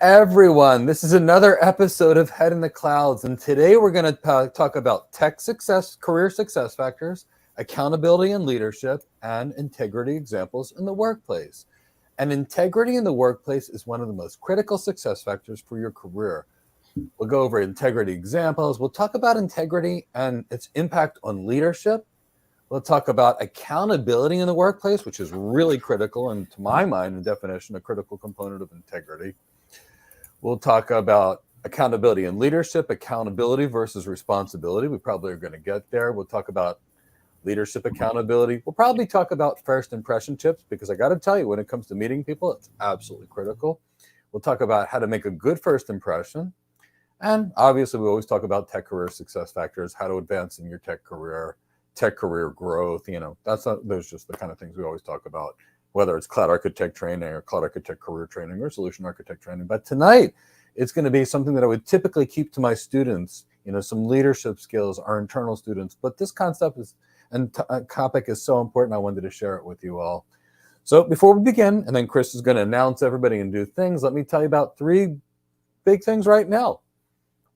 everyone? This is another episode of Head in the Clouds, and today we're going to talk about tech success, career success factors, accountability and leadership, and integrity examples in the workplace. And integrity in the workplace is one of the most critical success factors for your career. We'll go over integrity examples. We'll talk about integrity and its impact on leadership. We'll talk about accountability in the workplace, which is really critical, and to my mind, the definition, a critical component of integrity. We'll talk about accountability and leadership, accountability versus responsibility. We probably are going to get there. We'll talk about leadership accountability. We'll probably talk about first impression tips, because I got to tell you, when it comes to meeting people, it's absolutely critical. We'll talk about how to make a good first impression. And obviously, we always talk about tech career success factors, how to advance in your tech career growth. Those just the kind of things we always talk about, whether it's cloud architect training or cloud architect career training or solution architect training. But tonight, it's going to be something that I would typically keep to my students, some leadership skills, our internal students. But this concept topic is so important, I wanted to share it with you all. So before we begin, and then Chris is going to announce everybody and do things, let me tell you about three big things right now.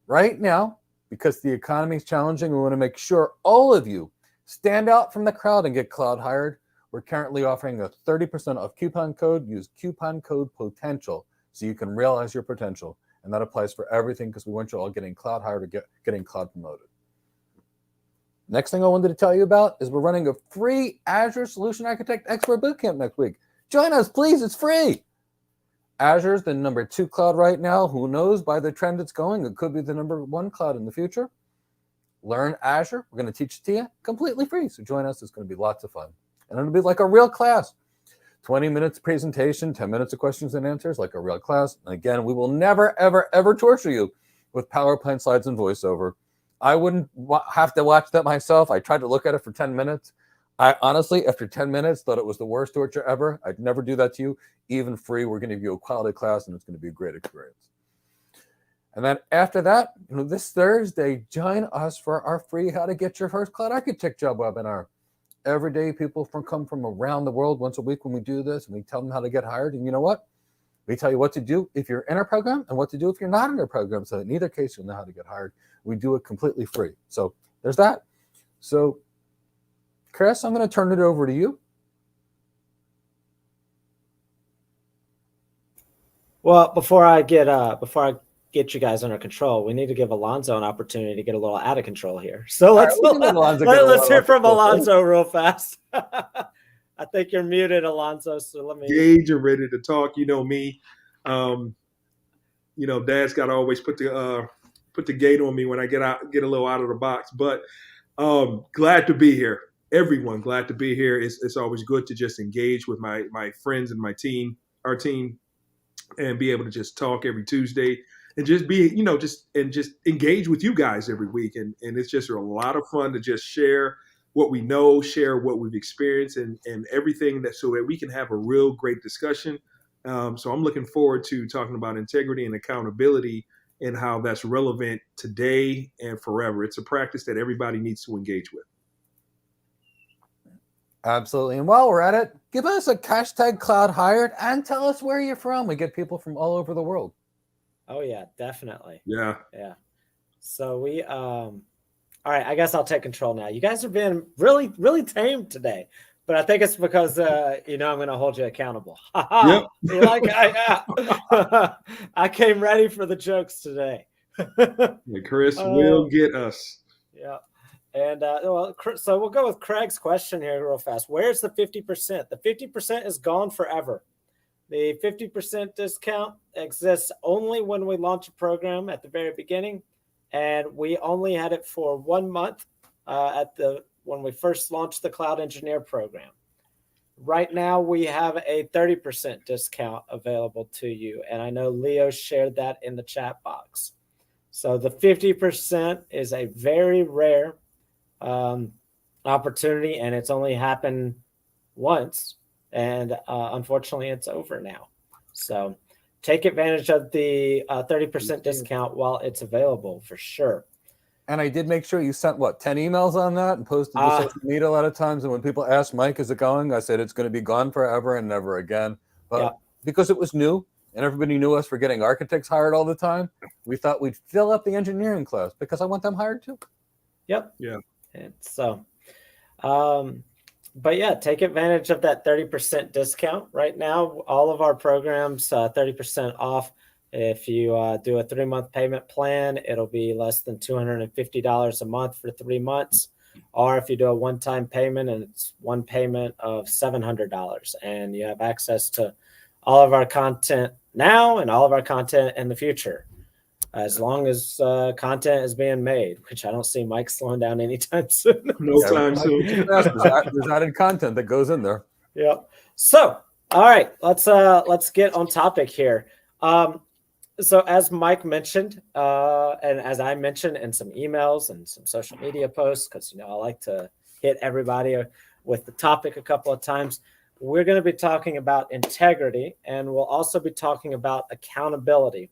Right now, because the economy is challenging, we want to make sure all of you stand out from the crowd and get cloud hired. We're currently offering a 30% off coupon code. Use coupon code POTENTIAL so you can realize your potential. And that applies for everything, because we want you all getting cloud hired or getting cloud promoted. Next thing I wanted to tell you about is we're running a free Azure Solution Architect Expert Bootcamp next week. Join us, please. It's free. Azure's the number 2 cloud right now. Who knows, by the trend it's going, it could be the number 1 cloud in the future. Learn Azure. We're going to teach it to you completely free. So join us. It's going to be lots of fun. And it'll be like a real class. 20 minutes presentation, 10 minutes of questions and answers, like a real class. And again, we will never, ever, ever torture you with PowerPoint slides and voiceover. I wouldn't have to watch that myself. I tried to look at it for 10 minutes. I honestly, after 10 minutes, thought it was the worst torture ever. I'd never do that to you. Even free, we're going to give you a quality class, and it's going to be a great experience. And then after that, this Thursday, join us for our free How to Get Your First Cloud Architect Job webinar. Every day, people come from around the world once a week when we do this, and we tell them how to get hired. And you know what? We tell you what to do if you're in our program and what to do if you're not in our program. So in either case, you'll know how to get hired. We do it completely free. So there's that. So, Chris, I'm going to turn it over to you. Well, before I get you guys under control, we need to give Elonzo an opportunity to get a little out of control here. So let's hear from Elonzo real fast. I think you're muted, Elonzo. So let me engage and ready to talk. You know me. Dad's got to always put the gate on me when I get a little out of the box. But glad to be here. Everyone, glad to be here. It's always good to just engage with my friends and our team, and be able to just talk every Tuesday and just be, just engage with you guys every week. And it's just a lot of fun to just share what we know, share what we've experienced, and everything so that we can have a real great discussion. So I'm looking forward to talking about integrity and accountability and how that's relevant today and forever. It's a practice that everybody needs to engage with. Absolutely. And while we're at it, give us a hashtag cloud hired and tell us where you're from. We get people from all over the world. Oh, yeah, definitely. Yeah. So all right, I guess I'll take control now. You guys have been really, really tame today, but I think it's because, I'm going to hold you accountable. Yep. I came ready for the jokes today. Chris will get us. Yeah. And so we'll go with Craig's question here real fast. Where's the 50%? The 50% is gone forever. The 50% discount exists only when we launch a program at the very beginning. And we only had it for 1 month when we first launched the Cloud Engineer program. Right now, we have a 30% discount available to you. And I know Leo shared that in the chat box. So the 50% is a very rare opportunity, and it's only happened once, and unfortunately it's over now. So take advantage of the 30% discount while it's available, for sure. And I did make sure you sent 10 emails on that and posted to social media a lot of times. And when people asked Mike, is it going? I said it's going to be gone forever and never again. But because it was new, and everybody knew us for getting architects hired all the time, we thought we'd fill up the engineering class because I want them hired too. Yep. Yeah. And so, but yeah, take advantage of that 30% discount right now. All of our programs, 30% off. If you do a 3-month payment plan, it'll be less than $250 a month for 3 months. Or if you do a one-time payment and it's one payment of $700, and you have access to all of our content now and all of our content in the future, as long as content is being made, which I don't see Mike slowing down anytime soon. No time soon. There's added content that goes in there. Yep. So, all right, let's get on topic here. So as Mike mentioned, and as I mentioned in some emails and some social media posts, because I like to hit everybody with the topic a couple of times, we're going to be talking about integrity, and we'll also be talking about accountability.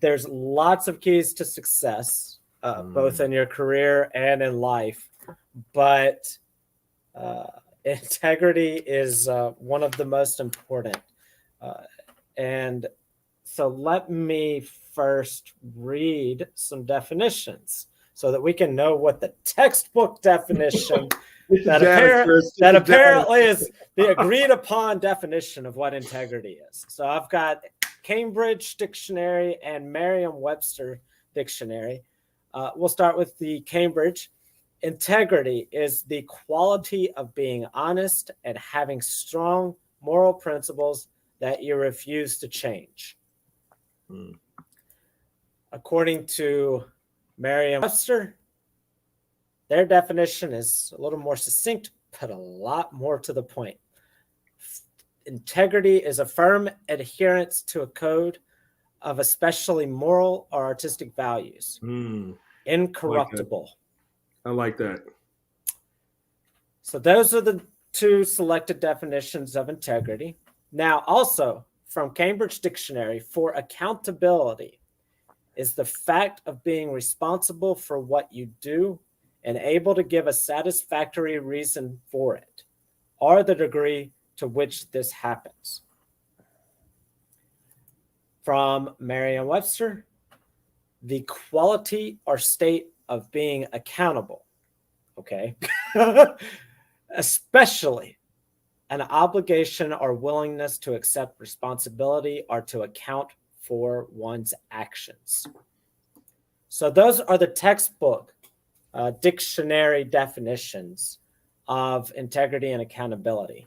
There's lots of keys to success, both in your career and in life, but integrity is one of the most important. And so let me first read some definitions so that we can know what the textbook definition that apparently is the agreed upon definition of what integrity is. So I've got Cambridge Dictionary and Merriam-Webster Dictionary. We'll start with the Cambridge. Integrity is the quality of being honest and having strong moral principles that you refuse to change. According to Merriam-Webster, their definition is a little more succinct, but a lot more to the point. Integrity is a firm adherence to a code of especially moral or artistic values. Incorruptible. I like that. So those are the two selected definitions of integrity. Now, also from Cambridge Dictionary, for accountability is the fact of being responsible for what you do and able to give a satisfactory reason for it, or the degree to which this happens. From Merriam-Webster, the quality or state of being accountable, okay, especially an obligation or willingness to accept responsibility or to account for one's actions. So those are the textbook dictionary definitions of integrity and accountability.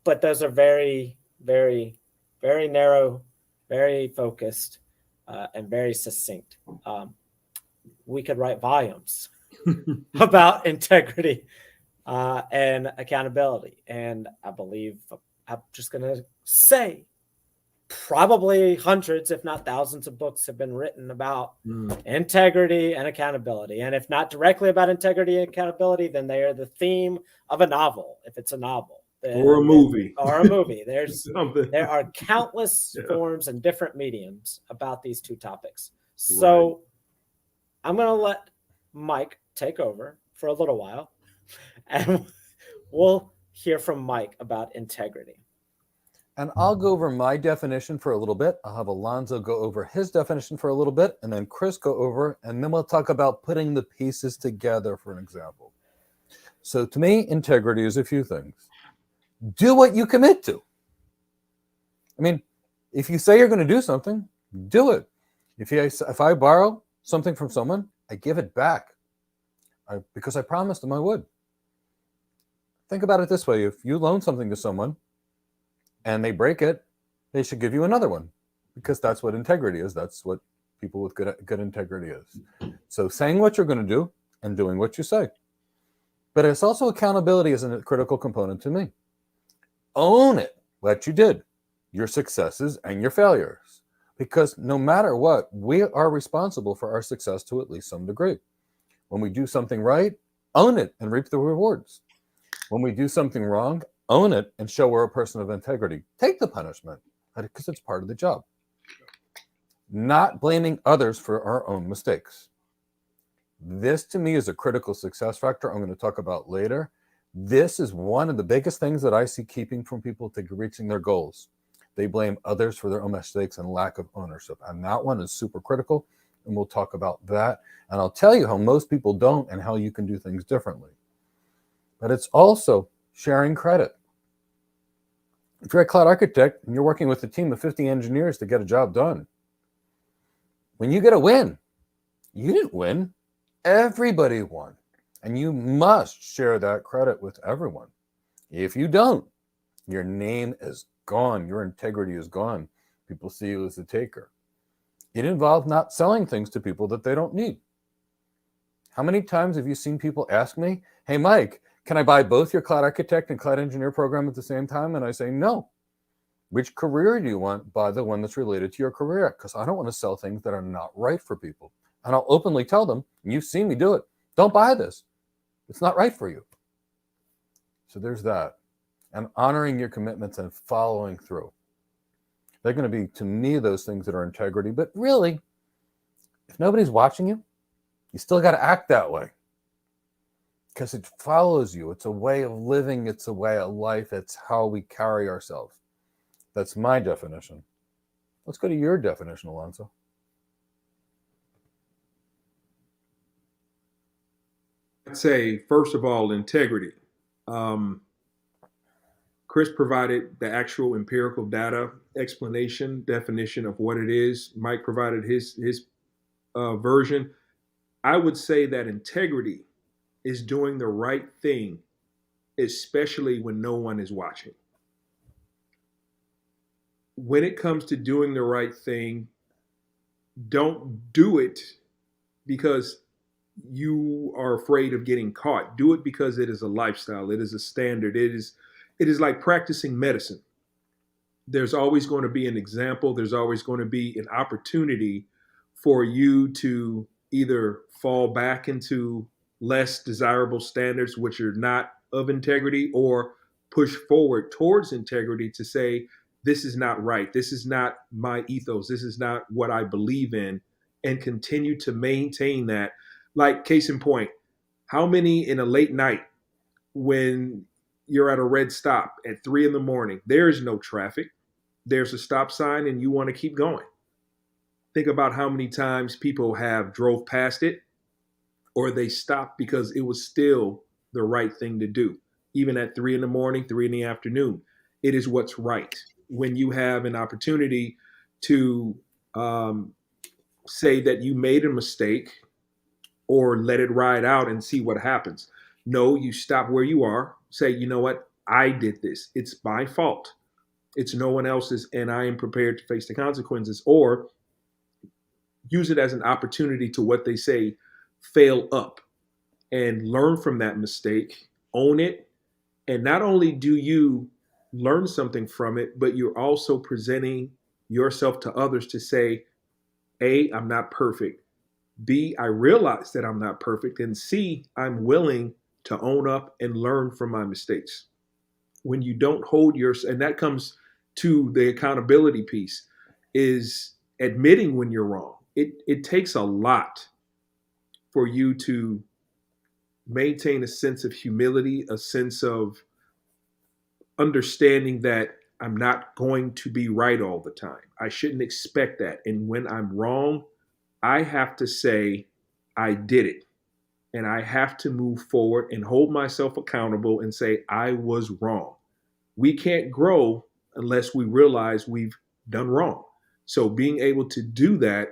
But those are very, very, very narrow, very focused, and very succinct. We could write volumes about integrity and accountability. And I believe I'm just going to say probably hundreds, if not thousands of books have been written about integrity and accountability. And if not directly about integrity and accountability, then they are the theme of a novel, if it's a novel. Or a movie. There are countless forms and different mediums about these two topics. So I'm going to let Mike take over for a little while, and we'll hear from Mike about integrity. And I'll go over my definition for a little bit. I'll have Elonzo go over his definition for a little bit, and then Chris go over, and then we'll talk about putting the pieces together for an example. So to me, integrity is a few things. Do what you commit to. I mean, if you say you're going to do something, do it. If I borrow something from someone, I give it back because I promised them I would. Think about it this way. If you loan something to someone and they break it, they should give you another one because that's what integrity is. That's what people with good integrity is. So saying what you're going to do and doing what you say. But it's also accountability is a critical component to me. Own it, what you did, your successes and your failures. Because no matter what, we are responsible for our success to at least some degree. When we do something right, own it and reap the rewards. When we do something wrong, own it and show we're a person of integrity. Take the punishment because it's part of the job. Not blaming others for our own mistakes. This to me is a critical success factor I'm going to talk about later. This is one of the biggest things that I see keeping from people to reaching their goals. They blame others for their own mistakes and lack of ownership. And that one is super critical. And we'll talk about that. And I'll tell you how most people don't and how you can do things differently. But it's also sharing credit. If you're a cloud architect and you're working with a team of 50 engineers to get a job done, when you get a win, you didn't win. Everybody won. And you must share that credit with everyone. If you don't, your name is gone. Your integrity is gone. People see you as a taker. It involves not selling things to people that they don't need. How many times have you seen people ask me, hey, Mike, can I buy both your cloud architect and cloud engineer program at the same time? And I say, no. Which career do you want? Buy the one that's related to your career, because I don't want to sell things that are not right for people. And I'll openly tell them, and you've seen me do it, don't buy this. It's not right for you. So there's that. And honoring your commitments and following through. They're going to be, to me, those things that are integrity. But really, if nobody's watching you, you still got to act that way. Because it follows you. It's a way of living. It's a way of life. It's how we carry ourselves. That's my definition. Let's go to your definition, Elonzo. I'd say, first of all, integrity. Chris provided the actual empirical data explanation, definition of what it is. Mike provided his version. I would say that integrity is doing the right thing, especially when no one is watching. When it comes to doing the right thing, don't do it because you are afraid of getting caught. Do it because it is a lifestyle. It is a standard. It is like practicing medicine. There's always going to be an example. There's always going to be an opportunity for you to either fall back into less desirable standards, which are not of integrity, or push forward towards integrity to say, this is not right. This is not my ethos. This is not what I believe in, and continue to maintain that. Like, case in point, how many in a late night when you're at a red stop at 3 a.m, there is no traffic, there's a stop sign, and you want to keep going? Think about how many times people have drove past it, or they stopped because it was still the right thing to do. Even at 3 a.m, 3 p.m, it is what's right. When you have an opportunity to say that you made a mistake, or let it ride out and see what happens. No, you stop where you are, say, you know what? I did this. It's my fault. It's no one else's, and I am prepared to face the consequences. Or use it as an opportunity to, what they say, fail up and learn from that mistake, own it. And not only do you learn something from it, but you're also presenting yourself to others to say, A, I'm not perfect. B, I realize that I'm not perfect. And C, I'm willing to own up and learn from my mistakes. When you don't hold and that comes to the accountability piece, is admitting when you're wrong. It takes a lot for you to maintain a sense of humility, a sense of understanding that I'm not going to be right all the time. I shouldn't expect that. And when I'm wrong, I have to say, I did it. And I have to move forward and hold myself accountable and say, I was wrong. We can't grow unless we realize we've done wrong. So being able to do that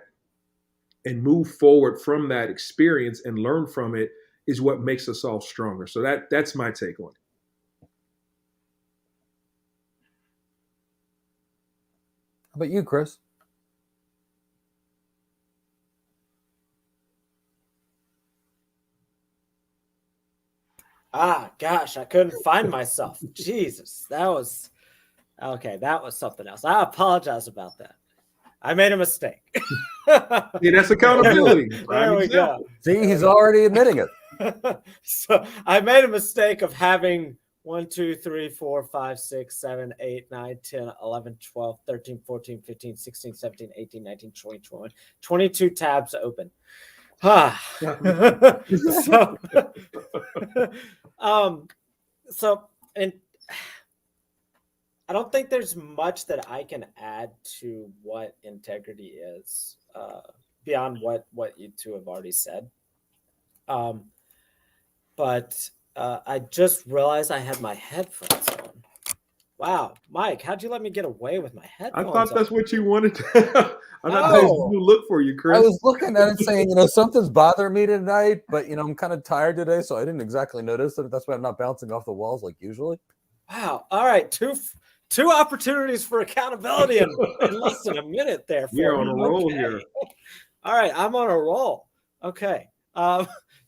and move forward from that experience and learn from it is what makes us all stronger. So that's my take on it. How about you, Chris? Gosh, I couldn't find myself. Jesus, that was something else. I apologize about that. I made a mistake. Yeah, that's accountability. There we go. See, he's already admitting it. So I made a mistake of having 1, 2, 3, 4, 5, 6, 7, 8, 9, 10, 11, 12, 13, 14, 15, 16, 17, 18, 19, 20, 21, 22 tabs open. So, and I don't think there's much that I can add to what integrity is beyond what you two have already said. But I just realized I had my headphones on. Wow, Mike, how'd you let me get away with my I headphones thought on? that's what you wanted to. I thought that was No. you look for you, Chris. I was looking at it saying, something's bothering me tonight, but I'm kind of tired today, so I didn't exactly notice it. That's why I'm not bouncing off the walls like usually. Wow. All right, two opportunities for accountability in less than a minute there. You're on a roll Okay. here. All right, I'm on a roll. Okay.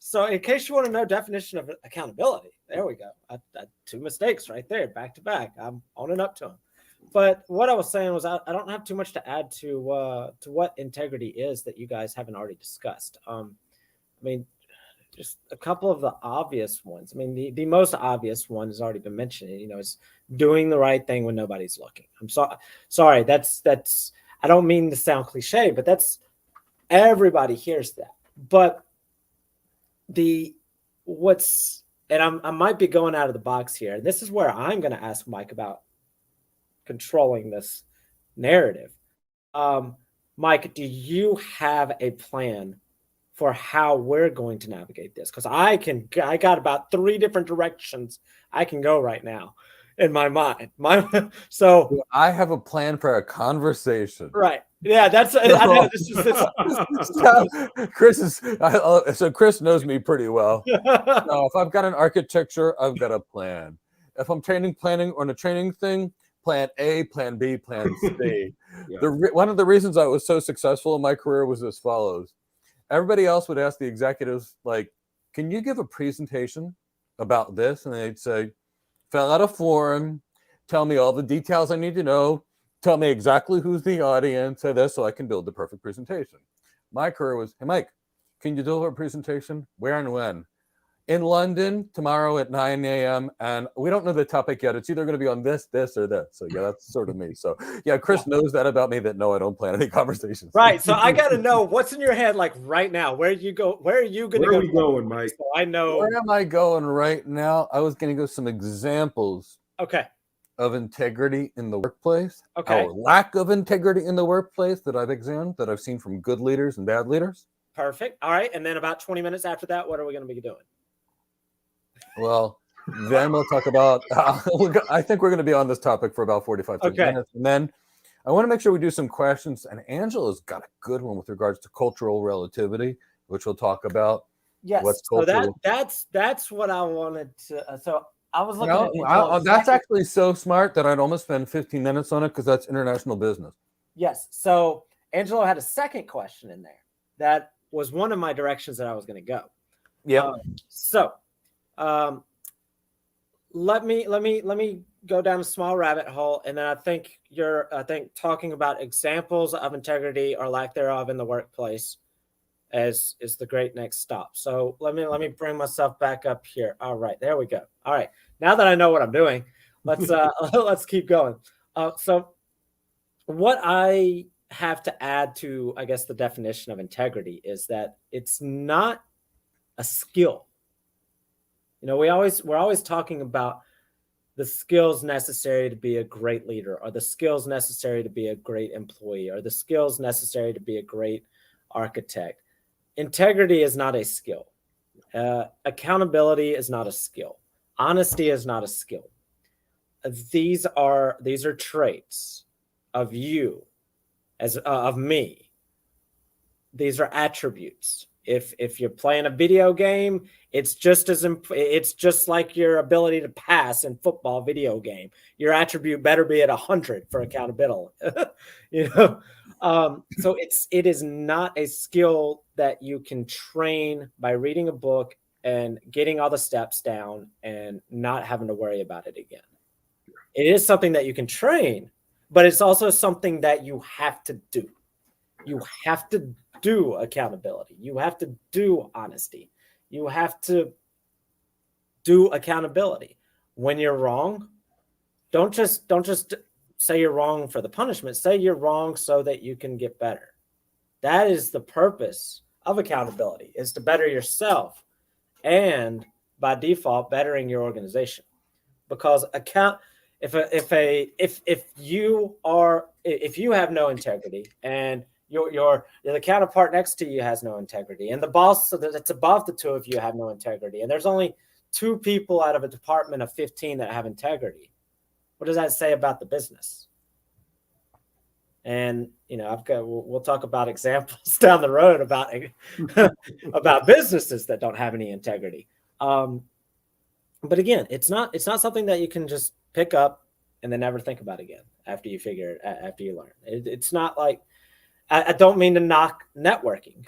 So in case you want to know definition of accountability, there we go. I 2 mistakes right there, back to back. I'm owning up to them. But what I was saying was I don't have too much to add to what integrity is that you guys haven't already discussed. I mean, just a couple of the obvious ones. I mean, the most obvious one has already been mentioned. Is doing the right thing when nobody's looking. I'm sorry. That's. I don't mean to sound cliche, but that's everybody hears that. But I might be going out of the box here. And this is where I'm going to ask Mike about controlling this narrative. Mike, do you have a plan for how we're going to navigate this? Because I got about 3 different directions I can go right now in my mind. So I have a plan for a conversation. Right. Yeah, that's I know Chris knows me pretty well. No, if I've got an architecture, I've got a plan. If I'm planning on a training thing, plan A, plan B, plan C. Yeah. One of the reasons I was so successful in my career was as follows. Everybody else would ask the executives, like, can you give a presentation about this? And they'd say, fill out a form, tell me all the details I need to know, tell me exactly who's the audience, say this so I can build the perfect presentation. My career was, hey, Mike, can you deliver a presentation? Where and when? In London tomorrow at 9 a.m. And we don't know the topic yet. It's either going to be on this, or this. So yeah, that's sort of me. So yeah, Chris knows that about me, that no, I don't plan any conversations. Right. So I got to know what's in your head like right now. Where are you going to go? Where are we going, Mike? So I know. Where am I going right now? I was going to go some examples. Okay. Of integrity in the workplace. Okay. Or lack of integrity in the workplace that I've examined, that I've seen from good leaders and bad leaders. Perfect. All right. And then about 20 minutes after that, what are we going to be doing? Well, then we'll talk about, I think we're going to be on this topic for about 45 minutes. And then I want to make sure we do some questions. And Angela's got a good one with regards to cultural relativity, which we'll talk about. Yes. So that's what I wanted to. So I was looking at that's actually so smart that I'd almost spend 15 minutes on it because that's international business. Yes. So Angelo had a second question in there. That was one of my directions that I was going to go. Yeah. Let me go down a small rabbit hole, and then I think talking about examples of integrity or lack thereof in the workplace is the great next stop. So let me bring myself back up here. All right, there we go. All right, now that I know what I'm doing, let's keep going. So what I have to add to, I guess, the definition of integrity is that it's not a skill. We're always talking about the skills necessary to be a great leader, or the skills necessary to be a great employee, or the skills necessary to be a great architect. Integrity is not a skill. Accountability is not a skill. Honesty is not a skill. These are traits of you, of me. These are attributes. If you're playing a video game, it's just like your ability to pass in football video game. Your attribute better be at 100 for accountability. So it is not a skill that you can train by reading a book and getting all the steps down and not having to worry about it again. It is something that you can train, but it's also something that you have to do. You have to do accountability. You have to do honesty. You have to do accountability. When you're wrong, don't just say you're wrong for the punishment. Say you're wrong so that you can get better. That is the purpose of accountability, is to better yourself and by default bettering your organization. Because if you have no integrity and the counterpart next to you has no integrity, and the boss that's above the two of you have no integrity, and there's only 2 people out of a department of 15 that have integrity, what does that say about the business? And we'll talk about examples down the road about about businesses that don't have any integrity. But again, it's not something that you can just pick up and then never think about again after you learn. It's not like, I don't mean to knock networking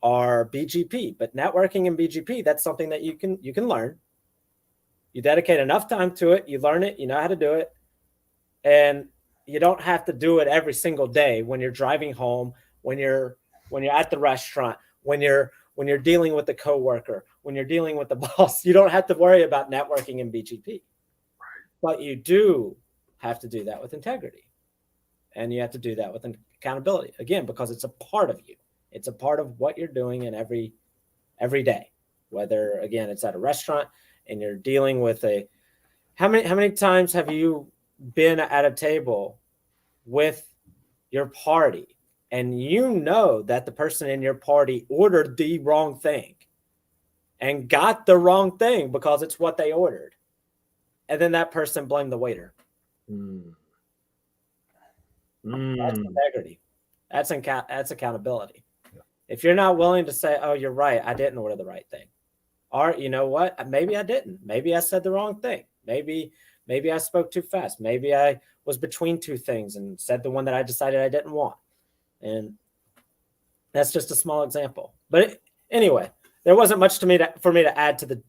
or BGP, but networking and BGP, that's something that you can learn. You dedicate enough time to it, you learn it, you know how to do it, and you don't have to do it every single day when you're driving home, when you're at the restaurant, when you're dealing with the coworker, when you're dealing with the boss. You don't have to worry about networking and BGP. But you do have to do that with integrity. And you have to do that with accountability, again, because it's a part of you. It's a part of what you're doing in every day. Whether, again, it's at a restaurant and you're dealing with how many times have you been at a table with your party and you know that the person in your party ordered the wrong thing and got the wrong thing because it's what they ordered, and then that person blamed the waiter? That's integrity. That's accountability. Yeah. If you're not willing to say, oh, you're right, I didn't order the right thing, or you know what, maybe I didn't, maybe I said the wrong thing, maybe I spoke too fast, maybe I was between 2 things and said the one that I decided I didn't want. And that's just a small example. But anyway, there wasn't much for me to add to the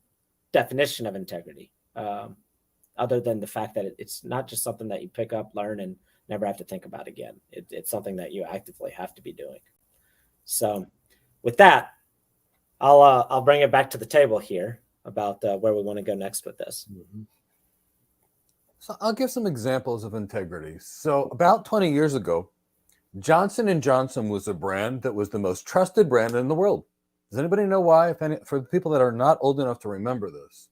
definition of integrity, other than the fact that it's not just something that you pick up, learn, and never have to think about again. It's something that you actively have to be doing. So with that, I'll bring it back to the table here about where we want to go next with this. Mm-hmm. So I'll give some examples of integrity. So about 20 years ago, Johnson & Johnson was a brand that was the most trusted brand in the world. Does anybody know why? For the people that are not old enough to remember this,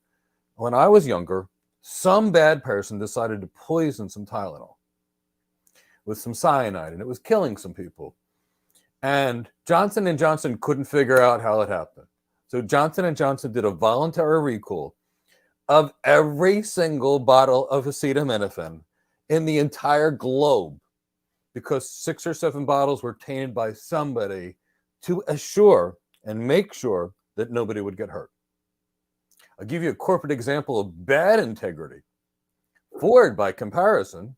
when I was younger, some bad person decided to poison some Tylenol with some cyanide, and it was killing some people. And Johnson & Johnson couldn't figure out how it happened. So Johnson & Johnson did a voluntary recall of every single bottle of acetaminophen in the entire globe, because 6 or 7 bottles were tainted by somebody, to assure and make sure that nobody would get hurt. I'll give you a corporate example of bad integrity. Ford, by comparison,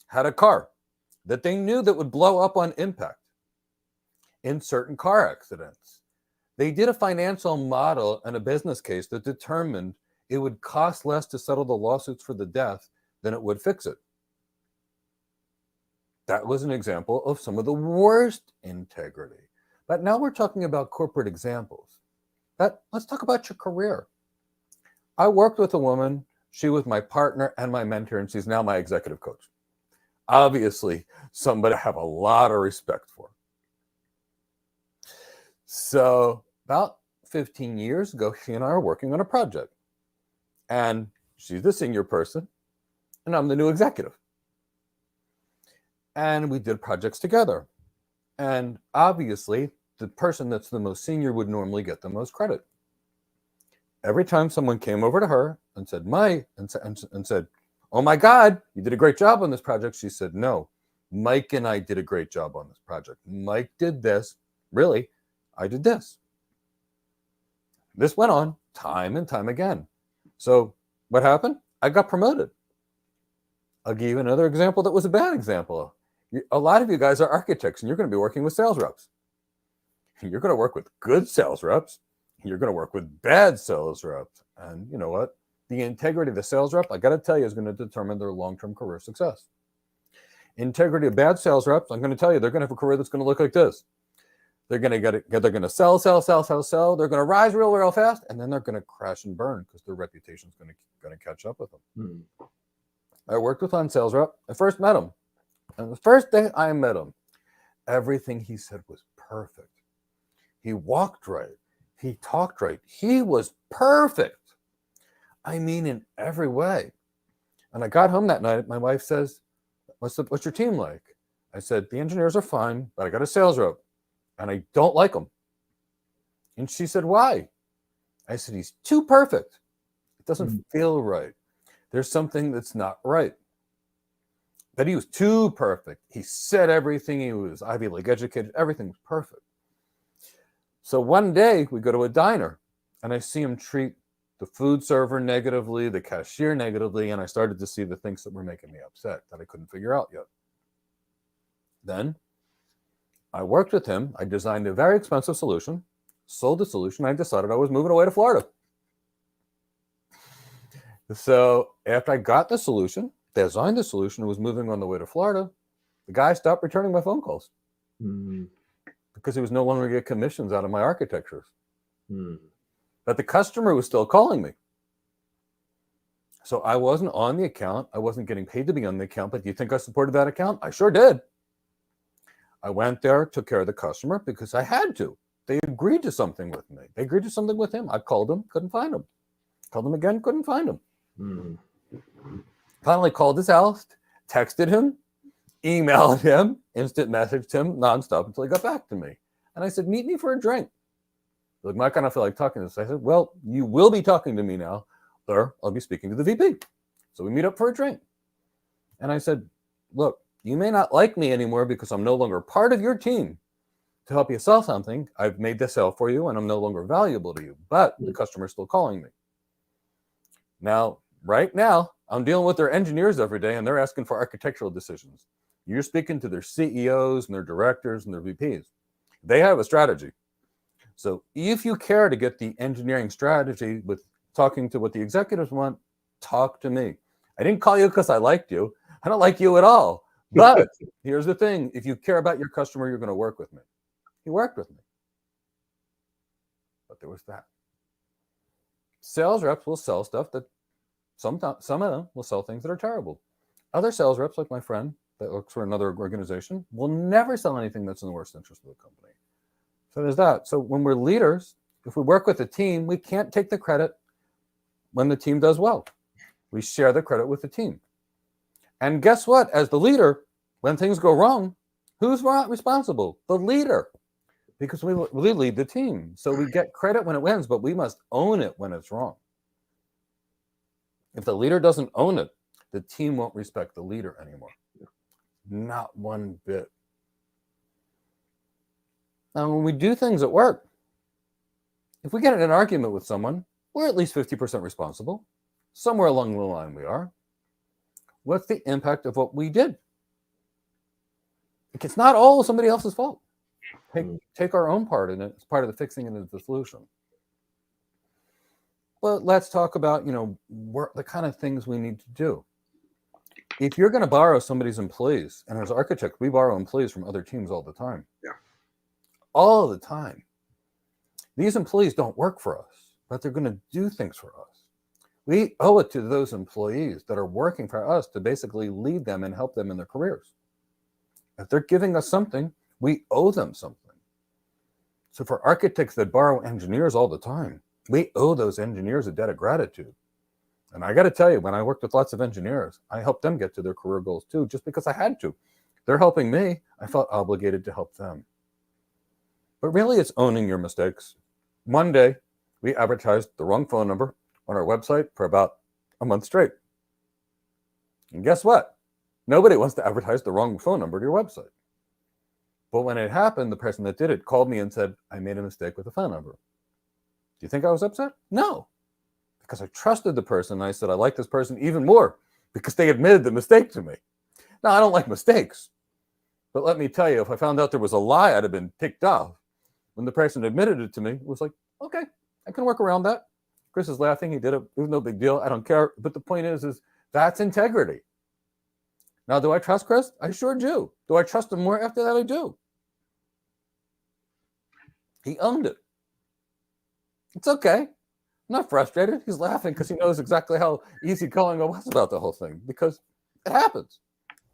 had a car that they knew that would blow up on impact in certain car accidents. They did a financial model and a business case that determined it would cost less to settle the lawsuits for the death than it would fix it. That was an example of some of the worst integrity. But now we're talking about corporate examples. Let's talk about your career. I worked with a woman. She was my partner and my mentor, and she's now my executive coach. Obviously, somebody I have a lot of respect for. So about 15 years ago, she and I are working on a project. And she's the senior person, and I'm the new executive. And we did projects together. And obviously, the person that's the most senior would normally get the most credit. Every time someone came over to her and said, and said, oh my God, you did a great job on this project, she said, no, Mike and I did a great job on this project. Mike did this. Really, I did this. This went on time and time again. So what happened? I got promoted. I'll give you another example that was a bad example. A lot of you guys are architects, and you're going to be working with sales reps. You're going to work with good sales reps. You're going to work with bad sales reps. And you know what? The integrity of the sales rep, I got to tell you, is going to determine their long-term career success. Integrity of bad sales reps, I'm going to tell you, they're going to have a career that's going to look like this. They're going to sell. They're going to rise real fast, and then they're going to crash and burn because their reputation is going to catch up with them. I worked with one sales rep. I first met him, and the first day I met him, everything he said was perfect. He walked right. He talked right. He was perfect. I mean, in every way. And I got home that night. My wife says, what's your team like? I said, the engineers are fine, but I got a sales rep and I don't like him. And she said, why? I said, he's too perfect. It doesn't feel right. There's something that's not right. But he was too perfect. He said everything. He was Ivy League educated. Everything was perfect. So one day we go to a diner and I see him treat the food server negatively, the cashier negatively, and I started to see the things that were making me upset that I couldn't figure out yet. Then I worked with him. I designed a very expensive solution, sold the solution. I decided I was moving away to Florida. So after I got the solution, designed the solution, and was moving on the way to Florida, the guy stopped returning my phone calls because he was no longer getting commissions out of my architectures. But the customer was still calling me. So I wasn't on the account. I wasn't getting paid to be on the account, but do you think I supported that account? I sure did. I went there, took care of the customer because I had to. They agreed to something with me. They agreed to something with him. I called him, couldn't find him. Called him again, couldn't find him. Finally called his house, texted him, emailed him, instant messaged him nonstop until he got back to me. And I said, meet me for a drink. Like, Mike, I don't feel like talking to this. I said, well, you will be talking to me now, or I'll be speaking to the VP. So we meet up for a drink. And I said, look, you may not like me anymore because I'm no longer part of your team to help you sell something. I've made the sale for you and I'm no longer valuable to you, but the customer's still calling me. Now, right now, I'm dealing with their engineers every day and they're asking for architectural decisions. You're speaking to their CEOs and their directors and their VPs. They have a strategy. So if you care to get the engineering strategy with talking to what the executives want, talk to me. I didn't call you because I liked you. I don't like you at all. But here's the thing. If you care about your customer, you're going to work with me. He worked with me. But there was that. Sales reps will sell stuff that some of them will sell things that are terrible. Other sales reps, like my friend that works for another organization, will never sell anything that's in the worst interest of the company. So there's that. So when we're leaders, if we work with a team, we can't take the credit when the team does well. We share the credit with the team. And guess what? As the leader, when things go wrong, who's responsible? The leader. Because we lead the team. So we get credit when it wins, but we must own it when it's wrong. If the leader doesn't own it, the team won't respect the leader anymore. Not one bit. Now, when we do things at work, if we get in an argument with someone, we're at least 50% responsible. Somewhere along the line we are. What's the impact of what we did? It's not all somebody else's fault. Take our own part in it. It's part of the fixing and the solution. But let's talk about, the kind of things we need to do. If you're going to borrow somebody's employees, and as architects, we borrow employees from other teams all the time. Yeah. All the time. These employees don't work for us, but they're going to do things for us. We owe it to those employees that are working for us to basically lead them and help them in their careers. If they're giving us something, we owe them something. So for architects that borrow engineers all the time, we owe those engineers a debt of gratitude. And I got to tell you, when I worked with lots of engineers, I helped them get to their career goals too, just because I had to. They're helping me. I felt obligated to help them. But really, it's owning your mistakes. One day, we advertised the wrong phone number on our website for about a month straight. And guess what? Nobody wants to advertise the wrong phone number to your website. But when it happened, the person that did it called me and said, I made a mistake with the phone number. Do you think I was upset? No. Because I trusted the person. And I said, I like this person even more because they admitted the mistake to me. Now, I don't like mistakes. But let me tell you, if I found out there was a lie, I'd have been ticked off. When the person admitted it to me, it was like, okay, I can work around that. Chris is laughing. He did it. It was no big deal. I don't care. But the point is that's integrity. Now, do I trust Chris? I sure do. Do I trust him more after that? I do. He owned it. It's okay. I'm not frustrated. He's laughing because he knows exactly how easygoing I was about the whole thing because it happens.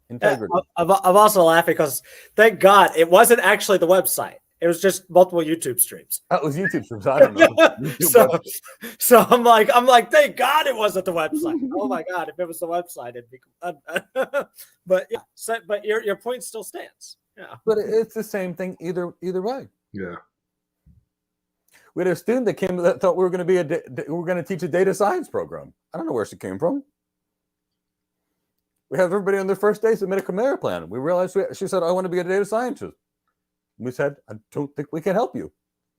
Integrity. I'm also laughing because thank God it wasn't actually the website. It was just multiple YouTube streams. That was YouTube streams. I don't know. YouTube So I'm like, thank God it wasn't the website. Oh my God, if it was the website, it'd be. But yeah, but your point still stands. Yeah. But it's the same thing either way. Yeah. We had a student that came that thought we were going to teach a data science program. I don't know where she came from. We have everybody on their first day submit a career plan. We realized she said, "I want to be a data scientist." We said, "I don't think we can help you."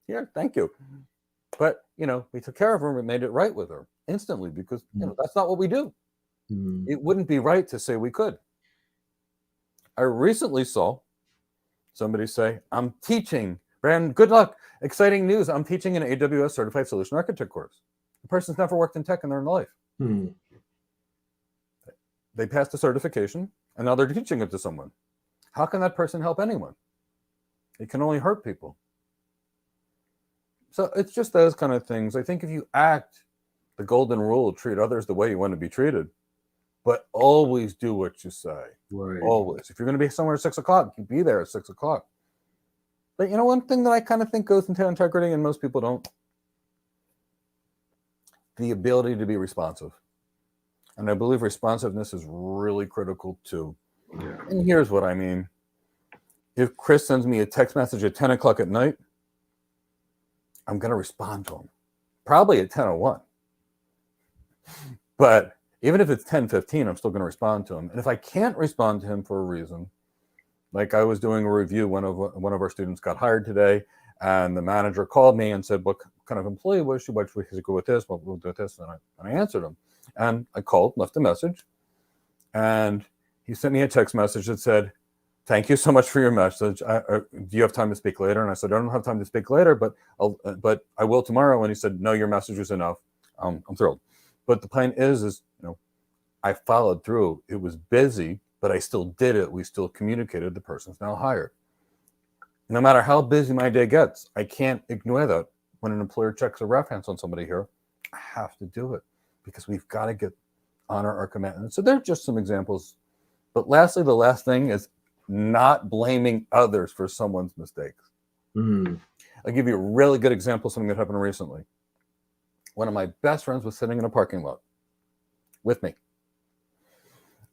Here, thank you. But we took care of her and we made it right with her instantly because that's not what we do. It wouldn't be right to say we could. I recently saw somebody say, "I'm teaching, Brand, good luck, exciting news. I'm teaching an AWS Certified Solution Architect course." The person's never worked in tech in their life. They passed the certification, and now they're teaching it to someone. How can that person help anyone? It can only hurt people. So it's just those kind of things. I think if you act the golden rule, treat others the way you want to be treated, but always do what you say. Right. Always. If you're going to be somewhere at 6 o'clock, you be there at 6 o'clock. But one thing that I kind of think goes into integrity, and most people don't, the ability to be responsive. And I believe responsiveness is really critical too. Yeah. And here's what I mean. If Chris sends me a text message at 10 o'clock at night, I'm going to respond to him. Probably at 10:01. But even if it's 10:15, I'm still going to respond to him. And if I can't respond to him for a reason, like I was doing a review, one of our students got hired today, and the manager called me and said, "What kind of employee was she? What should we go with this? What we'll do with this?" And I answered him. And I called, left a message, and he sent me a text message that said, "Thank you so much for your message. Do you have time to speak later?" And I said, "I don't have time to speak later, but I will tomorrow." And he said, "No, your message was enough." I'm thrilled. But the point is I followed through. It was busy, but I still did it. We still communicated. The person's now hired. No matter how busy my day gets, I can't ignore that. When an employer checks a reference on somebody here, I have to do it because we've got to honor our commitment. So they're just some examples. But lastly, the last thing is not blaming others for someone's mistakes. I'll give you a really good example of something that happened recently. One of my best friends was sitting in a parking lot with me.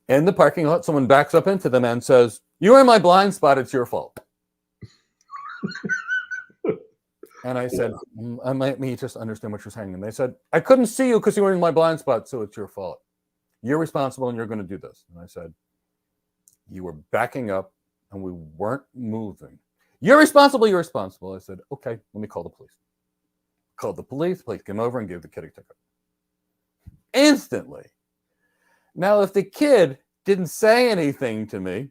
In the parking lot, someone backs up into them and says, "You were in my blind spot, it's your fault." And I said, "Let me just understand what you're saying." And they said, "I couldn't see you because you were in my blind spot, so it's your fault. You're responsible and you're going to do this." And I said, "You were backing up and we weren't moving. You're responsible, you're responsible." I said, "Okay, let me call the police." Called the police came over and gave the kid a ticket. Instantly. Now, if the kid didn't say anything to me,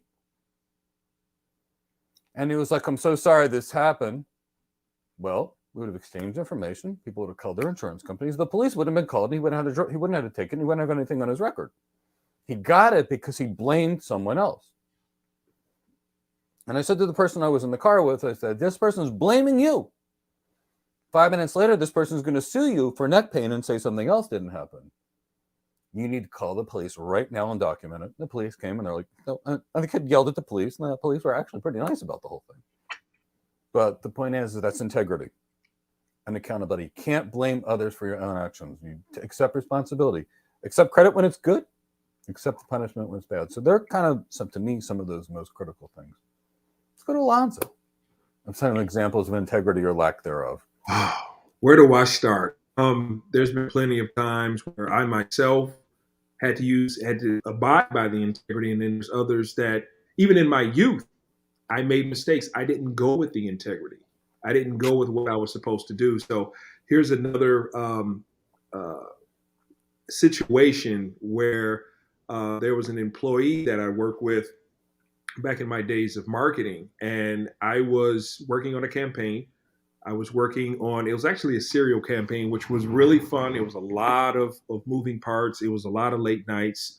and he was like, "I'm so sorry this happened," well, we would have exchanged information. People would have called their insurance companies. The police would have been called. And he wouldn't have had a ticket. He wouldn't have anything on his record. He got it because he blamed someone else. And I said to the person I was in the car with, I said, "This person's blaming you. 5 minutes later, this person's going to sue you for neck pain and say something else didn't happen. You need to call the police right now and document it." The police came and they're like, "No." And the kid yelled at the police, and the police were actually pretty nice about the whole thing. But the point is that's integrity and accountability. You can't blame others for your own actions. You accept responsibility, accept credit when it's good, accept the punishment when it's bad. So they're kind of, to me, some of those most critical things. Let's go to Elonzo. I'm some examples of integrity or lack thereof. Where do I start? There's been plenty of times where I myself had to abide by the integrity, and then there's others that even in my youth, I made mistakes. I didn't go with the integrity. I didn't go with what I was supposed to do. So here's another situation where there was an employee that I worked with back in my days of marketing, and I was working on a campaign. I was working on, it was actually a serial campaign, which was really fun. It was a lot of moving parts. It was a lot of late nights,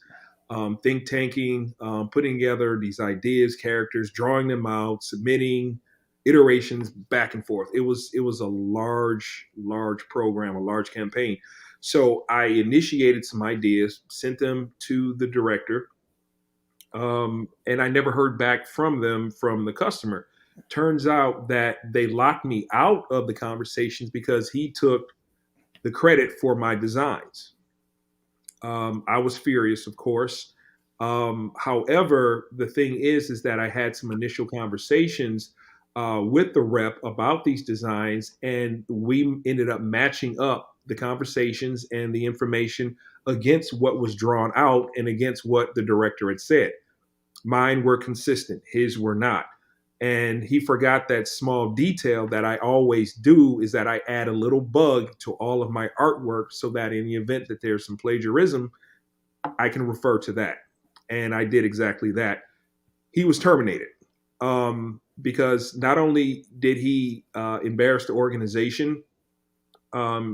think tanking, putting together these ideas, characters, drawing them out, submitting iterations back and forth. It was a large program, a large campaign. So I initiated some ideas, sent them to the director, and I never heard back from them, from the customer. Turns out that they locked me out of the conversations because he took the credit for my designs. I was furious, of course. However, the thing is that I had some initial conversations with the rep about these designs, and we ended up matching up the conversations and the information against what was drawn out and against what the director had said. Mine were consistent, his were not. And he forgot that small detail that I always do is that I add a little bug to all of my artwork so that in the event that there's some plagiarism, I can refer to that. And I did exactly that. He was terminated because not only did he embarrass the organization,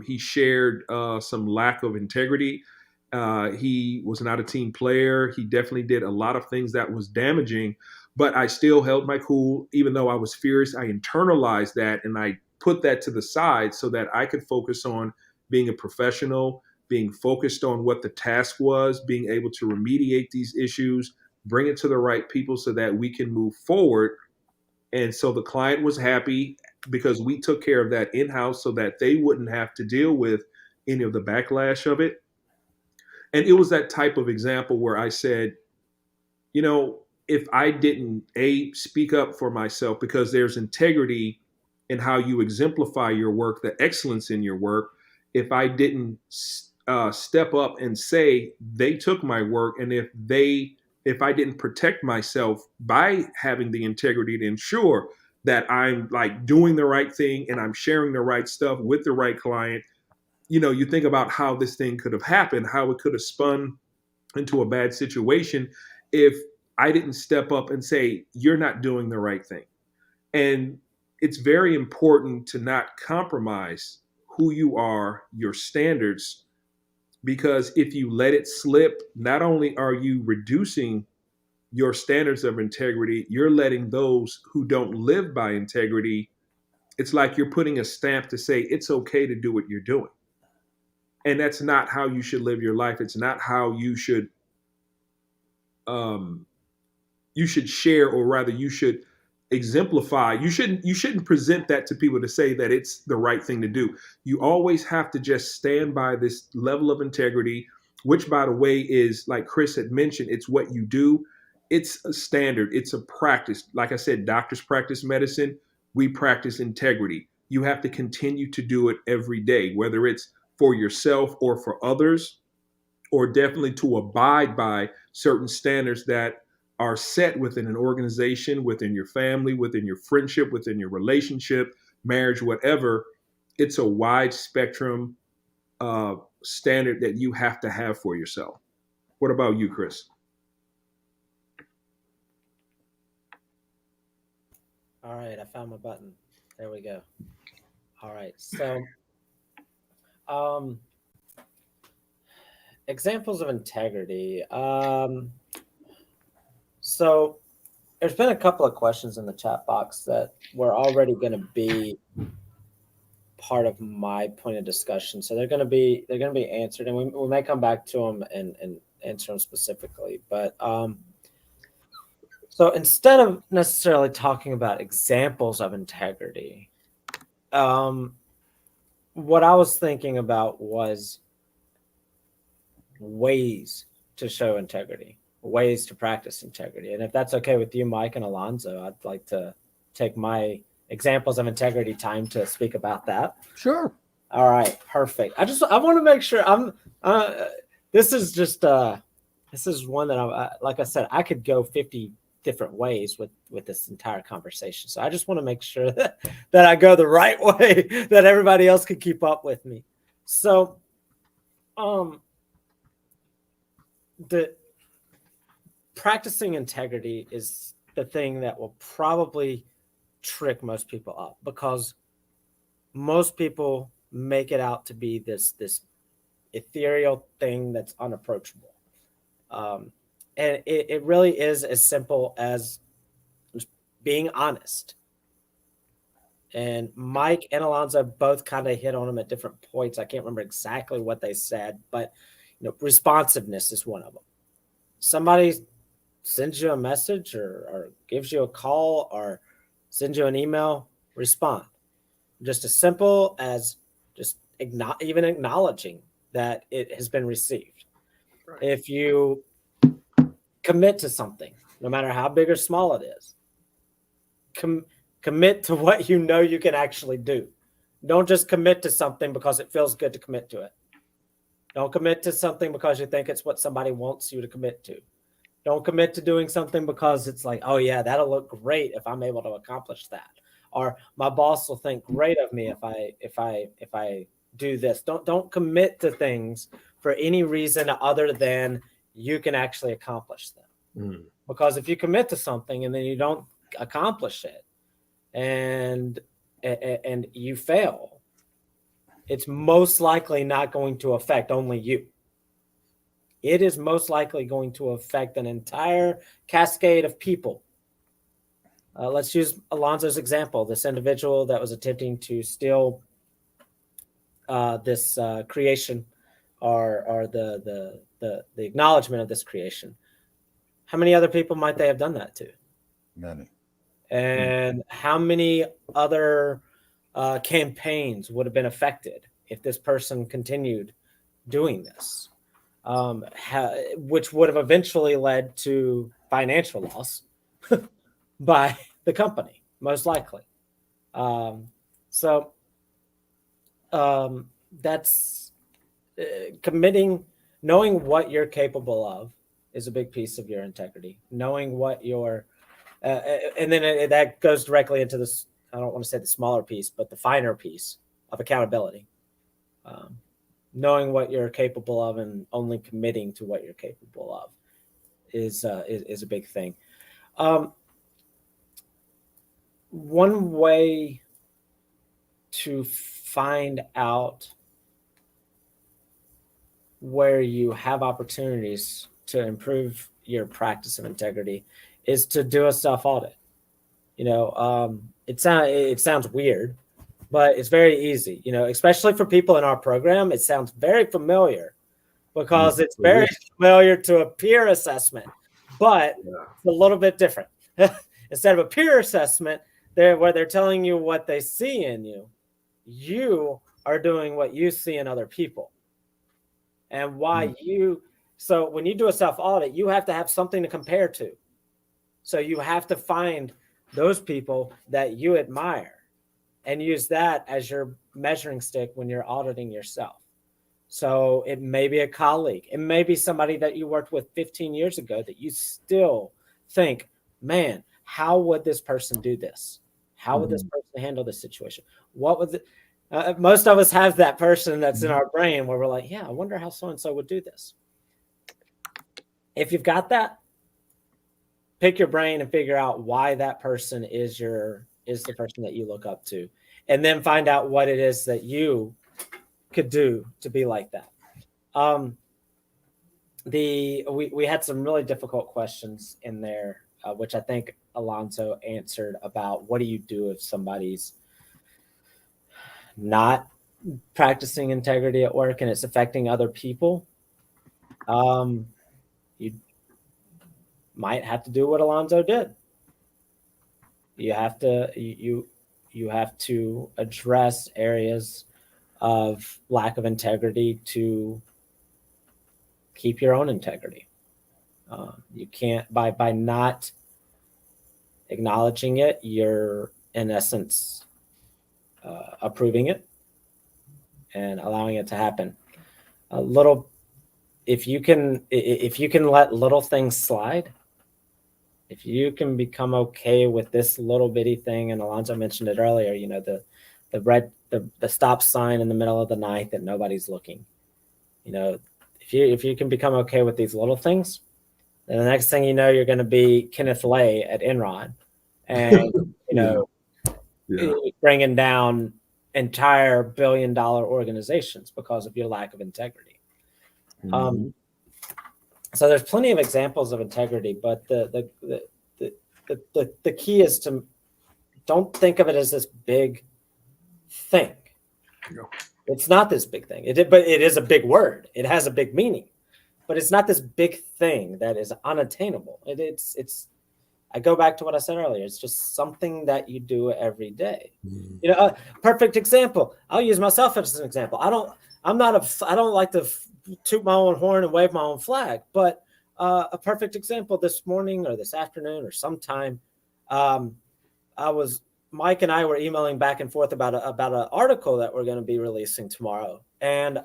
he shared some lack of integrity. He was not a team player. He definitely did a lot of things that was damaging, but I still held my cool. Even though I was furious, I internalized that and I put that to the side so that I could focus on being a professional, being focused on what the task was, being able to remediate these issues, bring it to the right people so that we can move forward. And so the client was happy because we took care of that in-house so that they wouldn't have to deal with any of the backlash of it. And it was that type of example where I said, you know, if I didn't speak up for myself, because there's integrity in how you exemplify your work, the excellence in your work. If I didn't step up and say they took my work, and if I didn't protect myself by having the integrity to ensure that I'm like doing the right thing and I'm sharing the right stuff with the right client, you know, you think about how this thing could have happened, how it could have spun into a bad situation if I didn't step up and say, you're not doing the right thing. And it's very important to not compromise who you are, your standards, because if you let it slip, not only are you reducing your standards of integrity, you're letting those who don't live by integrity, it's like you're putting a stamp to say it's okay to do what you're doing. And that's not how you should live your life. It's not how you should share, or rather you should exemplify. You shouldn't present that to people to say that it's the right thing to do. You always have to just stand by this level of integrity, which by the way is, like Chris had mentioned, it's what you do. It's a standard, it's a practice. Like I said, doctors practice medicine, we practice integrity. You have to continue to do it every day, whether it's for yourself or for others, or definitely to abide by certain standards that are set within an organization, within your family, within your friendship, within your relationship, marriage, whatever. It's a wide spectrum standard that you have to have for yourself. What about you, Chris? All right, I found my button. There we go. All right, so examples of integrity. So there's been a couple of questions in the chat box that were already going to be part of my point of discussion. So they're going to be answered, and we may come back to them and answer them specifically. But so instead of necessarily talking about examples of integrity, what I was thinking about was ways to show integrity, ways to practice integrity. And if that's okay with you, Mike and Elonzo, I'd like to take my examples of integrity time to speak about that. Sure. All right, perfect. I want to make sure this is just this is one that I like I said, I could go 50 different ways with this entire conversation. So I just want to make sure that I go the right way, that everybody else can keep up with me. So the practicing integrity is the thing that will probably trick most people up, because most people make it out to be this ethereal thing that's unapproachable. And it really is as simple as just being honest. And Mike and Elonzo both kind of hit on them at different points. I can't remember exactly what they said, but responsiveness is one of them. Somebody sends you a message or gives you a call or send you an email, respond. Just as simple as just even acknowledging that it has been received. Right. If you commit to something, no matter how big or small it is, commit to what you know you can actually do. Don't just commit to something because it feels good to commit to it. Don't commit to something because you think it's what somebody wants you to commit to. Don't commit to doing something because it's like, oh yeah, that'll look great if I'm able to accomplish that. Or my boss will think great of me if I do this. Don't commit to things for any reason other than you can actually accomplish them. Mm. Because if you commit to something and then you don't accomplish it and you fail, it's most likely not going to affect only you. It is most likely going to affect an entire cascade of people. Let's use Elonzo's example, this individual that was attempting to steal this creation or the acknowledgement of this creation. How many other people might they have done that to? Many. And how many other campaigns would have been affected if this person continued doing this? Which would have eventually led to financial loss by the company, most likely. That's committing, knowing what you're capable of is a big piece of your integrity. Knowing what your, and then that goes directly into this, I don't want to say the smaller piece, but the finer piece of accountability. Knowing what you're capable of and only committing to what you're capable of is a big thing. One way to find out where you have opportunities to improve your practice of integrity is to do a self-audit. It sounds weird, but it's very easy, especially for people in our program. It sounds very familiar because it's very familiar to a peer assessment, but it's a little bit different. Instead of a peer assessment, where they're telling you what they see in you, you are doing what you see in other people. And why so when you do a self-audit, you have to have something to compare to. So you have to find those people that you admire and use that as your measuring stick when you're auditing yourself. So it may be a colleague. It may be somebody that you worked with 15 years ago that you still think, man, how would this person do this? How would this person handle this situation? What would most of us have that person that's in our brain where we're like, yeah, I wonder how so-and-so would do this. If you've got that, pick your brain and figure out why that person is the person that you look up to, and then find out what it is that you could do to be like that. We had some really difficult questions in there, which I think Elonzo answered about what do you do if somebody's not practicing integrity at work and it's affecting other people. You might have to do what Elonzo did. You have to address areas of lack of integrity to keep your own integrity. You can't by not acknowledging it, you're in essence approving it and allowing it to happen. If you can let little things slide, if you can become okay with this little bitty thing, and Elonzo mentioned it earlier, the stop sign in the middle of the night that nobody's looking. If you can become okay with these little things, then the next thing you know, you're going to be Kenneth Lay at Enron, and bringing down entire billion-dollar organizations because of your lack of integrity. So there's plenty of examples of integrity, but the key is to don't think of it as this big thing. No. It's not this big thing. But it is a big word. It has a big meaning, but it's not this big thing that is unattainable. I go back to what I said earlier. It's just something that you do every day. You know, perfect example. I'll use myself as an example. I don't like to toot my own horn and wave my own flag, but a perfect example this morning or this afternoon or sometime, Mike and I were emailing back and forth about an article that we're going to be releasing tomorrow. And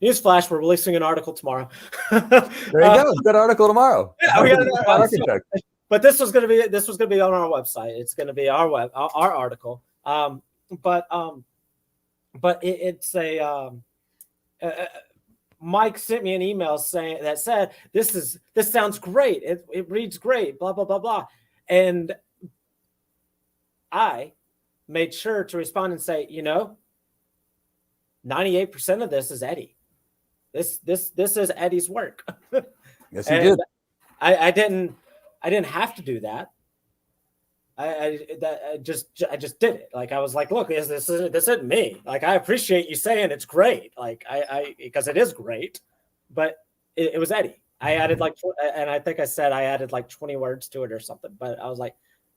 newsflash, we're releasing an article tomorrow. There you go. Good article tomorrow. Yeah, we got an architect. But this was going to be on our website. It's going to be our article. But it's Mike sent me an email saying this sounds great. It reads great. Blah blah blah blah. And I made sure to respond and say, 98% of this is Eddie. This is Eddie's work. Yes, he did. I didn't have to do that. I just did it. Like, I was like, look, this isn't me. Like, I appreciate you saying it's great. Like, because it is great, but it was Eddie. I added and I think I said I added like 20 words to it or something. But I was like,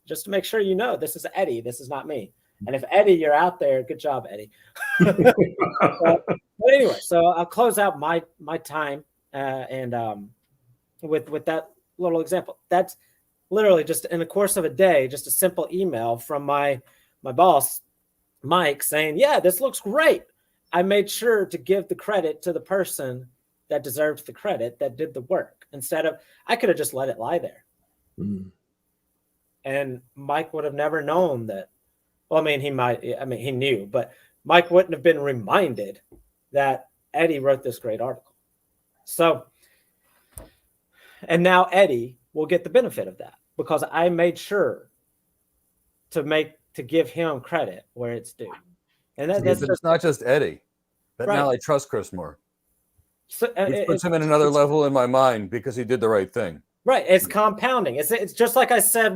just to make sure this is Eddie. This is not me. And if Eddie, you're out there, good job, Eddie. But anyway, so I'll close out my time with that little example. That's literally just in the course of a day, just a simple email from my boss, Mike, saying, yeah, this looks great. I made sure to give the credit to the person that deserves the credit, that did the work, instead of, I could have just let it lie there. Mm. And Mike would have never known that. Well, he knew, but Mike wouldn't have been reminded that Eddie wrote this great article. So, and now Eddie will get the benefit of that because I made sure to give him credit where it's due. And it's not just Eddie, but right. Now I trust Chris more. So, which puts him in another level in my mind because he did the right thing. Right. It's compounding. It's just like I said,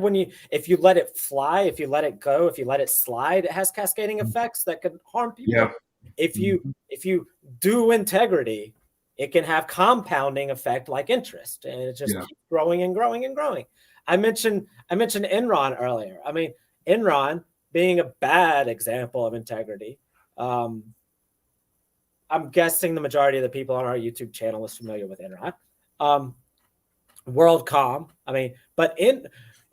if you let it fly, if you let it go, if you let it slide, it has cascading effects that could harm people. Yeah. If you do integrity, it can have compounding effect like interest, and it just keeps growing and growing and growing. I mentioned Enron earlier. Enron being a bad example of integrity. I'm guessing the majority of the people on our YouTube channel is familiar with Enron. WorldCom. But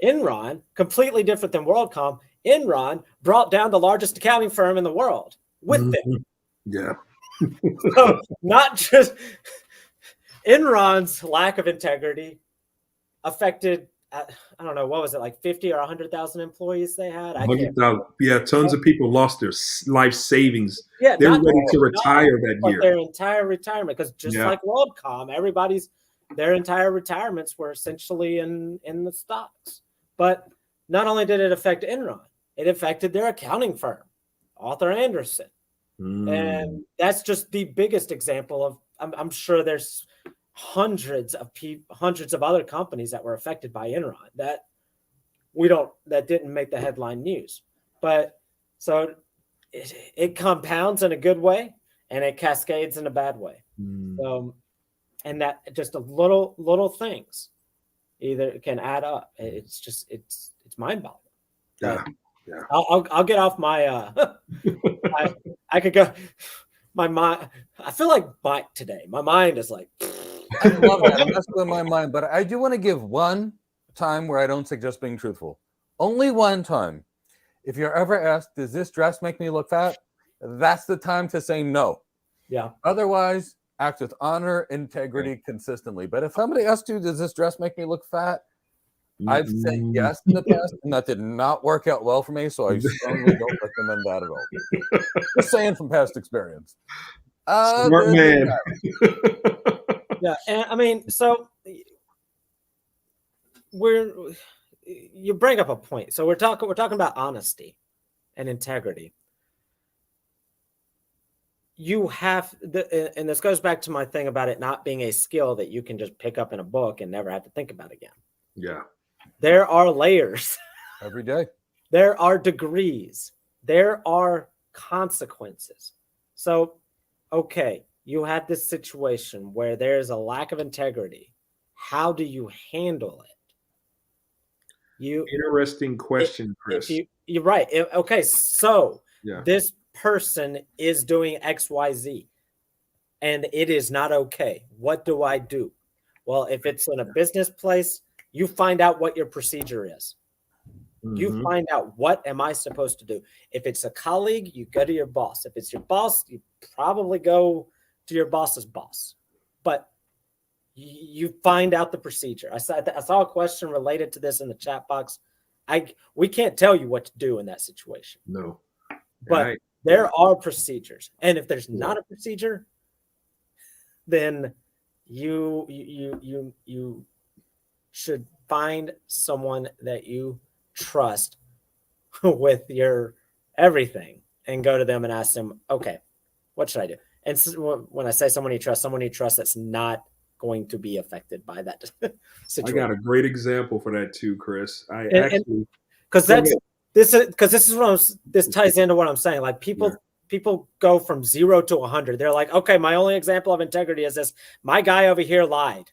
Enron, completely different than WorldCom. Enron brought down the largest accounting firm in the world with them. Yeah. So not just Enron's lack of integrity affected, I don't know, what was it, like 50 or 100,000 employees they had? 100,000. Yeah, tons of people lost their life savings. Yeah, they were ready to retire that year. Their entire retirement, because just like WorldCom, their entire retirements were essentially in the stocks. But not only did it affect Enron, it affected their accounting firm, Arthur Andersen. And that's just the biggest example of, I'm sure there's hundreds of other companies that were affected by Enron that didn't make the headline news. But so it compounds in a good way and it cascades in a bad way. And that just a little things either can add up. It's mind-boggling. Yeah. I'll get off my I could go my mind. I feel like Mike today. My mind is like I love that. I'm messing with my mind, but I do want to give one time where I don't suggest being truthful. Only one time. If you're ever asked, does this dress make me look fat? That's the time to say no. Yeah. Otherwise, act with honor, integrity consistently. But if somebody asks you, does this dress make me look fat? I've said yes in the past, and that did not work out well for me, so I strongly don't recommend that at all. Just saying from past experience. Smart man. Yeah, and so you bring up a point. So we're talking about honesty and integrity. You have and this goes back to my thing about it not being a skill that you can just pick up in a book and never have to think about again. Yeah. There are layers. Every day. There are degrees. There are consequences. So, okay, you have this situation where there is a lack of integrity. How do you handle it? Interesting question, Chris. You're right. Okay, so Yeah. this person is doing XYZ and it is not okay. What do I do? Well, if it's in a business place, you find out what your procedure is. You find out, what am I supposed to do? If it's a colleague, you go to your boss. If it's your boss, you probably go to your boss's boss. But you find out the procedure. I saw a question related to this in the chat box. We can't tell you what to do in that situation. No. But there are procedures. And if there's not a procedure, then you should find someone that you trust with your everything and go to them and ask them, okay, what should I do? And so when I say someone you trust that's not going to be affected by that situation. I got a great example for that too, Chris. Because this ties into what I'm saying. Like people go from 0 to 100. They're like, okay, my only example of integrity is this. My guy over here lied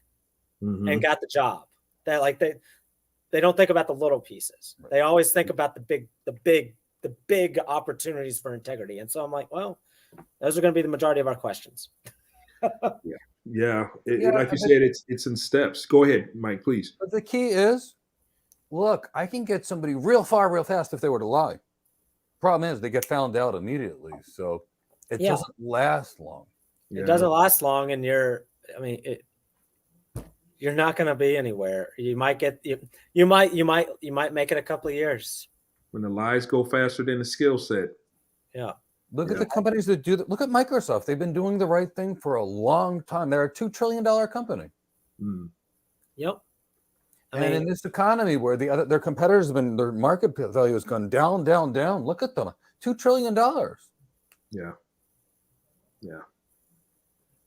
and got the job. They don't think about the little pieces. Right. They always think about the big opportunities for integrity. And so I'm like, well, those are going to be the majority of our questions. Yeah. Like you said, it's in steps. Go ahead, Mike, please. But the key is, look, I can get somebody real far, real fast if they were to lie. Problem is, they get found out immediately, so it doesn't last long. It doesn't last long, and you're not going to be anywhere. You might make it a couple of years. When the lies go faster than the skill set. Yeah. Look at the companies that do that. Look at Microsoft. They've been doing the right thing for a long time. They're a $2 trillion company. Yep. And in this economy where their competitors have been, their market value has gone down, down, down. Look at them. $2 trillion. Yeah.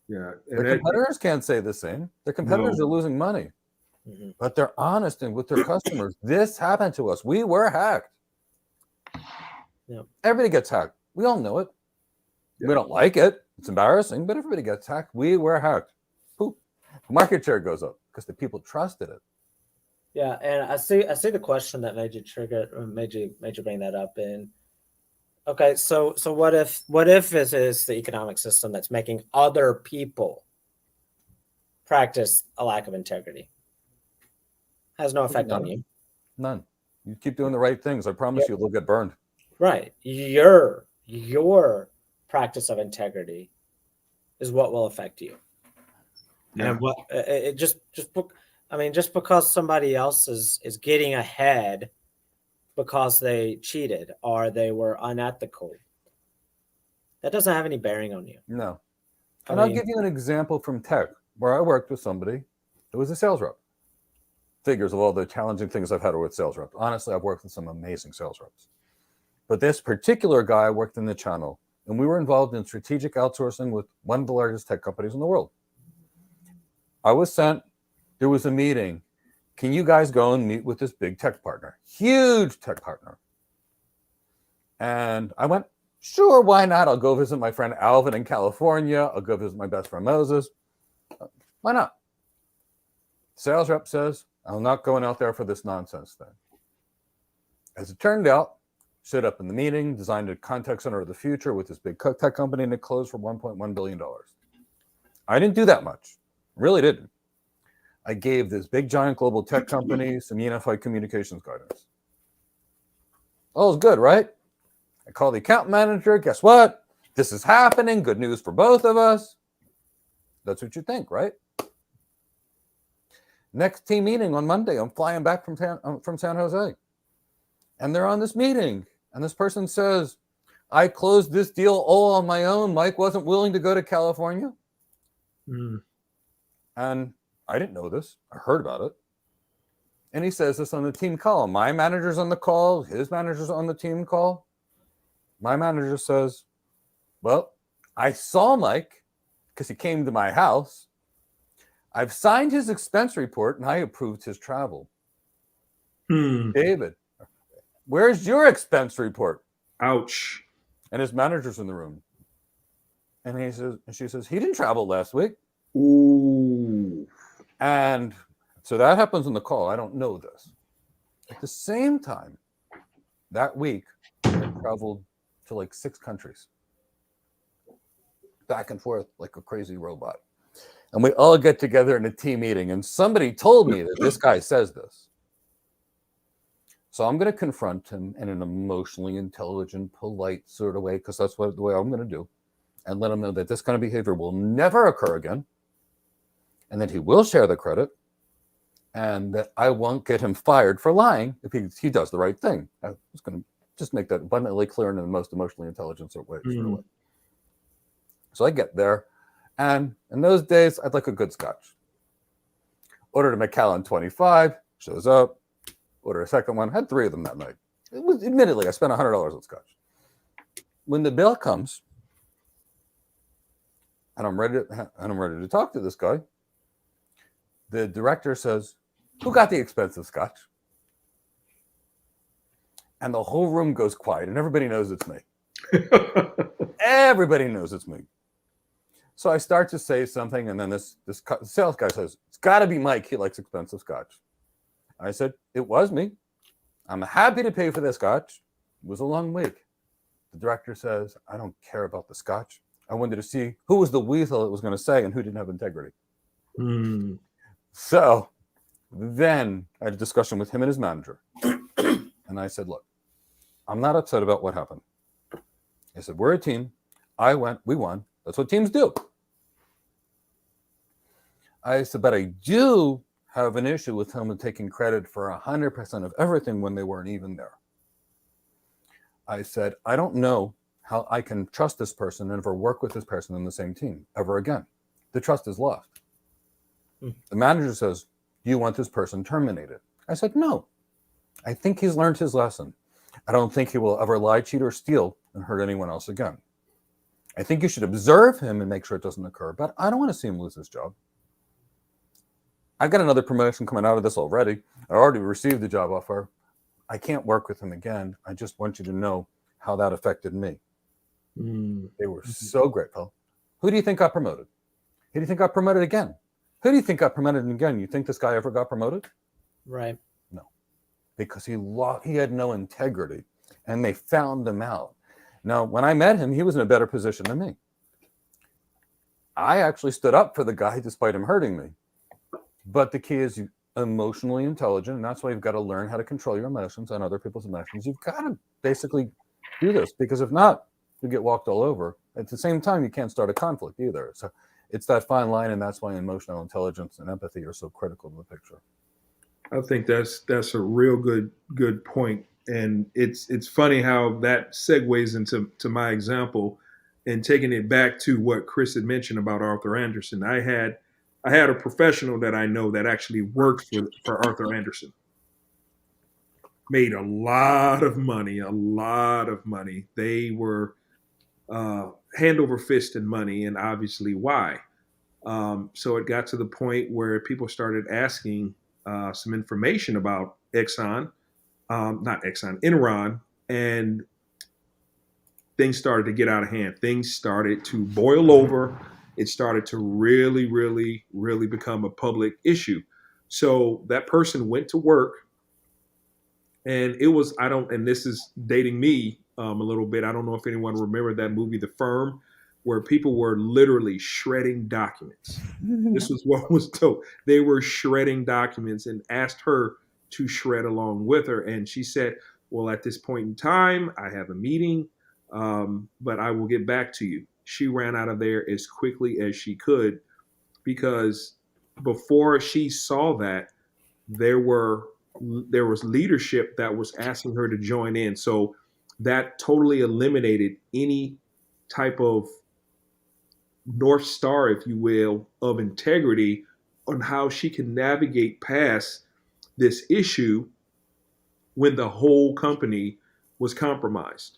Their competitors can't say the same. Their competitors are losing money. But they're honest and with their customers. This happened to us. We were hacked. Everybody gets hacked. We all know it. We don't like it. It's embarrassing, but everybody gets hacked. We were hacked. Poop. Market share goes up because the people trusted it. Yeah, and I see the question that made you bring that up. And okay, so what if it is the economic system that's making other people practice a lack of integrity? Has no effect on you. None. You keep doing the right things. I promise you'll get burned. Right. Your practice of integrity is what will affect you. And just because somebody else is getting ahead because they cheated or they were unethical, that doesn't have any bearing on you. No. And I'll give you an example from tech where I worked with somebody who was a sales rep. Figures of all the challenging things I've had with sales reps. Honestly, I've worked with some amazing sales reps. But this particular guy worked in the channel, and we were involved in strategic outsourcing with one of the largest tech companies in the world. I was sent, there was a meeting. Can you guys go and meet with this big tech partner? Huge tech partner. And I went, sure, why not? I'll go visit my friend Alvin in California. I'll go visit my best friend Moses. Why not? Sales rep says, I'm not going out there for this nonsense thing. As it turned out, showed up in the meeting, designed a contact center of the future with this big tech company, and it closed for $1.1 billion. I didn't do that much. Really didn't. I gave this big, giant global tech company some unified communications guidance. All's good, right? I call the account manager. Guess what? This is happening. Good news for both of us. That's what you think, right? Next team meeting on Monday. I'm flying back from San Jose. And they're on this meeting. And this person says, I closed this deal all on my own. Mike wasn't willing to go to California. And I didn't know this. I heard about it. And he says this on the team call. My manager's on the call. His manager's on the team call. My manager says, well, I saw Mike because he came to my house. I've signed his expense report and I approved his travel. David, where's your expense report? Ouch. And his manager's in the room. And she says, he didn't travel last week. Ooh. And so that happens in the call. I don't know this. At the same time, that week, I traveled to like 6 countries, back and forth like a crazy robot. And we all get together in a team meeting, and somebody told me that this guy says this. So I'm going to confront him in an emotionally intelligent, polite sort of way, because that's the way I'm going to do, and let him know that this kind of behavior will never occur again, and that he will share the credit, and that I won't get him fired for lying if he does the right thing. I was going to just make that abundantly clear in the most emotionally intelligent sort of way. So I get there, and in those days, I'd like a good scotch. Ordered a Macallan 25, shows up, order a second one, had 3 of them that night. It was, admittedly, I spent $100 on scotch. When the bill comes, and I'm ready to talk to this guy, the director says, "Who got the expensive scotch?" And the whole room goes quiet, and everybody knows it's me. Everybody knows it's me. So I start to say something, and then this sales guy says, "It's got to be Mike. He likes expensive scotch." I said, "It was me. I'm happy to pay for the scotch. It was a long week." The director says, "I don't care about the scotch. I wanted to see who was the weasel it was going to say and who didn't have integrity." So then I had a discussion with him and his manager. And I said, "Look, I'm not upset about what happened." I said, "We're a team. I went, we won. That's what teams do." I said, "But I do have an issue with him taking credit for 100% of everything when they weren't even there." I said, "I don't know how I can trust this person and ever work with this person in the same team ever again. The trust is lost." The manager says, "Do you want this person terminated?" I said, "No. I think he's learned his lesson. I don't think he will ever lie, cheat, or steal and hurt anyone else again. I think you should observe him and make sure it doesn't occur, but I don't want to see him lose his job. I got another promotion coming out of this already. I already received the job offer. I can't work with him again. I just want you to know how that affected me." They were so grateful. "Who do you think got promoted? Who do you think got promoted again? Who do you think got promoted again? You think this guy ever got promoted?" Right. No, because he had no integrity, and they found him out. Now, when I met him, he was in a better position than me. I actually stood up for the guy despite him hurting me. But the key is emotionally intelligent, and that's why you've got to learn how to control your emotions and other people's emotions. You've got to basically do this, because if not, you get walked all over. At the same time, you can't start a conflict either. So it's that fine line, and that's why emotional intelligence and empathy are so critical to the picture. I think that's a real good point, and it's funny how that segues into my example, and taking it back to what Chris had mentioned about Arthur Anderson. I had a professional that I know that actually worked for Arthur Anderson. Made a lot of money. They were hand over fist in money, and obviously why. So it got to the point where people started asking some information about Enron, and things started to get out of hand. Things started to boil over. It started to really, really, really become a public issue. So that person went to work, and it was, and this is dating me a little bit. I don't know if anyone remembered that movie, The Firm, where people were literally shredding documents. This was what was told. They were shredding documents and asked her to shred along with her. And she said, "Well, at this point in time, I have a meeting, but I will get back to you." She ran out of there as quickly as she could, because before she saw that, there was leadership that was asking her to join in. So that totally eliminated any type of North Star, if you will, of integrity on how she can navigate past this issue when the whole company was compromised.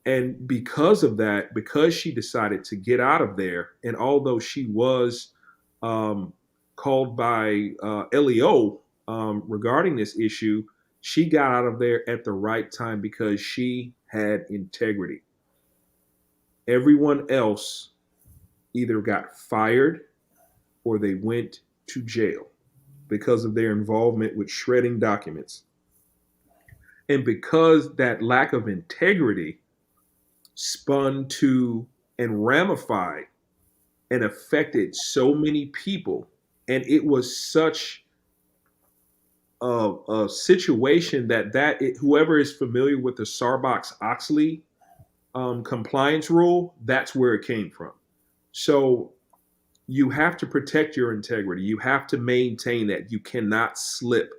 And because of that, because she decided to get out of there, and although she was called by LEO regarding this issue, she got out of there at the right time because she had integrity. Everyone else either got fired or they went to jail because of their involvement with shredding documents. And because that lack of integrity spun to and ramified and affected so many people, and it was such a situation whoever is familiar with the Sarbanes-Oxley compliance rule, that's where it came from. So you have to protect your integrity. You have to maintain that. You cannot slip,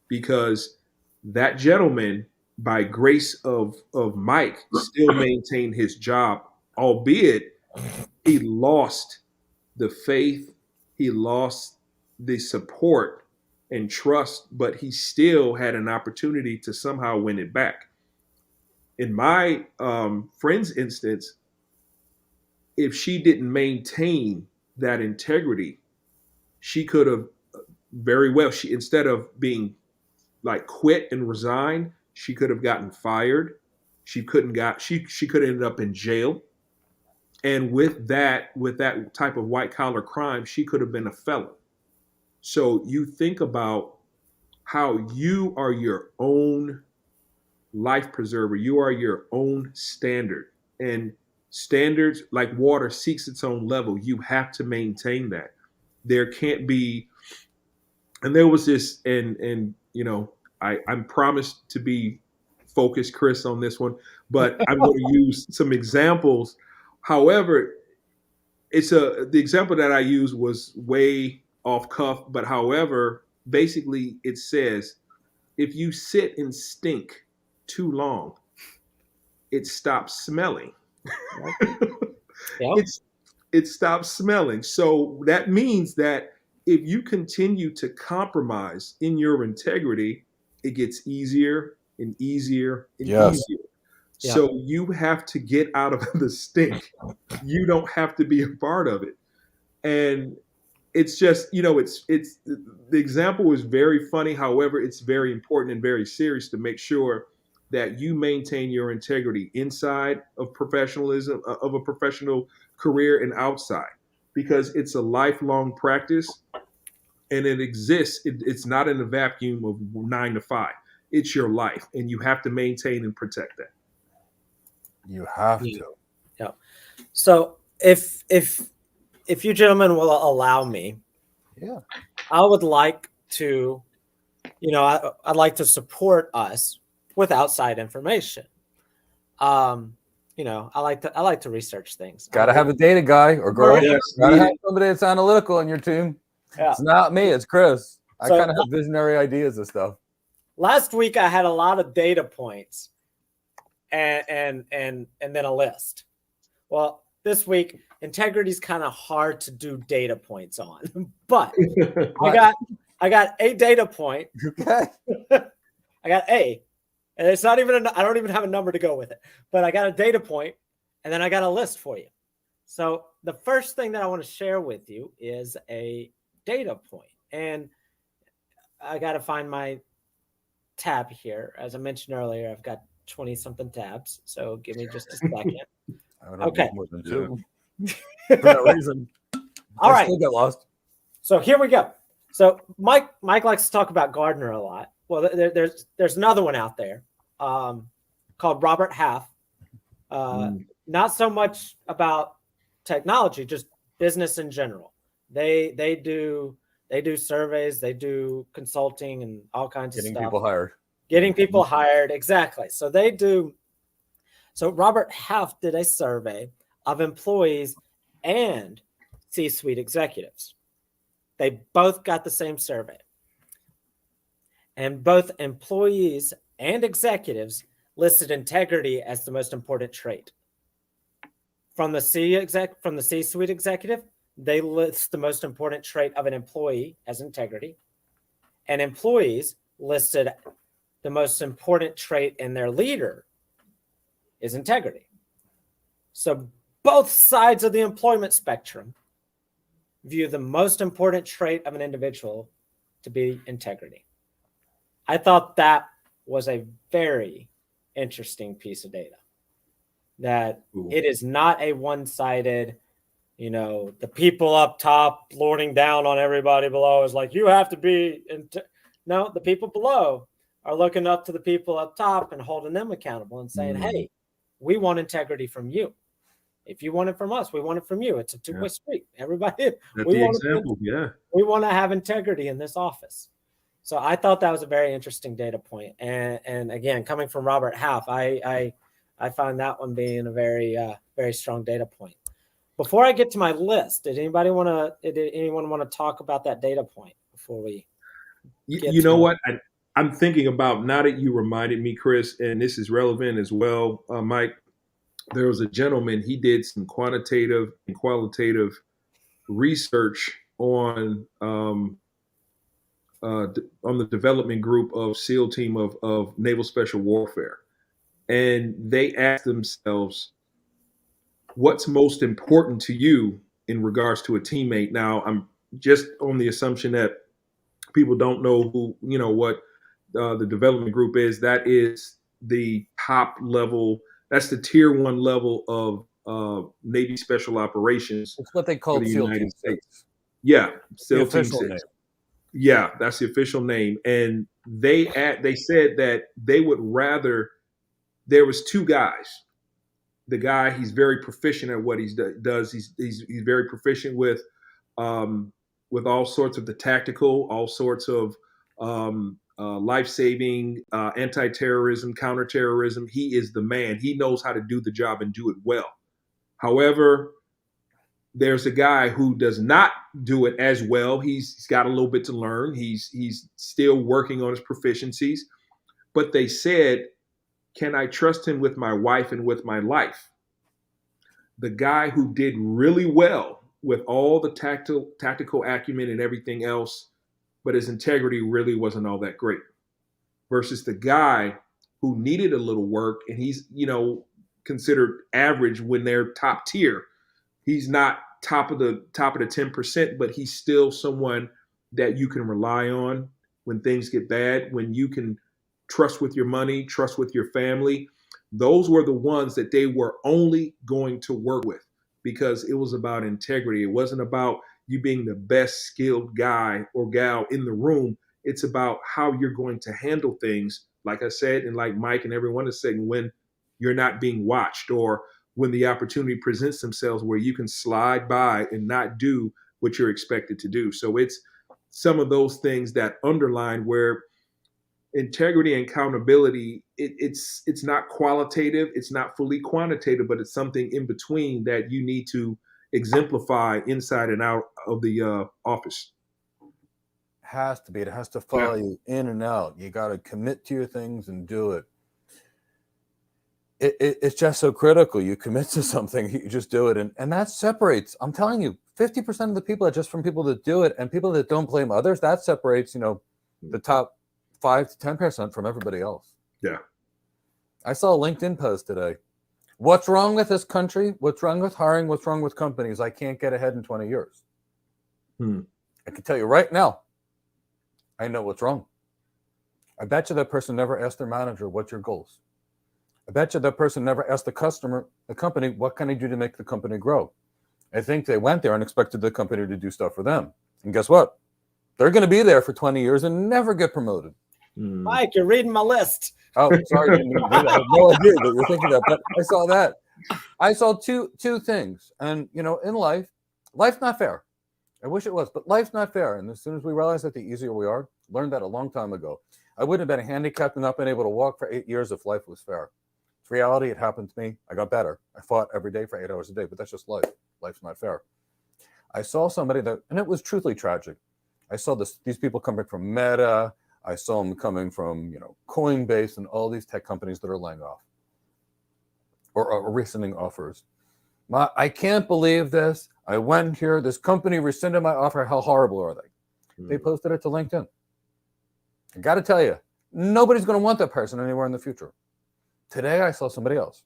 because that gentleman, by grace of Mike, still maintained his job, albeit he lost the faith, he lost the support and trust, but he still had an opportunity to somehow win it back. In my friend's instance, if she didn't maintain that integrity, she could have very well, she, instead of being like quit and resign, she could have gotten fired. She could have ended up in jail. And with that type of white collar crime, she could have been a felon. So you think about how you are your own life preserver. You are your own standard. And standards, like water, seeks its own level. You have to maintain that. There can't be, and there was this, and you know, I'm promised to be focused, Chris, on this one, but I'm going to use some examples. However, the example that I used was way off cuff, but however, basically it says, if you sit and stink too long, it stops smelling. Yep. It stops smelling. So that means that if you continue to compromise in your integrity, it gets easier and easier and easier. Yeah. So you have to get out of the stink. You don't have to be a part of it. And it's just, you know, it's the example is very funny. However, it's very important and very serious to make sure that you maintain your integrity inside of professionalism, of a professional career, and outside, because it's a lifelong practice, and it exists. It's not in a vacuum of 9 to 5. It's your life, and you have to maintain and protect that. You have to. Yeah. So if you gentlemen will allow me, Yeah, I would like to, you know, I'd like to support us with outside information. You know, I like to research things. gotta have a data guy or girl. Yes, Gotta have somebody that's analytical in your team. Yeah. It's not me, it's Chris. I So- kind of have visionary ideas and stuff. Last week I had a lot of data points and then a list. Well, this week integrity is kind of hard to do data points on, but I got a data point. Okay. I got A, and it's not even I don't even have a number to go with it, but I got a data point, and then I got a list for you. So the first thing that I want to share with you is a data point, and I got to find my tab here. As I mentioned earlier, I've got 20 something tabs, so give me just a second. I would have Okay. more than two. For that reason. All I right. still get lost. So here we go. So Mike likes to talk about Gardner a lot. Well, there's another one out there called Robert Half. Not so much about technology, just business in general. They do surveys, they do consulting and all kinds of stuff. Getting people hired, exactly. So they do. So Robert Half did a survey of employees and C-suite executives. They both got the same survey. And both employees and executives listed integrity as the most important trait. From the C-suite executive, they list the most important trait of an employee as integrity. And employees listed the most important trait in their leader is integrity. So both sides of the employment spectrum view the most important trait of an individual to be integrity. I thought that was a very interesting piece of data, that it is not a one-sided, you know, the people up top lording down on everybody below is like, you have to be, no, the people below are looking up to the people up top and holding them accountable and saying, hey, we want integrity from you. If you want it from us, we want it from you. It's a two-way street. Everybody, we want to have integrity in this office. So I thought that was a very interesting data point. And again, coming from Robert Half, I find that one being a very, very strong data point. Before I get to my list, did anyone want to talk about that data point before we? You know what? I'm thinking about, now that you reminded me, Chris, and this is relevant as well, Mike. There was a gentleman, he did some quantitative and qualitative research on the development group of SEAL team of Naval Special Warfare. And they asked themselves, what's most important to you in regards to a teammate? Now, I'm just on the assumption that people don't know what the development group is. That is the top level. That's the tier 1 level of Navy Special Operations. It's what they call the SEAL United Team States. 6. Yeah, SEAL the Team official 6. name. Yeah, that's the official name. And they said that they would rather, there was 2 guys. The guy, he's very proficient at what he does. He's very proficient with all sorts of the tactical, all sorts of life-saving, anti-terrorism, counterterrorism. He is the man. He knows how to do the job and do it well. However, there's a guy who does not do it as well. He's got a little bit to learn. He's still working on his proficiencies. But they said, can I trust him with my wife and with my life? The guy who did really well with all the tactical acumen and everything else, but his integrity really wasn't all that great. Versus the guy who needed a little work, and he's, considered average when they're top tier. He's not top of the 10%, but he's still someone that you can rely on when things get bad, when you can trust with your money, trust with your family. Those were the ones that they were only going to work with, because it was about integrity. It wasn't about you being the best skilled guy or gal in the room. It's about how you're going to handle things, like I said, and like Mike and everyone is saying, when you're not being watched, or when the opportunity presents themselves where you can slide by and not do what you're expected to do. So it's some of those things that underline where integrity and accountability, it's not qualitative, it's not fully quantitative, but it's something in between that you need to exemplify inside and out of the office. Has to be. It has to follow you in and out. You got to commit to your things and do it. It's just so critical. You commit to something, you just do it. And that separates, I'm telling you, 50% of the people are just from people that do it, and people that don't blame others. That separates, the top 5 to 10% from everybody else. Yeah. I saw a LinkedIn post today. What's wrong with this country? What's wrong with hiring? What's wrong with companies? I can't get ahead in 20 years. I can tell you right now, I know what's wrong. I bet you that person never asked their manager, what's your goals? I bet you that person never asked the company, what can I do to make the company grow? I think they went there and expected the company to do stuff for them. And guess what? They're going to be there for 20 years and never get promoted. Mike, you're reading my list. Oh, sorry. I have no idea that you're thinking that, but I saw that. I saw two things. And, in life's not fair. I wish it was, but life's not fair. And as soon as we realize that, the easier we are. Learned that a long time ago. I wouldn't have been handicapped and not been able to walk for 8 years if life was fair. It's reality. It happened to me. I got better. I fought every day for 8 hours a day, but that's just life. Life's not fair. I saw somebody and it was truthfully tragic. I saw these people coming from Meta. I saw them coming from, Coinbase and all these tech companies that are laying off or rescinding offers. I can't believe this. I went here. This company rescinded my offer. How horrible are they? They posted it to LinkedIn. I got to tell you, nobody's going to want that person anywhere in the future. Today, I saw somebody else.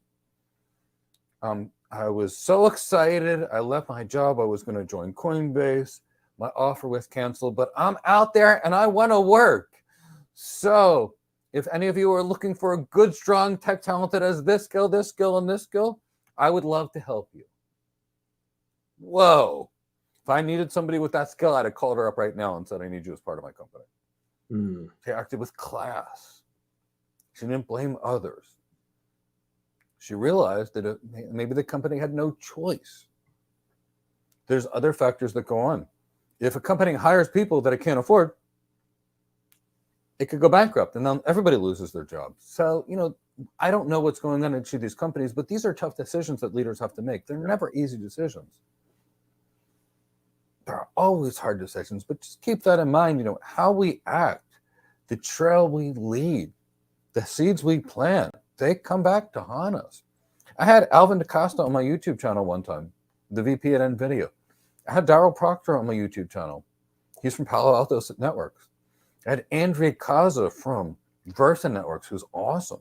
I was so excited. I left my job. I was going to join Coinbase. My offer was canceled, but I'm out there and I want to work. So if any of you are looking for a good, strong tech talent that has this skill, and this skill, I would love to help you. Whoa. If I needed somebody with that skill, I'd have called her up right now and said, I need you as part of my company. She acted with class. She didn't blame others. She realized that maybe the company had no choice. There's other factors that go on. If a company hires people that it can't afford, it could go bankrupt, and then everybody loses their job. So, I don't know what's going on in each of these companies, but these are tough decisions that leaders have to make. They're never easy decisions. There are always hard decisions, but just keep that in mind. How we act, the trail we lead, the seeds we plant, they come back to haunt us. I had Alvin DaCosta on my YouTube channel one time, the VP at NVIDIA. I had Daryl Proctor on my YouTube channel. He's from Palo Alto Networks. I had Andrea Kaza from Versa Networks, who's awesome.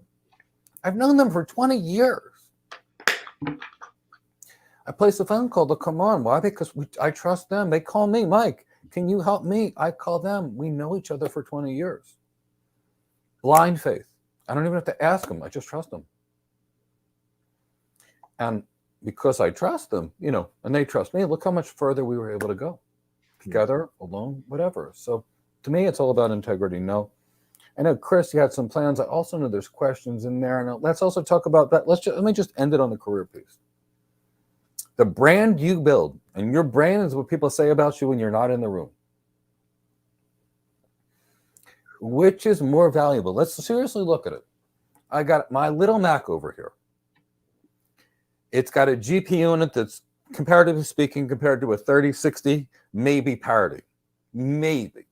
I've known them for 20 years. I place a phone call to come on. Why? Because I trust them. They call me, Mike, can you help me? I call them. We know each other for 20 years. Blind faith. I don't even have to ask them. I just trust them. And because I trust them, and they trust me, look how much further we were able to go. Together, alone, whatever. So to me, it's all about integrity. No. I know, Chris, you had some plans. I also know there's questions in there. And let's also talk about that. Let me just end it on the career piece. The brand you build, and your brand is what people say about you when you're not in the room. Which is more valuable? Let's seriously look at it. I got my little Mac over here. It's got a GPU in it that's, comparatively speaking, compared to a 3060, maybe parity. Maybe.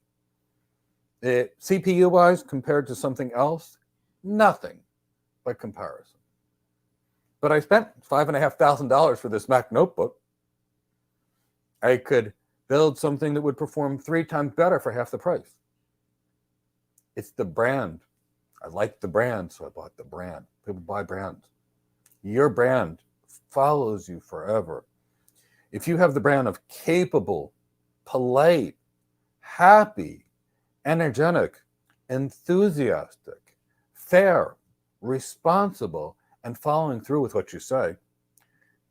CPU-wise, compared to something else, nothing by comparison. But I spent $5,500 for this Mac notebook. I could build something that would perform 3 times better for half the price. It's the brand. I like the brand, so I bought the brand. People buy brands. Your brand follows you forever. If you have the brand of capable, polite, happy, energetic, enthusiastic, fair, responsible, and following through with what you say,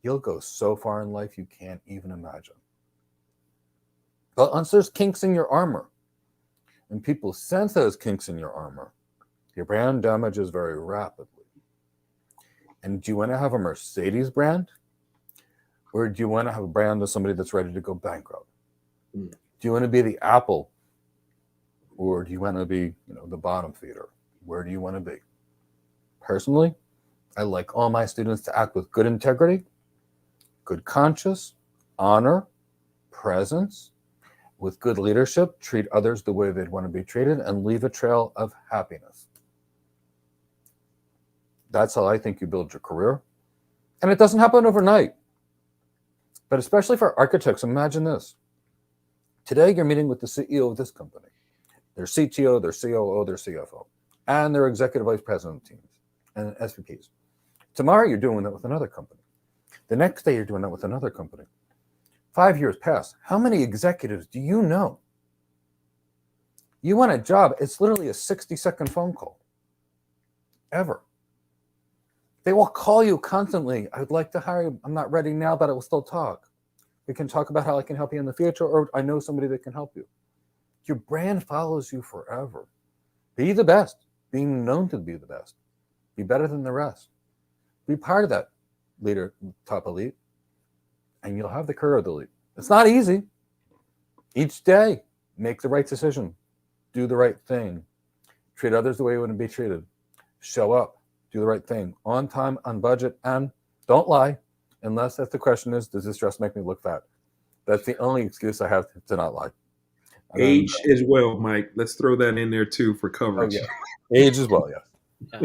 you'll go so far in life you can't even imagine. But once there's kinks in your armor, and people sense those kinks in your armor, your brand damages very rapidly. And do you want to have a Mercedes brand? Or do you want to have a brand of somebody that's ready to go bankrupt? Do you want to be the Apple? Or do you want to be, the bottom feeder? Where do you want to be? Personally, I like all my students to act with good integrity, good conscience, honor, presence, with good leadership, treat others the way they'd want to be treated, and leave a trail of happiness. That's how I think you build your career. And it doesn't happen overnight. But especially for architects, imagine this. Today, you're meeting with the CEO of this company, their CTO, their COO, their CFO, and their executive vice president teams and SVPs. Tomorrow, you're doing that with another company. The next day, you're doing that with another company. 5 years pass. How many executives do you know? You want a job, it's literally a 60-second phone call. Ever. They will call you constantly. I'd like to hire you. I'm not ready now, but I will still talk. We can talk about how I can help you in the future, or I know somebody that can help you. Your brand follows you forever. Be the best. Being known to be the best. Be better than the rest. Be part of that leader, top elite, and you'll have the career of the elite. It's not easy. Each day, make the right decision. Do the right thing. Treat others the way you want to be treated. Show up. Do the right thing. On time, on budget, and don't lie. Unless that's the question is, does this dress make me look fat? That's the only excuse I have to not lie. Age as well, Mike. Let's throw that in there too for coverage. Oh, yeah. Age as well, yeah.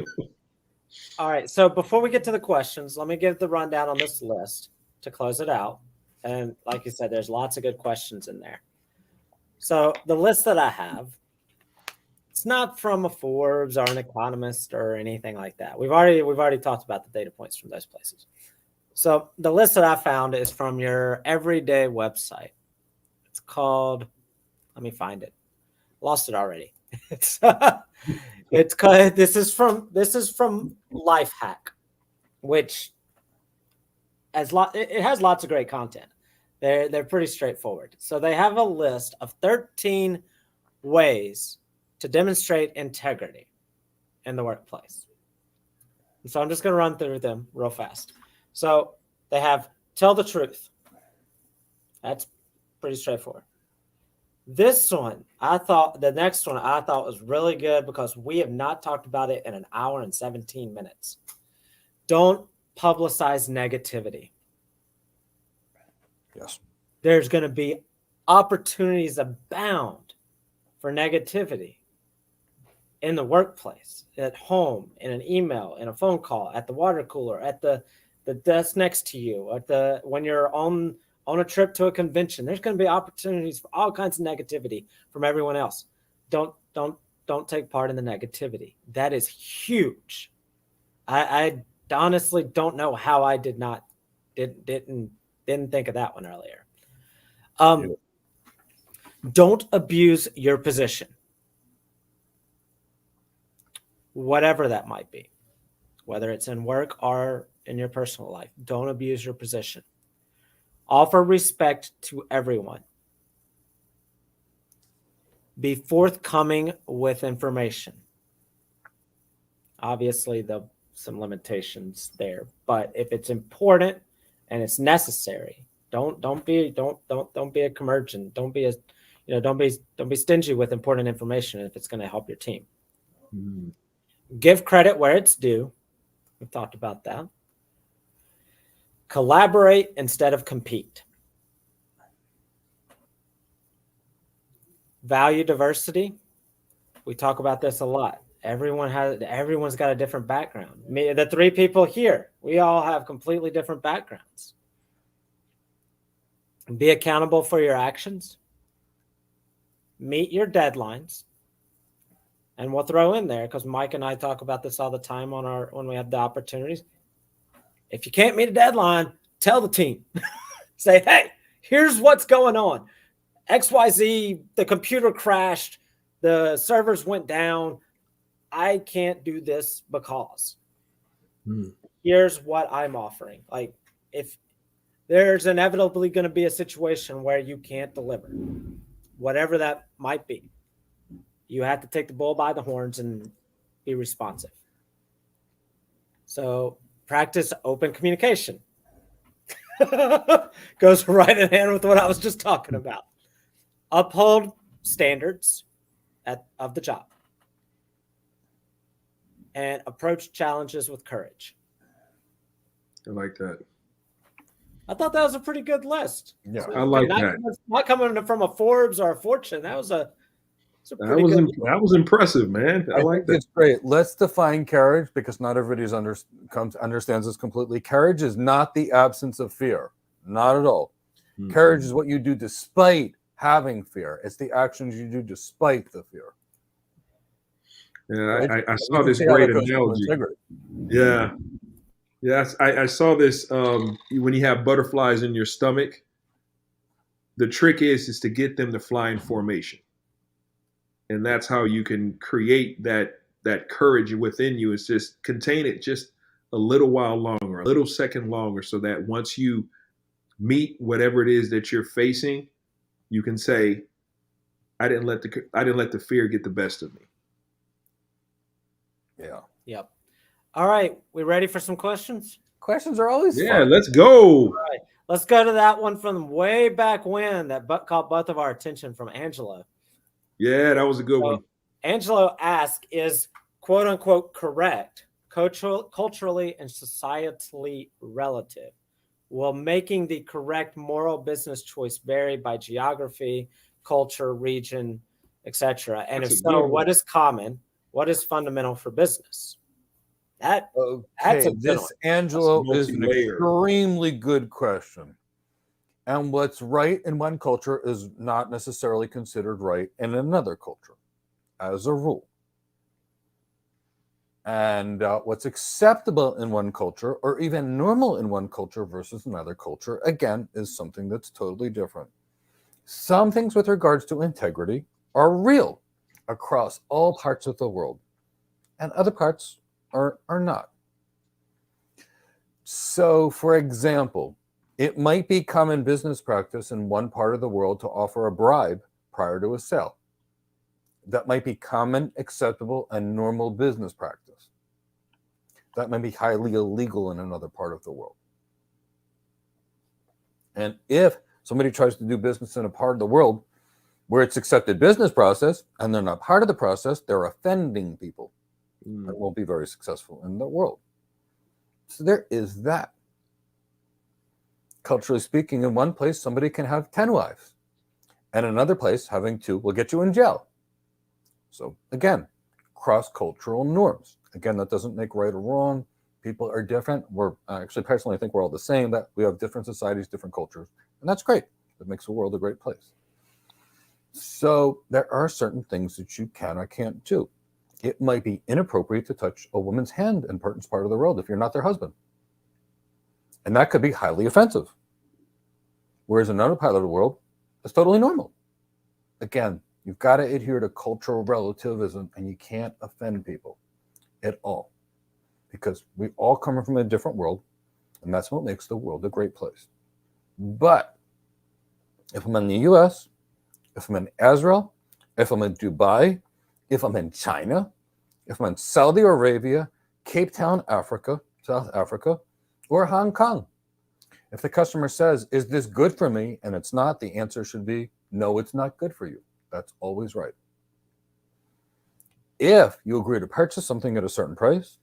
All right. So before we get to the questions, let me give the rundown on this list to close it out. And like you said, there's lots of good questions in there. So the list that I have, it's not from a Forbes or an economist or anything like that. We've already talked about the data points from those places. So the list that I found is from your everyday website. It's called, let me find it. Lost it already. It's called, this is from Lifehack, which it has lots of great content. They're pretty straightforward. So they have a list of 13 ways to demonstrate integrity. in the workplace. And so I'm just going to run through them real fast. So they have tell the truth. That's pretty straightforward. This one, the next one I thought was really good because we have not talked about it in an hour and 17 minutes. Don't publicize negativity. Yes. There's going to be opportunities abound for negativity in the workplace, at home, in an email, in a phone call, at the water cooler, at the desk next to you, when you're on a trip to a convention. There's going to be opportunities for all kinds of negativity from everyone else. Don't take part in the negativity. That is huge. I honestly don't know how I didn't think of that one earlier. Don't abuse your position, whatever that might be, whether it's in work or in your personal life. Don't abuse your position. Offer respect to everyone. Be forthcoming with information. Obviously, some limitations there, but if it's important and it's necessary, don't be a curmudgeon. Don't be stingy with important information if it's going to help your team. Mm-hmm. Give credit where it's due. We've talked about that. Collaborate instead of compete. Value diversity. We talk about this a lot. Everyone's got a different background. The three people here, we all have completely different backgrounds. Be accountable for your actions. Meet your deadlines. And we'll throw in there, because Mike and I talk about this all the time when we have the opportunities. If you can't meet a deadline, tell the team. Say, hey, here's what's going on. XYZ, the computer crashed. The servers went down. I can't do this because. Here's what I'm offering. Like, if there's inevitably going to be a situation where you can't deliver, whatever that might be, you have to take the bull by the horns and be responsive. So practice open communication. Goes right in hand with what I was just talking about. Uphold standards of the job. And approach challenges with courage. I like that. I thought that was a pretty good list. Yeah, so I like that. Not coming from a Forbes or a Fortune. That was that was impressive, man. I like that. It's great. Let's define courage, because not everybody understands this completely. Courage is not the absence of fear. Not at all. Mm-hmm. Courage is what you do despite having fear. It's the actions you do despite the fear. Yeah, I saw this great analogy. Yeah. Yes, I saw this when you have butterflies in your stomach. The trick is to get them to fly in formation. And that's how you can create that courage within you, is just contain it just a little while longer, a little second longer, so that once you meet whatever it is that you're facing, you can say, I didn't let the fear get the best of me. Yeah. Yep. All right. We ready for some questions? Questions are always fun. Yeah, let's go. All right. Let's go to that one from way back when that caught both of our attention, from Angelo. Yeah, that was a good one. Angelo asked, is quote unquote correct culturally and societally relative? Will making the correct moral business choice vary by geography, culture, region, etc.? And if so, what is common? What is fundamental for business? That's this, Angelo, is an extremely good question. And what's right in one culture is not necessarily considered right in another culture, as a rule. And what's acceptable in one culture, or even normal in one culture versus another culture, again, is something that's totally different. Some things with regards to integrity are real across all parts of the world, and other parts are not. So, for example, it might be common business practice in one part of the world to offer a bribe prior to a sale. that might be common, acceptable, and normal business practice. That might be highly illegal in another part of the world. And if somebody tries to do business in a part of the world where it's accepted business process and they're not part of the process, they're offending people and won't be very successful in the world. So there is that. Culturally speaking, in one place, somebody can have 10 wives. And another place, having 2 will get you in jail. So again, cross-cultural norms. Again, that doesn't make right or wrong. People are different. We're actually, personally, I think we're all the same, that we have different societies, different cultures. And that's great. It makes the world a great place. So there are certain things that you can or can't do. It might be inappropriate to touch a woman's hand in certain part of the world if you're not their husband. And that could be highly offensive. Whereas in another part of the world, it's totally normal. Again, you've got to adhere to cultural relativism, and you can't offend people at all. Because we all come from a different world, and that's what makes the world a great place. But if I'm in the US, if I'm in Israel, if I'm in Dubai, if I'm in China, if I'm in Saudi Arabia, Cape Town, Africa, South Africa, or Hong Kong, if the customer says, is this good for me? And it's not, the answer should be, no, it's not good for you. That's always right. If you agree to purchase something at a certain price,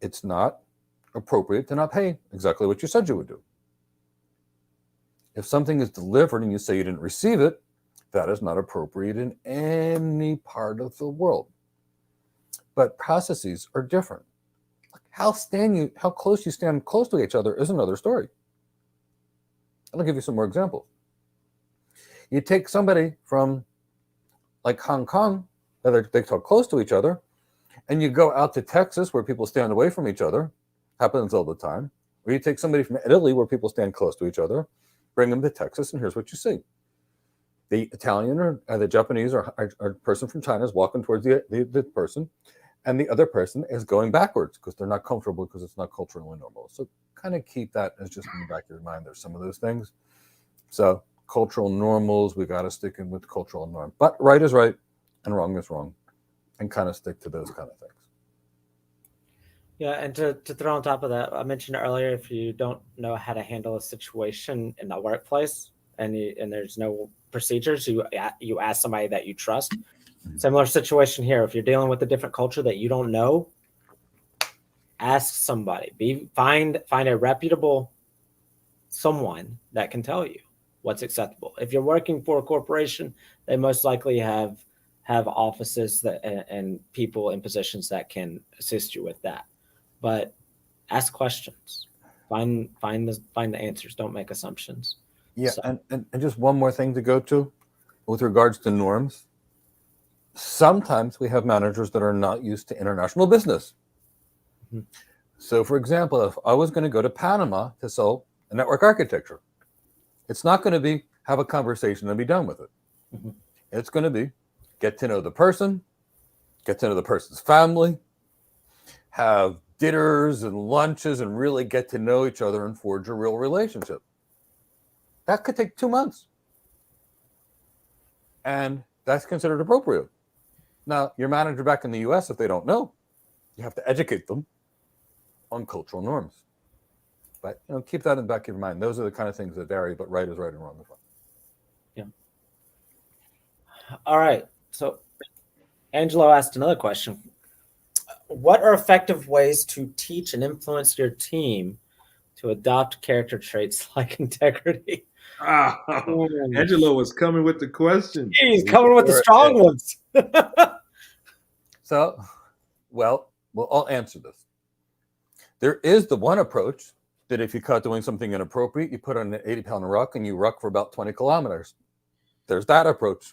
it's not appropriate to not pay exactly what you said you would do. If something is delivered and you say you didn't receive it, that is not appropriate in any part of the world. But processes are different. How close you stand close to each other is another story. I'll give you some more examples. You take somebody from like Hong Kong, they talk close to each other, and you go out to Texas where people stand away from each other, happens all the time. Or you take somebody from Italy where people stand close to each other, bring them to Texas, and here's what you see. The Italian or the Japanese or person from China is walking towards the person, and the other person is going backwards because they're not comfortable because it's not culturally normal. So kind of keep that as just in the back of your mind. There's some of those things. So cultural normals, we got to stick in with cultural norm. But right is right and wrong is wrong, and kind of stick to those kind of things. Yeah, and to throw on top of that, I mentioned earlier, if you don't know how to handle a situation in the workplace and there's no procedures, you ask somebody that you trust. Similar situation here. If you're dealing with a different culture that you don't know, ask somebody. Find a reputable someone that can tell you what's acceptable. If you're working for a corporation, they most likely have offices and people in positions that can assist you with that. But ask questions. Find the answers. Don't make assumptions. Yeah, so. And just one more thing to go to with regards to norms. Sometimes we have managers that are not used to international business. Mm-hmm. So, for example, if I was going to go to Panama to sell a network architecture, it's not going to be have a conversation and be done with it. Mm-hmm. It's going to be get to know the person, get to know the person's family, have dinners and lunches, and really get to know each other and forge a real relationship. That could take 2 months. And that's considered appropriate. Now, your manager back in the US, if they don't know, you have to educate them on cultural norms. But keep that in the back of your mind. Those are the kind of things that vary, but right is right and wrong is wrong. Yeah. All right. So Angelo asked another question. What are effective ways to teach and influence your team to adopt character traits like integrity? Angelo was coming with the question. He's coming with the strong ones. So, well, I'll answer this. There is the one approach that if you caught doing something inappropriate, you put on an 80-pound ruck and you ruck for about 20 kilometers. There's that approach.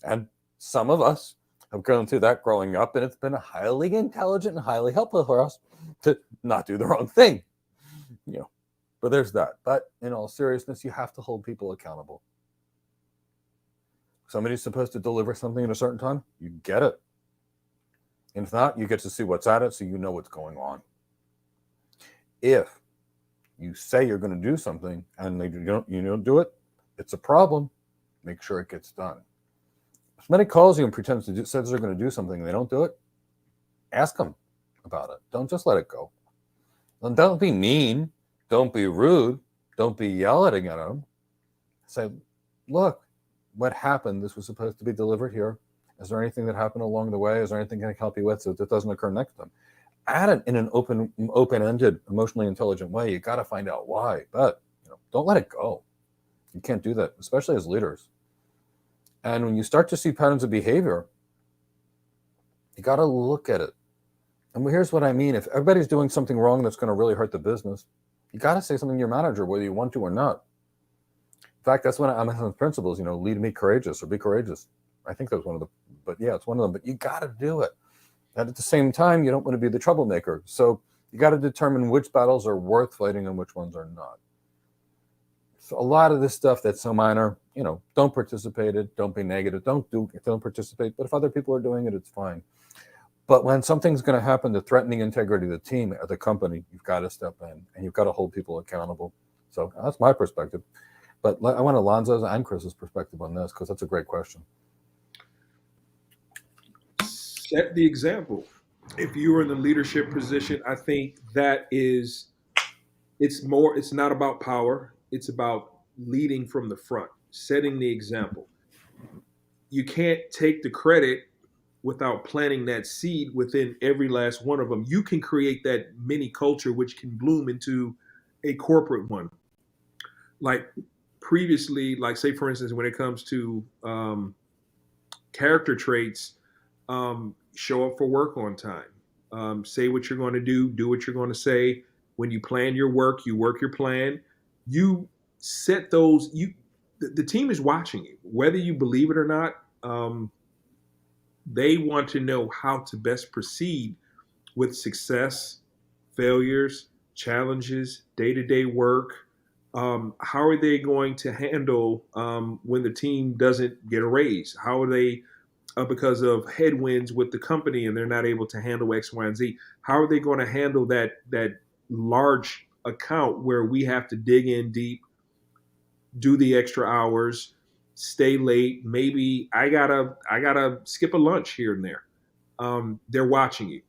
And some of us have gone through that growing up, and it's been highly intelligent and highly helpful for us to not do the wrong thing. But there's that. But in all seriousness, you have to hold people accountable. Somebody's supposed to deliver something at a certain time, you get it. And if not, you get to see what's at it so you know what's going on. If you say you're going to do something and you don't do it, it's a problem. Make sure it gets done. somebody calls you and pretends to says they're going to do something and they don't do it, ask them about it. Don't just let it go. And don't be mean. Don't be rude. Don't be yelling at them. Say, look, what happened? This was supposed to be delivered here. Is there anything that happened along the way? Is there anything I can help you with so that doesn't occur next time? Add it in an open-ended, emotionally intelligent way. You got to find out why, but don't let it go. You can't do that, especially as leaders. And when you start to see patterns of behavior, you got to look at it. And here's what I mean. If everybody's doing something wrong that's going to really hurt the business, you got to say something to your manager, whether you want to or not. In fact, that's one of Amazon's principles, lead me courageous or be courageous. I think that's one of it's one of them, but you got to do it. And at the same time, you don't want to be the troublemaker. So you got to determine which battles are worth fighting and which ones are not. So a lot of this stuff that's so minor, don't participate in it, don't be negative, don't participate. But if other people are doing it, it's fine. But when something's going to happen to threaten the integrity of the team or the company, you've got to step in and you've got to hold people accountable. So that's my perspective. But I want Elonzo's and Chris's perspective on this because that's a great question. Set the example. If you are in the leadership position, I think it's not about power. It's about leading from the front, setting the example. You can't take the credit without planting that seed within every last one of them. You can create that mini culture, which can bloom into a corporate one. Like previously, like say, for instance, when it comes to character traits, show up for work on time, say what you're going to do what you're going to say. When you plan your work, you work your plan. You set those. The team is watching you, whether you believe it or not. They want to know how to best proceed with success, failures, challenges, day-to-day work. How are they going to handle when the team doesn't get a raise? How are they, because of headwinds with the company and they're not able to handle X, Y, and Z? How are they going to handle that large account where we have to dig in deep, do the extra hours, stay late? Maybe I gotta skip a lunch here and there. They're watching you.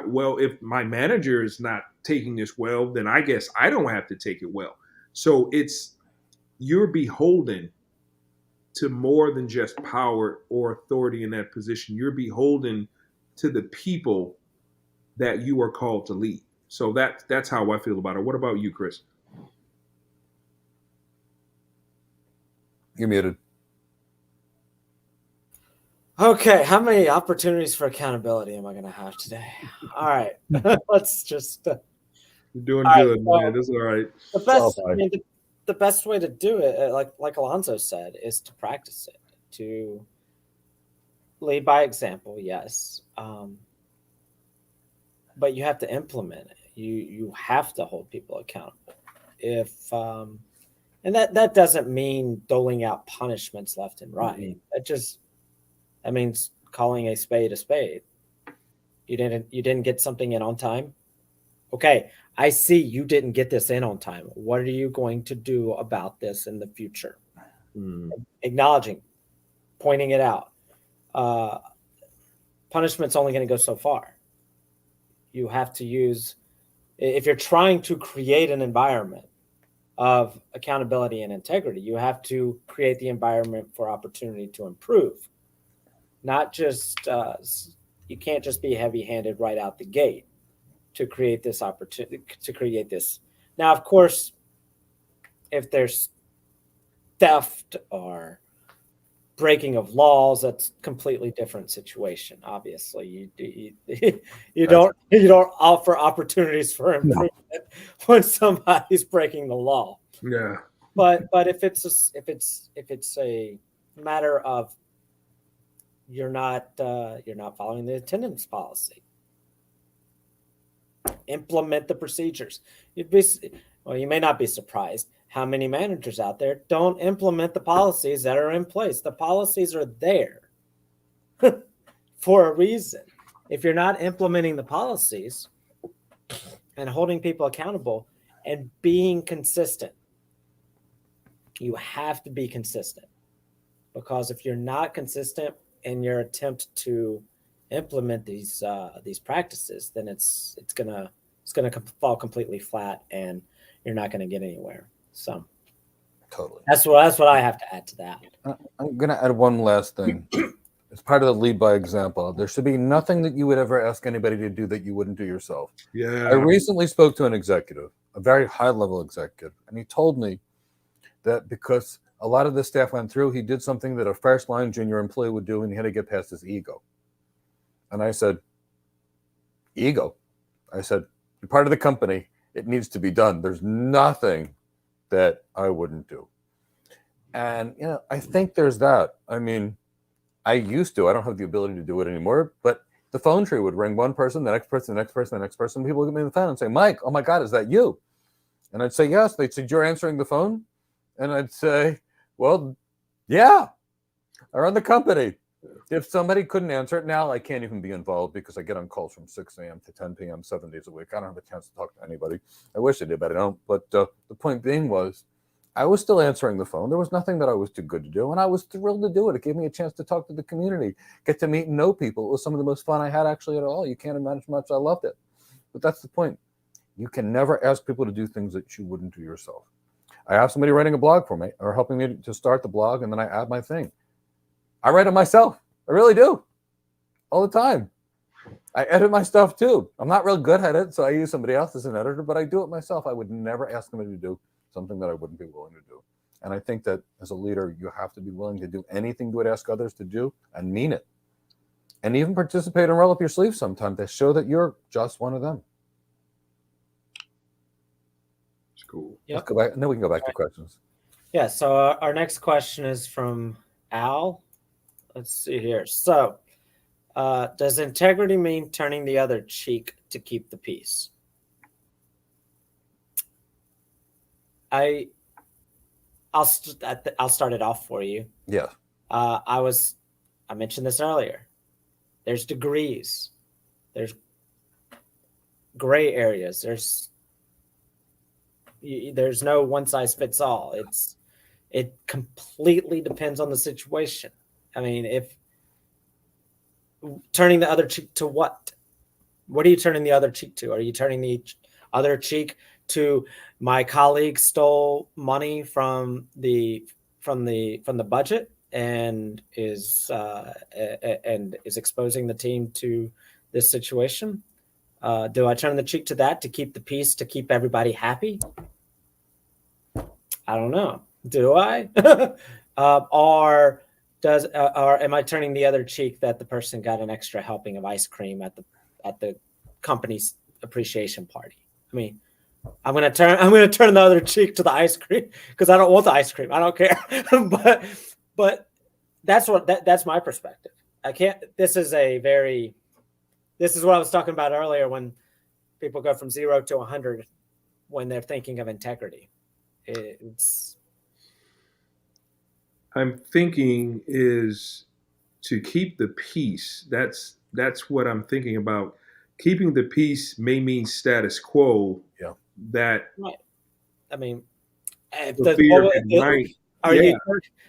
Well, if my manager is not taking this well, then I guess I don't have to take it well. So you're beholden to more than just power or authority in that position. You're beholden to the people that you are called to lead. So that's how I feel about it. What about you, Chris? You're muted. Okay, how many opportunities for accountability am I going to have today? All right, let's just. You're doing good, man. That's all right. The best way to do it, like Elonzo said, is to practice it, to lead by example. Yes, but you have to implement it. You have to hold people accountable. And that doesn't mean doling out punishments left and right. Mm-hmm. That means calling a spade a spade. You didn't get something in on time. Okay, I see you didn't get this in on time. What are you going to do about this in the future? Acknowledging, pointing it out. Punishment's only going to go so far. You have to use, if you're trying to create an environment of accountability and integrity, you have to create the environment for opportunity to improve. Not just, you can't just be heavy-handed right out the gate to create this opportunity, to create this. Now, of course, if there's theft or breaking of laws, that's a completely different situation. Obviously, you don't offer opportunities for improvement when somebody's breaking the law. Yeah. But if it's a matter of you're not following the attendance policy, implement the procedures. You may not be surprised how many managers out there don't implement the policies that are in place. The policies are there for a reason. If you're not implementing the policies and holding people accountable and being consistent, you have to be consistent. Because if you're not consistent, in your attempt to implement these practices, then it's gonna fall completely flat, and you're not gonna get anywhere. So Totally. that's what I have to add to that. I'm going to add one last thing. As part of the lead by example, there should be nothing that you would ever ask anybody to do that you wouldn't do yourself. Yeah. I recently spoke to an executive, a very high-level executive, and he told me that because a lot of the staff went through, he did something that a first-line junior employee would do, and he had to get past his ego. And I said, ego? I said, you're part of the company. It needs to be done. There's nothing that I wouldn't do. And, I think there's that. I mean, I used to. I don't have the ability to do it anymore, but the phone tree would ring one person, the next person, the next person, the next person. People would get me on the phone and say, Mike, oh my God, is that you? And I'd say, yes. They'd say, you're answering the phone? And I'd say, well, yeah, I run the company. If somebody couldn't answer it, now I can't even be involved because I get on calls from 6 a.m. to 10 p.m. 7 days a week. I don't have a chance to talk to anybody. I wish I did, but I don't. But the point being was, I was still answering the phone. There was nothing that I was too good to do, and I was thrilled to do it. It gave me a chance to talk to the community, get to meet and know people. It was some of the most fun I had actually at all. You can't imagine how much I loved it. But that's the point. You can never ask people to do things that you wouldn't do yourself. I have somebody writing a blog for me or helping me to start the blog, and then I add my thing. I write it myself. I really do. All the time. I edit my stuff too. I'm not real good at it, so I use somebody else as an editor, but I do it myself. I would never ask somebody to do something that I wouldn't be willing to do. And I think that as a leader, you have to be willing to do anything you would ask others to do and mean it. And even participate and roll up your sleeves sometimes to show that you're just one of them. It's cool. Yep. Let's go back, and then we can go back to questions. Yeah, so our next question is from Al. Let's see here. So, does integrity mean turning the other cheek to keep the peace? I'll start it off for you. Yeah. I mentioned this earlier. There's degrees. There's gray areas. There's no one size fits all. It completely depends on the situation. I mean, if turning the other cheek to what? What are you turning the other cheek to? Are you turning the other cheek to my colleague stole money from the budget and is exposing the team to this situation? Do I turn the cheek to that to keep the peace, to keep everybody happy? I don't know. Do I? Or am I turning the other cheek that the person got an extra helping of ice cream at the company's appreciation party? I mean, I'm gonna turn the other cheek to the ice cream because I don't want the ice cream. I don't care. but that's my perspective. I can't. This is what I was talking about earlier when people go from 0 to 100 when they're thinking of integrity. I'm thinking is to keep the peace. That's what I'm thinking about. Keeping the peace may mean status quo. Yeah. That. Right. I mean,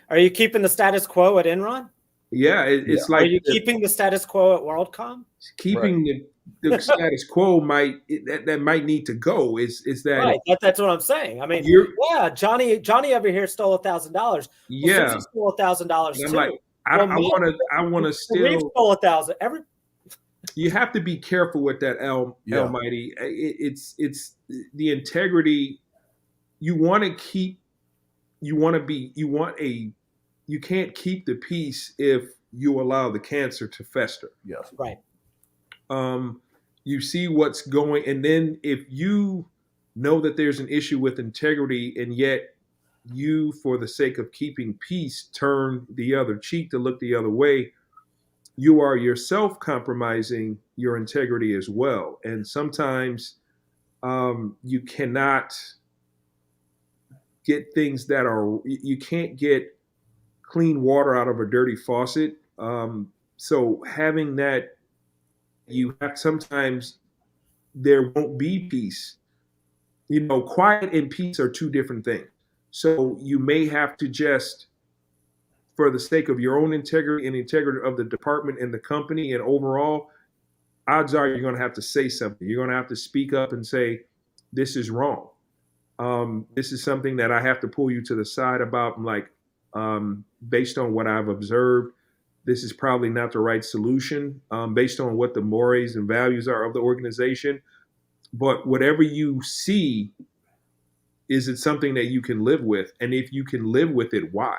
are you keeping the status quo at Enron? Yeah, it's like. Are you keeping the status quo at WorldCom? Keeping the status quo might need to go. Is that right? That's what I'm saying. I mean, Johnny over here stole $1,000. Yeah, since he stole $1,000 too. Like, I want to still stole $1,000. You have to be careful with that, Almighty. It's the integrity. You can't keep the peace if you allow the cancer to fester. Yes. Right. You see what's going, and then if you know that there's an issue with integrity, and yet you, for the sake of keeping peace, turn the other cheek to look the other way, you are yourself compromising your integrity as well. And sometimes you cannot get things you can't get clean water out of a dirty faucet. So having that, sometimes there won't be peace. Quiet and peace are two different things. So you may have to just for the sake of your own integrity and the integrity of the department and the company and overall, odds are you're going to have to say something. You're going to have to speak up and say, this is wrong. This is something that I have to pull you to the side about. Like, based on what I've observed, this is probably not the right solution based on what the mores and values are of the organization. But whatever you see, is it something that you can live with? And if you can live with it, why?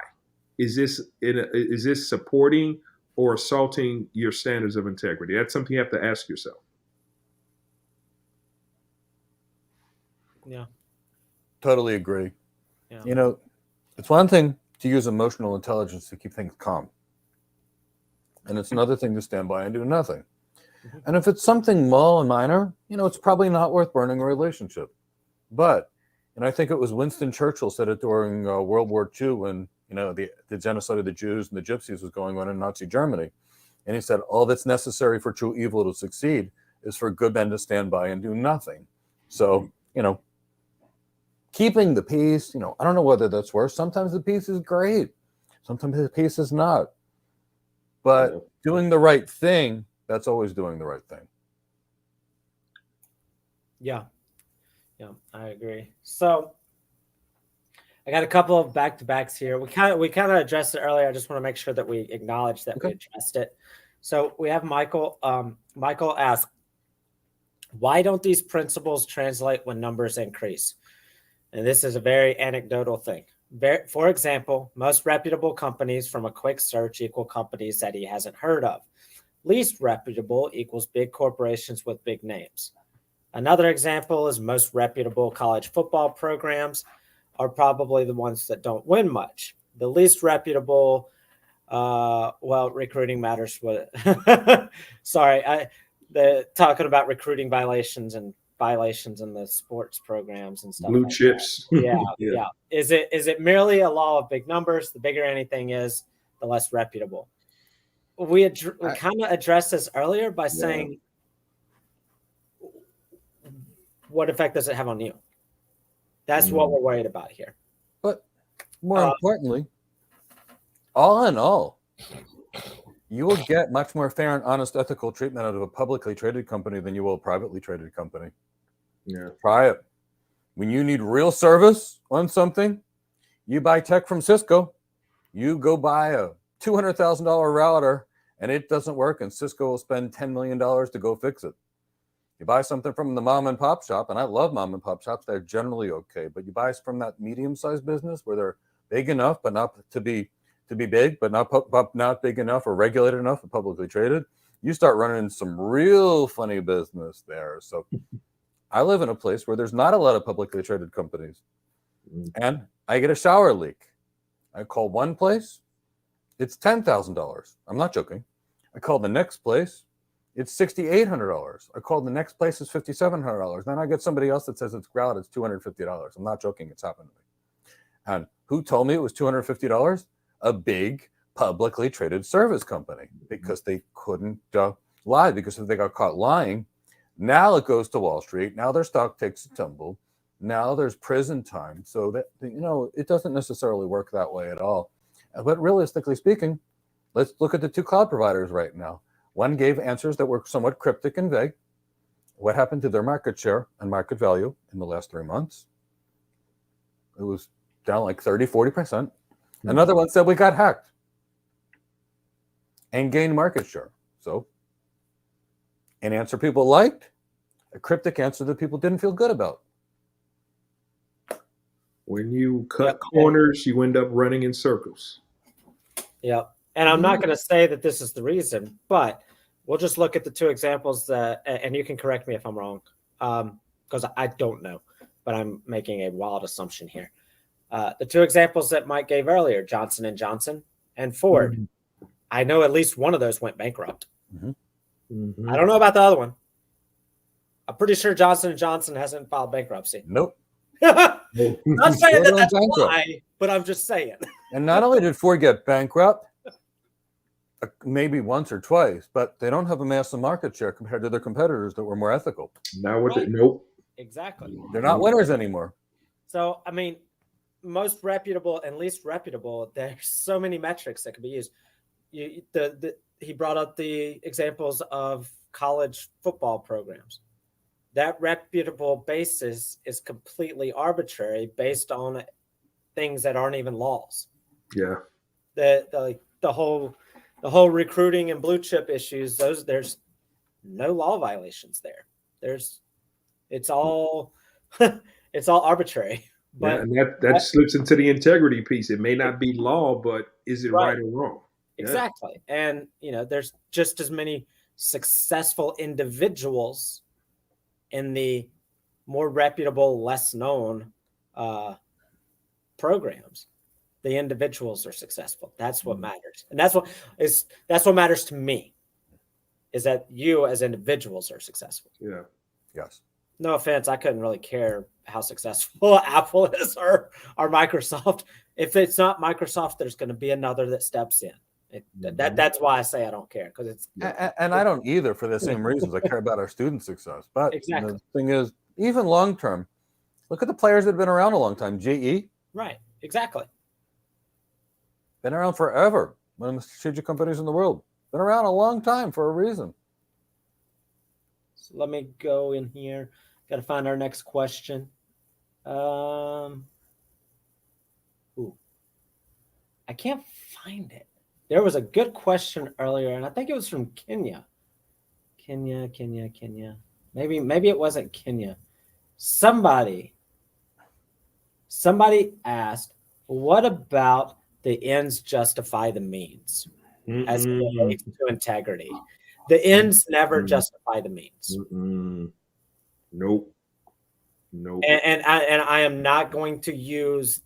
Is this supporting or assaulting your standards of integrity? That's something you have to ask yourself. Yeah. Totally agree. Yeah. You know, it's one thing to use emotional intelligence to keep things calm. And it's another thing to stand by and do nothing. Mhm. And if it's something small and minor, you know, it's probably not worth burning a relationship. But, and I think it was Winston Churchill said it during World War II when, you know, the genocide of the Jews and the Gypsies was going on in Nazi Germany. And he said, all that's necessary for true evil to succeed is for good men to stand by and do nothing. So, you know, keeping the peace, you know, I don't know whether that's worse. Sometimes the peace is great. Sometimes the peace is not. But doing the right thing, that's always doing the right thing. Yeah. Yeah, I agree. So I got a couple of back-to-backs here. We kind of addressed it earlier. I just want to make sure that we acknowledge that we addressed it. So we have Michael. Michael asked, why don't these principles translate when numbers increase? And this is a very anecdotal thing. For example, most reputable companies from a quick search equal companies that he hasn't heard of. Least reputable equals big corporations with big names. Another example is most reputable college football programs are probably the ones that don't win much. The least reputable, recruiting matters. Talking about recruiting violations in the sports programs and stuff. Blue like chips. Yeah. Is it merely a law of big numbers? The bigger anything is, the less reputable. We kind of addressed this earlier by saying, what effect does it have on you? That's what we're worried about here. But more importantly, all in all, you will get much more fair and honest ethical treatment out of a publicly traded company than you will a privately traded company. Yeah. Try it. When you need real service on something, you buy tech from Cisco. You go buy a $200,000 router and it doesn't work, and Cisco will spend $10 million to go fix it. You buy something from the mom and pop shop, and I love mom and pop shops. They're generally okay, but you buy from that medium-sized business where they're big enough, but not to be big, but not big enough or regulated enough or publicly traded. You start running some real funny business there. So I live in a place where there's not a lot of publicly traded companies, and I get a shower leak. I call one place, it's $10,000. I'm not joking. I call the next place, it's $6,800. I called the next place, it's $5,700. Then I get somebody else that says it's grout, it's $250. I'm not joking, it's happened to me. And who told me it was $250? A big publicly traded service company, because they couldn't lie, because if they got caught lying, now it goes to Wall Street. Now their stock takes a tumble. Now there's prison time. So that, you know, it doesn't necessarily work that way at all. But realistically speaking, let's look at the two cloud providers right now. One gave answers that were somewhat cryptic and vague. What happened to their market share and market value in the last 3 months? It was down like 30, 40%. Another one said we got hacked and gained market share. So an answer people liked, a cryptic answer that people didn't feel good about. When you cut corners, you end up running in circles. Yeah. And I'm not going to say that this is the reason, but we'll just look at the two examples and you can correct me if I'm wrong, because I don't know, but I'm making a wild assumption here. The two examples that Mike gave earlier, Johnson & Johnson and Ford. Mm-hmm. I know at least one of those went bankrupt. Mm-hmm. Mm-hmm. I don't know about the other one. I'm pretty sure Johnson & Johnson hasn't filed bankruptcy. Nope. Not saying that's why, but I'm just saying. And not only did Ford get bankrupt, maybe once or twice, but they don't have a massive market share compared to their competitors that were more ethical. Now with it, nope. Exactly. They're not winners anymore. So, I mean, most reputable and least reputable, there's so many metrics that can be used. He brought up the examples of college football programs. That reputable basis is completely arbitrary based on things that aren't even laws. Yeah. The whole recruiting and blue chip issues, there's no law violations there. It's all it's all arbitrary. But yeah, and that slips into the integrity piece. It may not be law, but is it right or wrong? Exactly. And there's just as many successful individuals in the more reputable, less known programs. The individuals are successful. That's what matters. And that's what matters to me, is that you as individuals are successful. Yeah. Yes. No offense, I couldn't really care how successful Apple is or Microsoft. If it's not Microsoft, there's going to be another that steps in. That's why I say I don't care, because it's and I don't either, for the same reasons. I care about our student success. But exactly. The thing is, even long term, look at the players that have been around a long time. GE, right? Exactly. Been around forever. One of the most strategic companies in the world. Been around a long time for a reason. So let me go in here. Got to find our next question. I can't find it. There was a good question earlier, and I think it was from Kenya. Kenya. Maybe it wasn't Kenya. Somebody asked, what about the ends justify the means as it relates to integrity? The ends never justify the means. Nope. And I am not going to use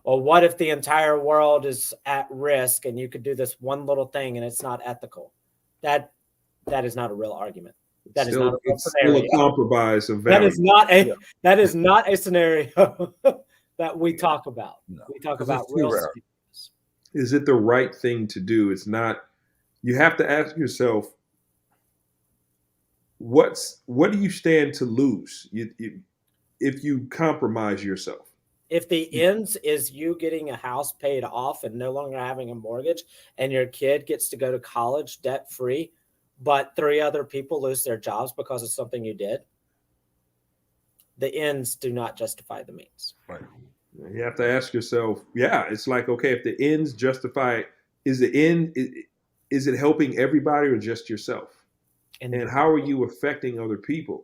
what if the entire world is at risk and you could do this one little thing and it's not ethical? That is not a real argument. That is not a real scenario. Still a compromise of value. That is not a scenario that we talk about. No, we talk about real scenarios. Is it the right thing to do? It's not. You have to ask yourself, what do you stand to lose if you compromise yourself? If the ends is you getting a house paid off and no longer having a mortgage, and your kid gets to go to college debt free, but 3 other people lose their jobs because of something you did, the ends do not justify the means. Right. You have to ask yourself, it's like, okay, if the ends justify, is the end, is it helping everybody or just yourself? And how are you affecting other people?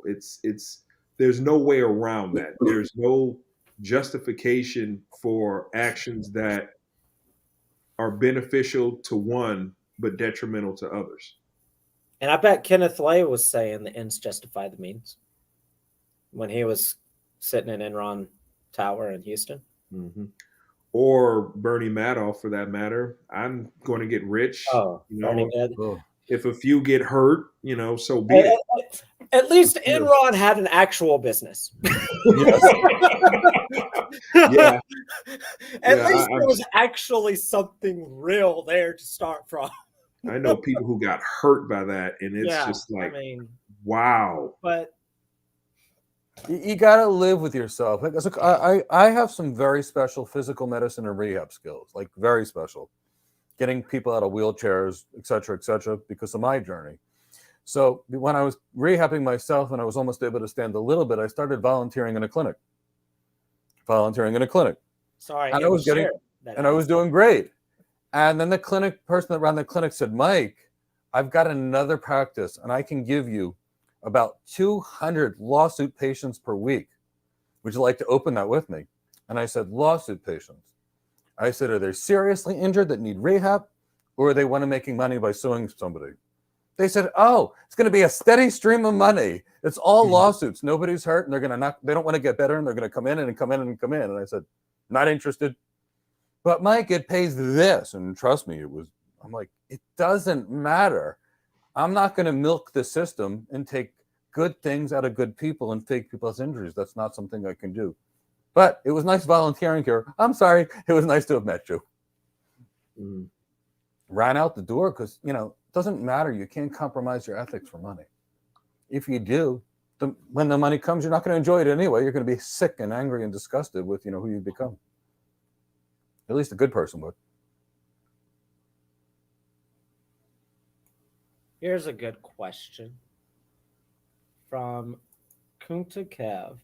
There's no way around that. There's no justification for actions that are beneficial to one but detrimental to others. And I bet Kenneth Lay was saying the ends justify the means when he was sitting in Enron Tower in Houston. Mm-hmm. Or Bernie Madoff, for that matter. I'm going to get rich. If a few get hurt, so be it. At least Enron had an actual business. Yeah. At least there was actually something real there to start from. I know people who got hurt by that, and it's just like, wow. But you got to live with yourself. Look, I have some very special physical medicine and rehab skills, like very special, getting people out of wheelchairs, et cetera, because of my journey. So when I was rehabbing myself and I was almost able to stand a little bit, I started volunteering in a clinic. Sorry, and I was doing great. And then the person that ran the clinic said, Mike, I've got another practice and I can give you about 200 lawsuit patients per week. Would you like to open that with me? And I said, lawsuit patients. I said, are they seriously injured that need rehab, or are they want to making money by suing somebody? They said, oh, it's going to be a steady stream of money. It's all lawsuits. Nobody's hurt, and they don't want to get better, and they're going to come in. And I said, not interested. But Mike, it pays this. And trust me, I'm like, it doesn't matter. I'm not going to milk the system and take good things out of good people and fake people's injuries. That's not something I can do. But it was nice volunteering here. I'm sorry. It was nice to have met you. Ran out the door because, it doesn't matter. You can't compromise your ethics for money. If you do, when the money comes, you're not going to enjoy it anyway. You're going to be sick and angry and disgusted with, who you've become. At least a good person would. Here's a good question from Kunta Kev.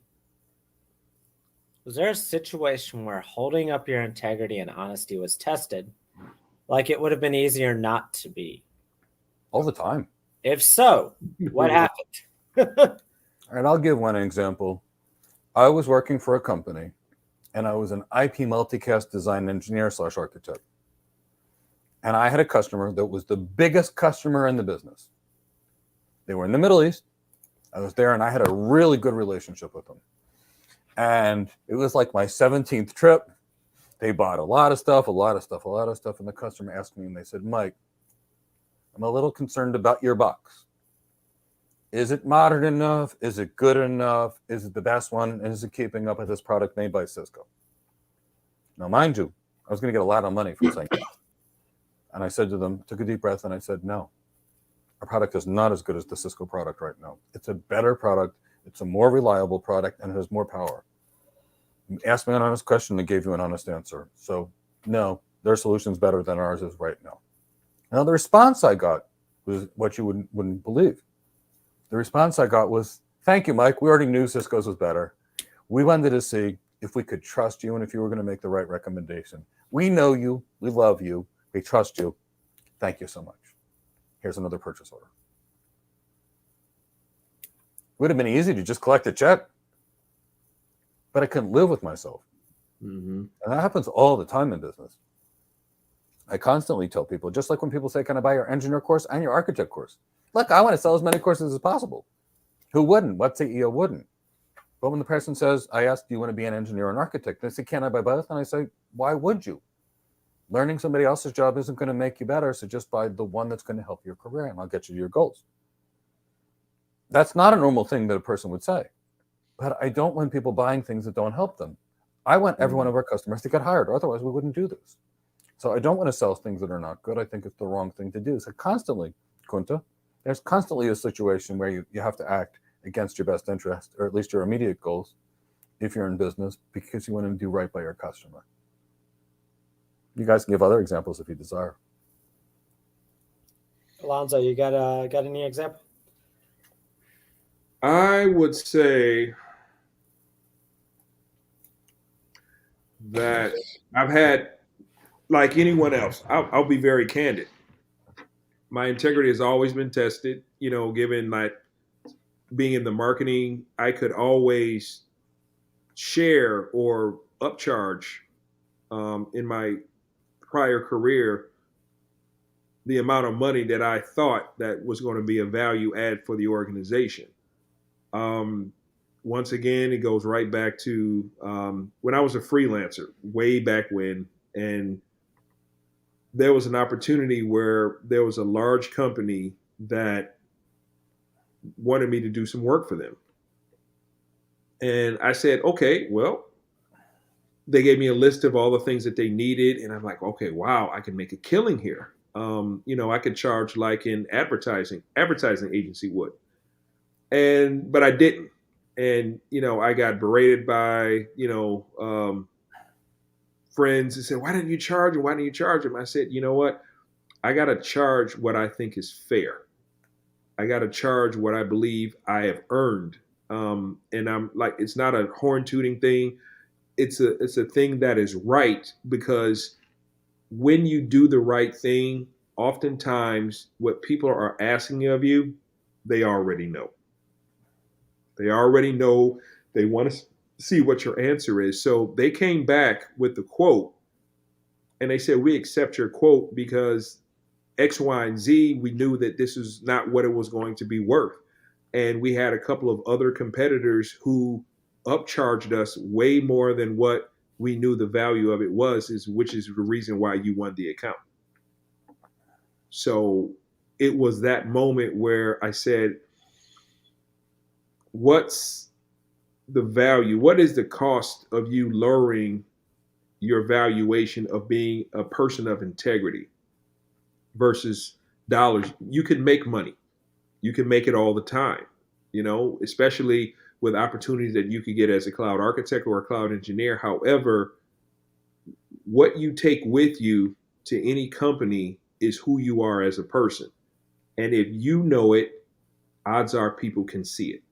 Was there a situation where holding up your integrity and honesty was tested, like it would have been easier not to be? All the time. If so, what happened? All right, I'll give one example. I was working for a company, and I was an IP multicast design engineer / architect. And I had a customer that was the biggest customer in the business. They were in the Middle East. I was there, and I had a really good relationship with them. And it was like my 17th trip. They bought a lot of stuff. And the customer asked me, and they said, Mike, I'm a little concerned about your box. Is it modern enough? Is it good enough? Is it the best one? And is it keeping up with this product made by Cisco? Now, mind you, I was going to get a lot of money from saying that. And I said to them, took a deep breath, and I said, no, our product is not as good as the Cisco product right now. It's a better product. It's a more reliable product, and it has more power. You asked me an honest question and gave you an honest answer. So, no, their solution's better than ours is right now. Now, the response I got was what you wouldn't believe. The response I got was, thank you, Mike. We already knew Cisco's was better. We wanted to see if we could trust you and if you were going to make the right recommendation. We know you. We love you. We trust you. Thank you so much. Here's another purchase order. It would have been easy to just collect a check, but I couldn't live with myself. Mm-hmm. And that happens all the time in business. I constantly tell people, just like when people say, can I buy your engineer course and your architect course? Look, I want to sell as many courses as possible. Who wouldn't? What CEO wouldn't? But when the person says, I ask, do you want to be an engineer or an architect? They say, can I buy both? And I say, why would you? Learning somebody else's job isn't going to make you better, so just buy the one that's going to help your career, and I'll get you to your goals. That's not a normal thing that a person would say. But I don't want people buying things that don't help them. I want every one of our customers to get hired, or otherwise we wouldn't do this. So I don't want to sell things that are not good. I think it's the wrong thing to do. So constantly, Kunta, there's constantly a situation where you have to act against your best interest, or at least your immediate goals, if you're in business, because you want to do right by your customer. You guys can give other examples if you desire. Elonzo, you got any example? I would say that I've had, like anyone else, I'll be very candid. My integrity has always been tested, given my being in the marketing, I could always share or upcharge in my prior career the amount of money that I thought that was going to be a value add for the organization. Once again, it goes right back to when I was a freelancer, way back when, and there was an opportunity where there was a large company that wanted me to do some work for them. And I said, okay, well, they gave me a list of all the things that they needed. And I'm like, okay, wow, I can make a killing here. I could charge like an advertising agency would. But I didn't. And, I got berated by, friends who said, why didn't you charge him? Why didn't you charge him? I said, you know what? I got to charge what I think is fair. I got to charge what I believe I have earned. And I'm like, it's not a horn tooting thing. It's a thing that is right, because when you do the right thing, oftentimes what people are asking of you, they already know. They already know. They want to see what your answer is. So they came back with the quote and they said, we accept your quote because X, Y, and Z, we knew that this is not what it was going to be worth. And we had a couple of other competitors who upcharged us way more than what we knew the value of it was, which is the reason why you won the account. So it was that moment where I said, what's the value? What is the cost of you lowering your valuation of being a person of integrity versus dollars? You can make money. You can make it all the time, especially with opportunities that you could get as a cloud architect or a cloud engineer. However, what you take with you to any company is who you are as a person. And if you know it, odds are people can see it.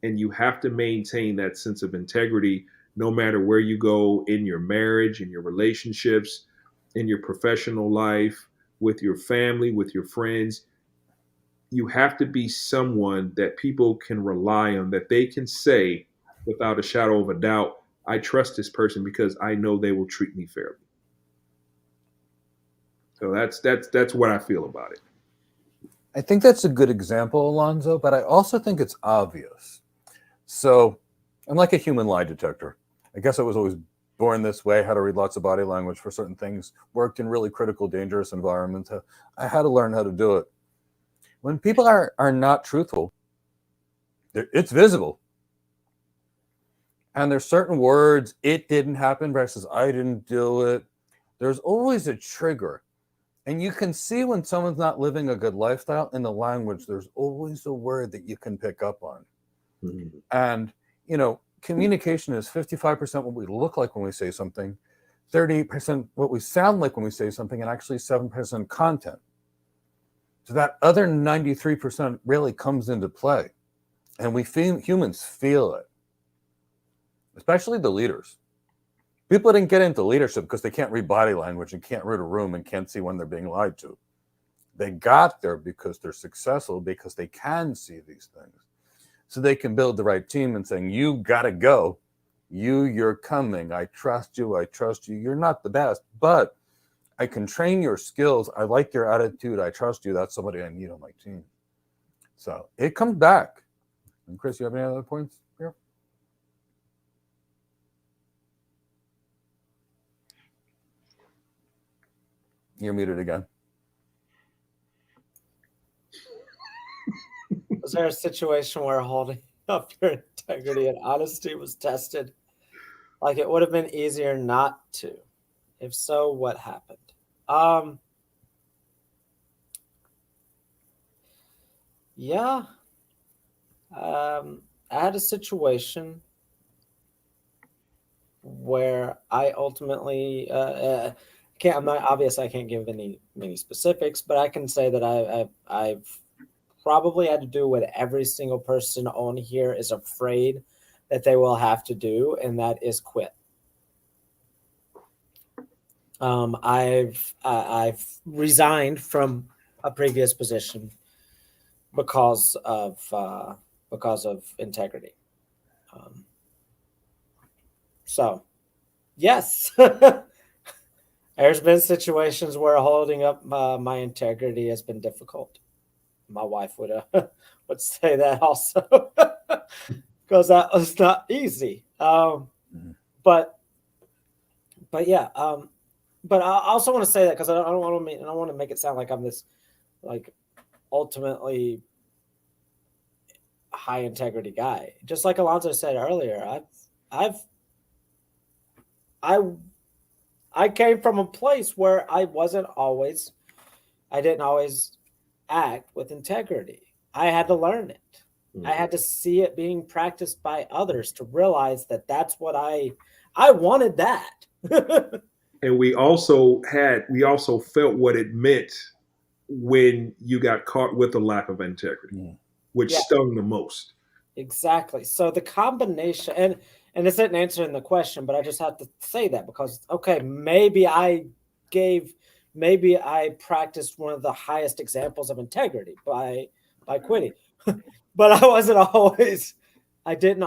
And you have to maintain that sense of integrity no matter where you go in your marriage, in your relationships, in your professional life, with your family, with your friends. You have to be someone that people can rely on, that they can say without a shadow of a doubt, I trust this person because I know they will treat me fairly. So that's what I feel about it. I think that's a good example, Alonzo, but I also think it's obvious. So I'm like a human lie detector. I guess I was always born this way, had to read lots of body language for certain things, worked in really critical, dangerous environments. I had to learn how to do it. When people are not truthful, it's visible. And there's certain words, it didn't happen versus I didn't do it. There's always a trigger. And you can see when someone's not living a good lifestyle in the language, there's always a word that you can pick up on. Mm-hmm. And, communication is 55% what we look like when we say something, 38% what we sound like when we say something, and actually 7% content. So that other 93% really comes into play. And humans feel it, especially the leaders. People didn't get into leadership because they can't read body language and can't read a room and can't see when they're being lied to. They got there because they're successful, because they can see these things. So they can build the right team and saying, you got to go. You're coming. I trust you. You're not the best, but I can train your skills. I like your attitude. I trust you. That's somebody I need on my team. So it comes back. And Chris, you have any other points here? You're muted again. Was there a situation where holding up your integrity and honesty was tested? Like it would have been easier not to. If so, what happened? Yeah. I had a situation where I ultimately I can't give many specifics, but I can say that I've probably had to do what every single person on here is afraid that they will have to do, and that is quit. I've resigned from a previous position because of integrity. So, yes, there's been situations where holding up my integrity has been difficult. My wife would say that also, because that was not easy. But yeah. But I also want to say that because I don't want to make it sound like I'm this like ultimately high integrity guy. Just like Alonzo said earlier, I came from a place where I didn't always act with integrity. I had to learn it. Mm-hmm. I had to see it being practiced by others to realize that that's what I wanted that. And we also felt what it meant when you got caught with a lack of integrity, which stung the most. Exactly. So the combination, and this isn't answering the question, but I just have to say that because, okay, maybe I practiced one of the highest examples of integrity by quitting, but I didn't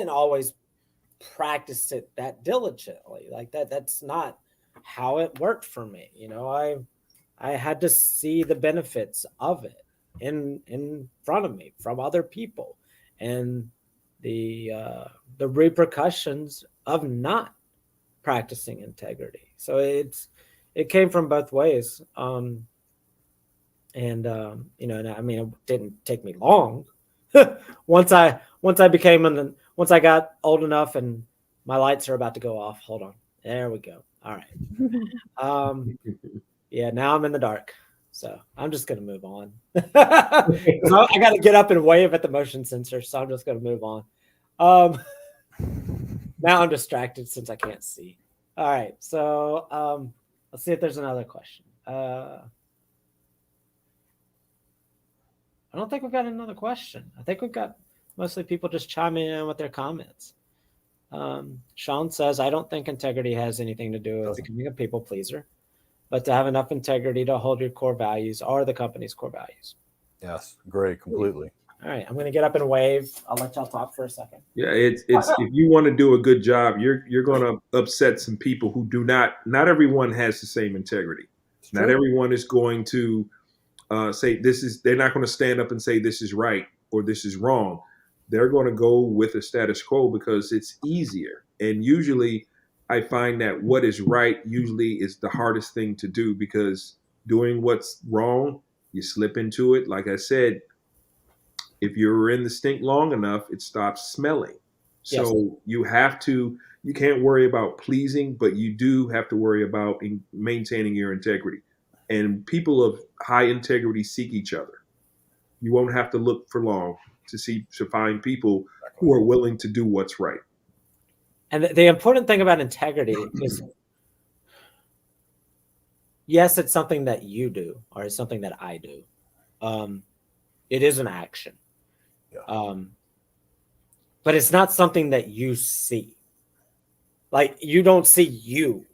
always practice it that diligently. Like that's not how it worked for me. I had to see the benefits of it in front of me from other people and the repercussions of not practicing integrity. So it came from both ways. And it didn't take me long. Once I got old enough and my lights are about to go off. Hold on. There we go. All right. Yeah, now I'm in the dark. So I'm just going to move on. I got to get up and wave at the motion sensor. So I'm just going to move on. Now I'm distracted since I can't see. All right, so let's see if there's another question. I don't think we've got another question. I think we've got mostly people just chiming in with their comments. Sean says, I don't think integrity has anything to do with becoming a people pleaser, but to have enough integrity to hold your core values or the company's core values. Yes, great, completely. All right, I'm going to get up and wave. I'll let y'all talk for a second. Yeah, it's if you want to do a good job, you're going to upset some people who do not. Not everyone has the same integrity. Not everyone is going to say this is. They're not going to stand up and say this is right or this is wrong. They're going to go with the status quo because it's easier. And usually, I find that what is right usually is the hardest thing to do because doing what's wrong, you slip into it. Like I said, if you're in the stink long enough, it stops smelling. So you can't worry about pleasing, but you do have to worry about maintaining your integrity. And people of high integrity seek each other. You won't have to look for long to find people who are willing to do what's right. And the important thing about integrity is, yes, it's something that you do, or it's something that I do. It is an action. Yeah. But it's not something that you see. Like, you don't see you.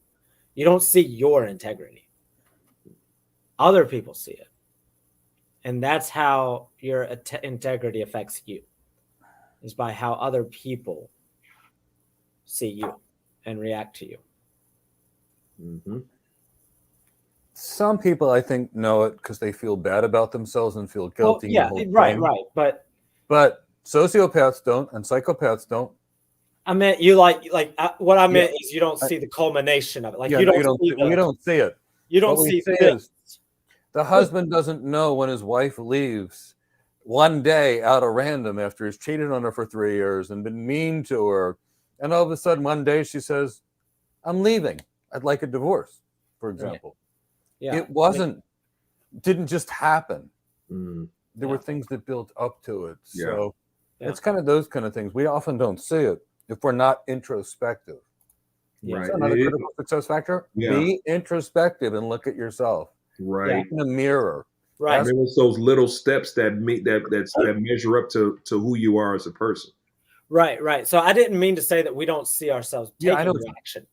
You don't see your integrity. Other people see it. And that's how your integrity affects you, is by how other people see you and react to you. Mm-hmm. Some people, I think, know it because they feel bad about themselves and feel guilty. Well, yeah, right. But sociopaths don't, and psychopaths don't. I meant you what I meant is you don't see the culmination of it. Like, we don't see it. You don't see it. The husband doesn't know when his wife leaves one day out of random after he's cheated on her for 3 years and been mean to her. And all of a sudden, one day she says, I'm leaving. I'd like a divorce, for example. Yeah. It didn't just happen. There were things that built up to it. So it's kind of those kind of things. We often don't see it if we're not introspective. Right. That's another critical success factor. Be introspective and look at yourself. Right. In the mirror. Right. There was those little steps that measure up to who you are as a person. Right. So I didn't mean to say that we don't see ourselves taking action.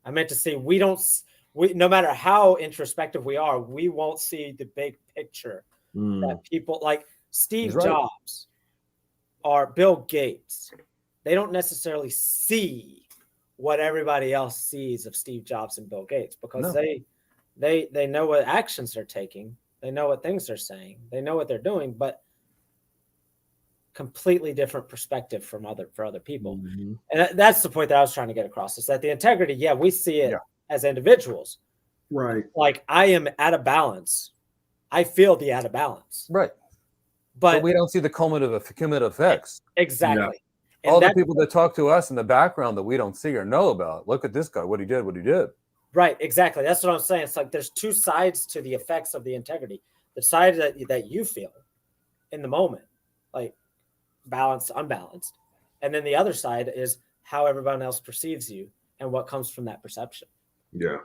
I meant to say we no matter how introspective we are, we won't see the big picture that people like Steve Jobs or Bill Gates, they don't necessarily see what everybody else sees of Steve Jobs and Bill Gates because they know what actions they're taking. They know what things they're saying. They know what they're doing, but completely different perspective for other people. Mm-hmm. And that's the point that I was trying to get across, is that the integrity, we see it as individuals. Right. Like, I am out of balance. I feel the out of balance. Right. But we don't see the cumulative effects. Exactly. Yeah. All the people that talk to us in the background that we don't see or know about. Look at this guy, what he did. Right, exactly. That's what I'm saying. It's like there's two sides to the effects of the integrity. The side that you feel in the moment, like balanced, unbalanced. And then the other side is how everyone else perceives you and what comes from that perception. Yeah.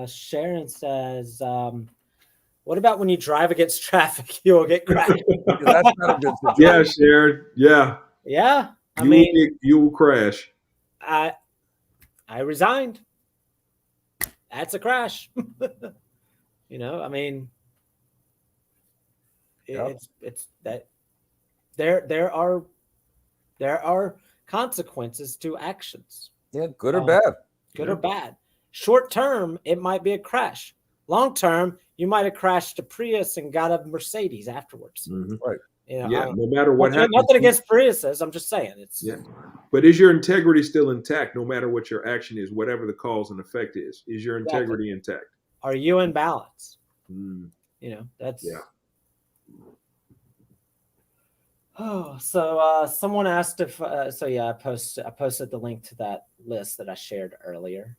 Sharon says, what about when you drive against traffic? You will get crashed. That's not a good situation. Yeah, Sharon. Yeah. Yeah. You will crash. I resigned. That's a crash. It's that there are consequences to actions. Yeah, good or bad. Good or bad. Short term, it might be a crash. Long term, you might have crashed a Prius and got a Mercedes afterwards. Mm-hmm. Right. No matter what happens. Nothing against Priuses. I'm just saying it's. Yeah. But is your integrity still intact? No matter what your action is, whatever the cause and effect is your integrity intact? Are you in balance? That's. Yeah. Oh, so someone asked if. I posted the link to that list that I shared earlier.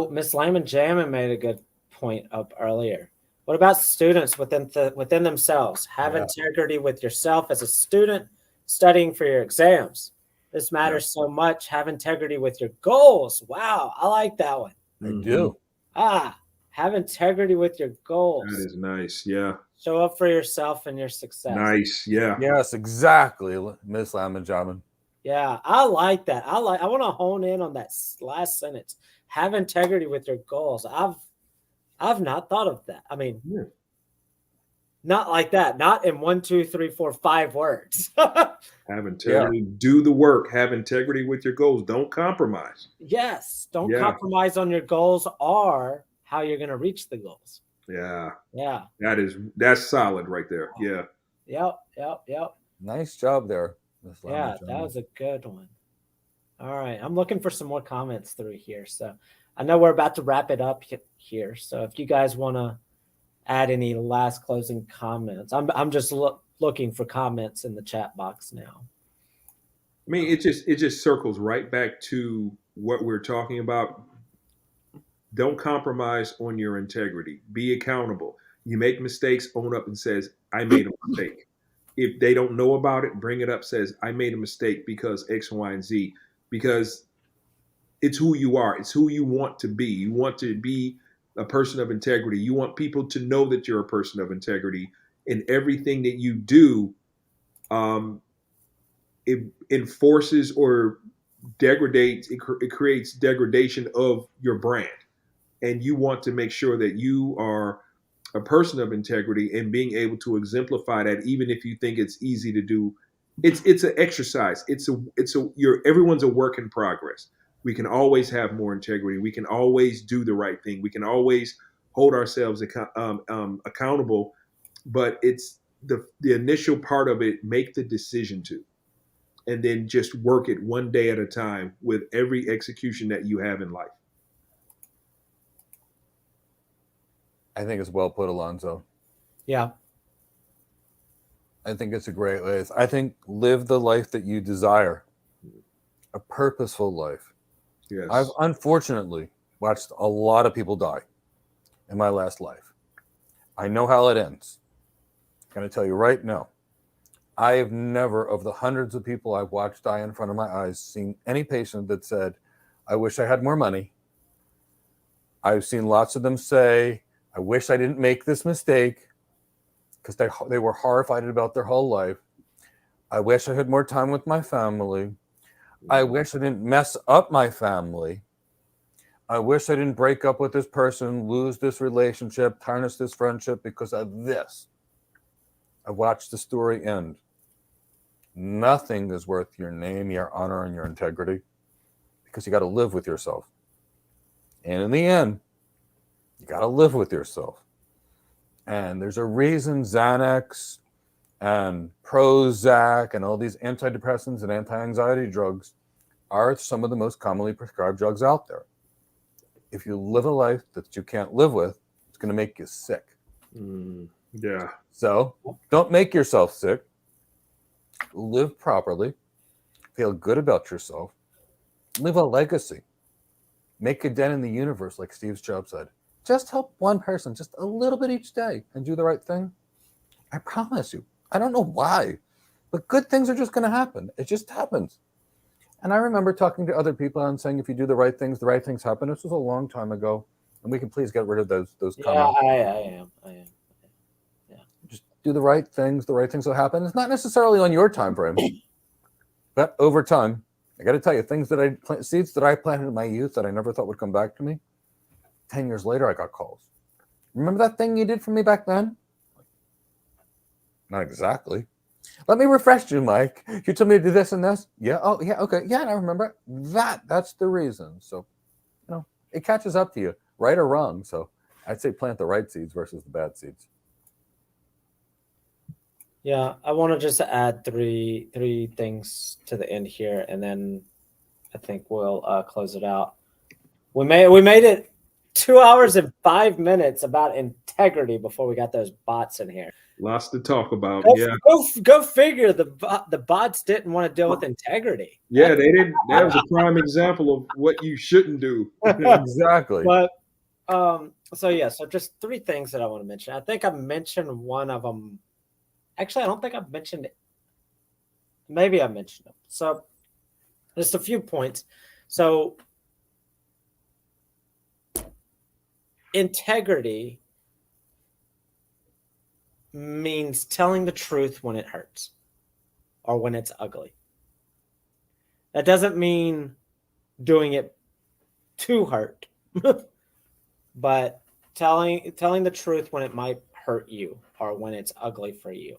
Miss Lamb and Jammin made a good point up earlier. What about students within themselves? Have integrity with yourself as a student studying for your exams. This matters so much. Have integrity with your goals. Wow, I like that one. I do. Have integrity with your goals. That is nice. Yeah. Show up for yourself and your success. Nice. Yeah. Yes, exactly, Miss Lamanjaman. Yeah, I like that. I want to hone in on that last sentence. Have integrity with your goals. I've not thought of that. I mean, not like that. Not in 1, 2, 3, 4, 5 words. Have integrity. Yeah. Do the work. Have integrity with your goals. Don't compromise. Yes. Don't compromise on your goals or how you're going to reach the goals. Yeah. Yeah. That's solid right there. Yeah. Yep. Nice job there. Yeah, that was a good one. All right. I'm looking for some more comments through here. So I know we're about to wrap it up here. So if you guys want to add any last closing comments, I'm just looking for comments in the chat box now. I mean, it just circles right back to what we're talking about. Don't compromise on your integrity. Be accountable. You make mistakes, own up and says, I made a mistake. If they don't know about it, bring it up, says, I made a mistake because X, Y, and Z. Because it's who you are. It's who you want to be. You want to be a person of integrity. You want people to know that you're a person of integrity. And everything that you do, it enforces or degrades, it creates degradation of your brand. And you want to make sure that you are a person of integrity and being able to exemplify that, even if you think it's easy to do. It's an exercise. Everyone's a work in progress. We can always have more integrity. We can always do the right thing. We can always hold ourselves accountable. But it's the initial part of it. Make the decision to, and then just work it one day at a time with every execution that you have in life. I think it's well put, Elonzo. Yeah. I think it's a great way. I think live the life that you desire, a purposeful life. Yes. I've unfortunately watched a lot of people die in my last life. I know how it ends. I'm going to tell you right now, I have never, of the hundreds of people I've watched die in front of my eyes, seen any patient that said, I wish I had more money. I've seen lots of them say, I wish I didn't make this mistake, because they were horrified about their whole life. I wish I had more time with my family. I wish I didn't mess up my family. I wish I didn't break up with this person, lose this relationship, tarnish this friendship because of this. I watched the story end. Nothing is worth your name, your honor, and your integrity, because you got to live with yourself. And in the end, you got to live with yourself. And there's a reason Xanax and Prozac and all these antidepressants and anti-anxiety drugs are some of the most commonly prescribed drugs out there. If you live a life that you can't live with, it's going to make you sick. Yeah. So don't make yourself sick. Live properly. Feel good about yourself. Live a legacy. Make a dent in the universe, like Steve Jobs said. Just help one person just a little bit each day and do the right thing. I promise you. I don't know why, but good things are just going to happen. It just happens. And I remember talking to other people and saying, if you do the right things happen. This was a long time ago. And we can please get rid of those comments. Yeah, I am. Yeah. Just do the right things will happen. It's not necessarily on your time frame, but over time, I got to tell you, seeds that I planted in my youth that I never thought would come back to me. 10 years later, I got calls. Remember that thing you did for me back then? Not exactly. Let me refresh you, Mike. You told me to do this and this. Yeah. Oh, yeah. Okay. Yeah, I remember that. That's the reason. So, it catches up to you, right or wrong. So I'd say plant the right seeds versus the bad seeds. Yeah, I want to just add three things to the end here, and then I think we'll close it out. We made it 2 hours and 5 minutes about integrity before we got those bots in here. Lots to talk about. Go figure. The bots didn't want to deal with integrity. Yeah, they didn't. That was a prime example of what you shouldn't do. Exactly. But So just three things that I want to mention. I think I've mentioned one of them. Actually, I don't think I've mentioned it. Maybe I mentioned them. So just a few points. So integrity means telling the truth when it hurts or when it's ugly. That doesn't mean doing it to hurt, but telling the truth when it might hurt you or when it's ugly for you.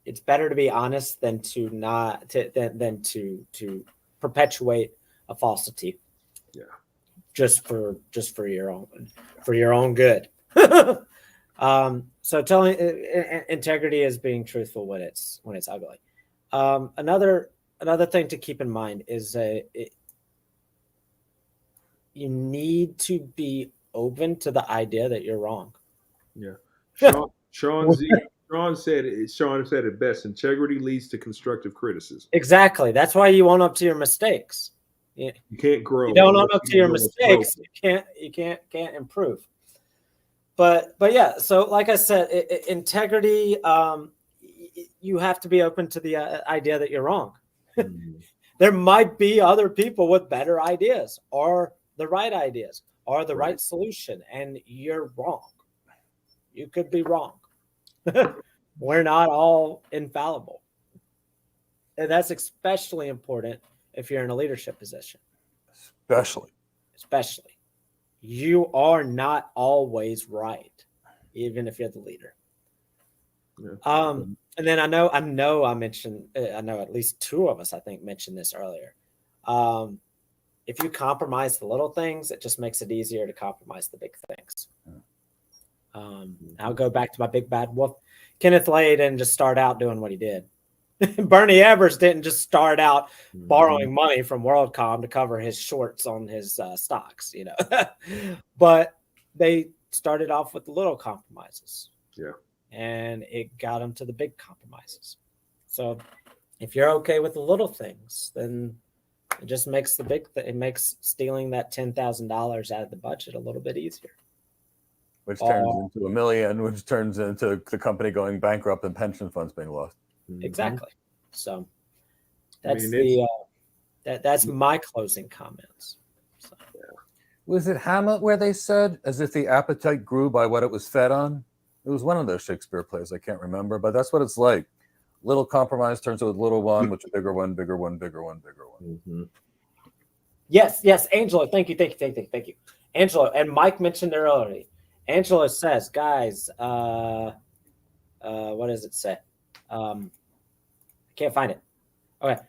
It's better to be honest than to not than to perpetuate a falsity. Yeah. Just for your own good. So telling integrity is being truthful when it's ugly. Another thing to keep in mind is you need to be open to the idea that you're wrong. Yeah. Sean said it best. Integrity leads to constructive criticism. Exactly. That's why you own up to your mistakes. You can't grow. You don't own up to your mistakes. You can't improve. But yeah. So like I said, integrity. You have to be open to the idea that you're wrong. There might be other people with better ideas or the right ideas or the right solution, and you're wrong. You could be wrong. We're not all infallible. And that's especially important if you're in a leadership position. Especially. You are not always right, even if you're the leader. Yeah. And then I know I mentioned, I know at least two of us, I think, mentioned this earlier. If you compromise the little things, it just makes it easier to compromise the big things. I'll go back to my big bad wolf. Kenneth Lay didn't just start out doing what he did. Bernie Evers didn't just start out borrowing money from WorldCom to cover his shorts on his stocks, but they started off with the little compromises. Yeah. And it got them to the big compromises. So if you're okay with the little things, then it just makes it makes stealing that $10,000 out of the budget a little bit easier. Which turns into $1 million, which turns into the company going bankrupt and pension funds being lost. Exactly. So that's my closing comments. So. Yeah. Was it Hamlet where they said, as if the appetite grew by what it was fed on? It was one of those Shakespeare plays. I can't remember, but that's what it's like. Little compromise turns to a little one, which a bigger one, bigger one, bigger one, bigger one. Mm-hmm. Yes, Angelo. Thank you. Angelo, and Mike mentioned it earlier. Angelo says, guys, what does it say? I can't find it. Okay.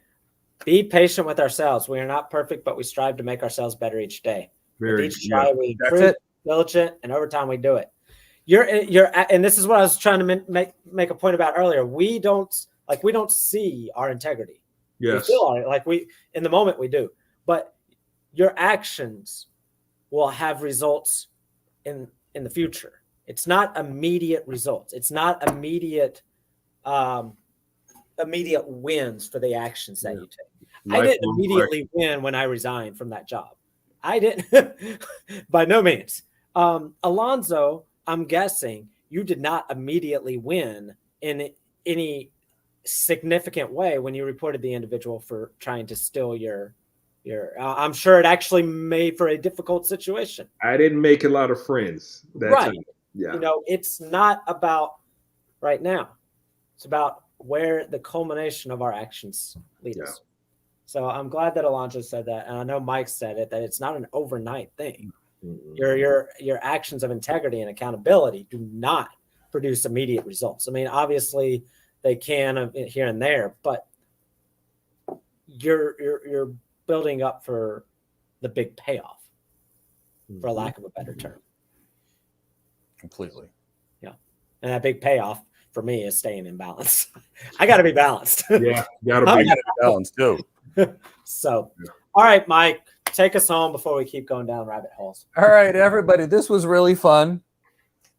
Be patient with ourselves. We are not perfect, but we strive to make ourselves better each day. With each try, we improve, diligent, and over time we do it. And this is what I was trying to make a point about earlier. We don't see our integrity. Yes. We feel on it, like in the moment we do, but your actions will have results in the future. It's not immediate results. It's not immediate wins for the actions that you take. I didn't immediately win when I resigned from that job. I didn't, by no means. Elonzo, I'm guessing you did not immediately win in any significant way when you reported the individual for trying to steal your I'm sure it actually made for a difficult situation. I didn't make a lot of friends. Right. Yeah. It's not about right now. It's about where the culmination of our actions lead us. So I'm glad that Elonzo said that. And I know Mike said it, that it's not an overnight thing. Mm-hmm. Your actions of integrity and accountability do not produce immediate results. I mean, obviously they can here and there, but you're building up for the big payoff, for lack of a better term. Completely. Yeah. And that big payoff for me is staying in balance. I got to be balanced. Yeah. Gotta be balanced too. So, all right, Mike, take us home before we keep going down rabbit holes. All right, everybody. This was really fun.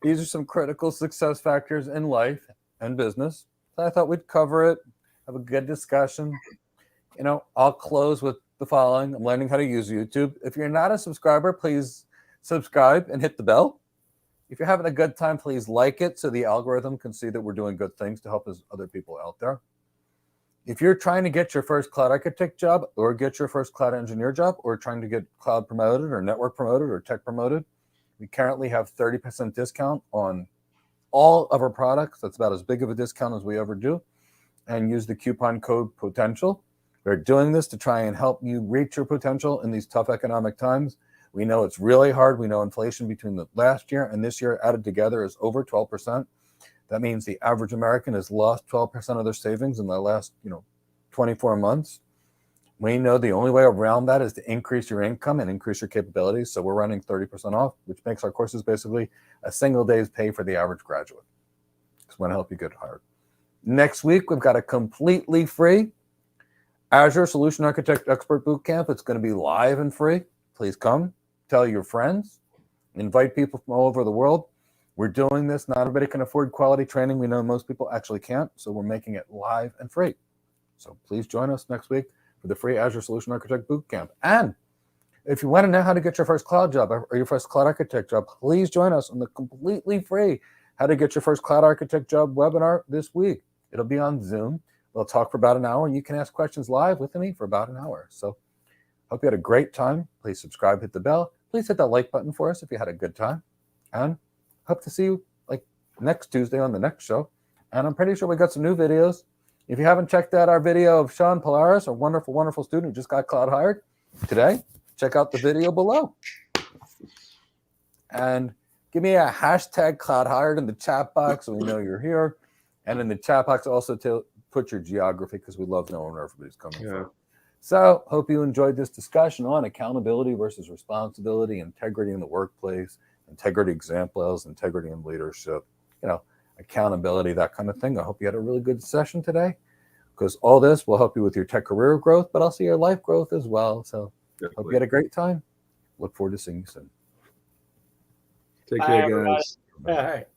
These are some critical success factors in life and business. So I thought we'd cover it, have a good discussion. I'll close with the following. I'm learning how to use YouTube. If you're not a subscriber, please subscribe and hit the bell. If you're having a good time, please like it so the algorithm can see that we're doing good things to help other people out there. If you're trying to get your first cloud architect job or get your first cloud engineer job or trying to get cloud promoted or network promoted or tech promoted, we currently have 30% discount on all of our products. That's about as big of a discount as we ever do. And use the coupon code POTENTIAL. We're doing this to try and help you reach your potential in these tough economic times. We know it's really hard. We know inflation between the last year and this year added together is over 12%. That means the average American has lost 12% of their savings in the last 24 months. We know the only way around that is to increase your income and increase your capabilities. So we're running 30% off, which makes our courses basically a single day's pay for the average graduate. Just want to help you get hired. Next week, we've got a completely free Azure Solution Architect Expert Bootcamp. It's going to be live and free. Please come. Tell your friends, invite people from all over the world. We're doing this. Not everybody can afford quality training. We know most people actually can't, so we're making it live and free. So please join us next week for the free Azure Solution Architect Bootcamp. And if you want to know how to get your first cloud job or your first cloud architect job, please join us on the completely free How to Get Your First Cloud Architect Job webinar this week. It'll be on Zoom. We'll talk for about an hour, and you can ask questions live with me for about an hour. So hope you had a great time. Please subscribe, hit the bell. Please hit that like button for us if you had a good time. And hope to see you next Tuesday on the next show. And I'm pretty sure we got some new videos. If you haven't checked out our video of Sean Polaris, a wonderful, wonderful student who just got cloud hired today, check out the video below. And give me a hashtag cloud hired in the chat box so we know you're here. And in the chat box, also put your geography because we love knowing where everybody's coming from. So hope you enjoyed this discussion on accountability versus responsibility, integrity in the workplace, integrity examples, integrity in leadership, accountability, that kind of thing. I hope you had a really good session today because all this will help you with your tech career growth, but also your life growth as well. So hope you had a great time. Look forward to seeing you soon. Take care, guys. All right.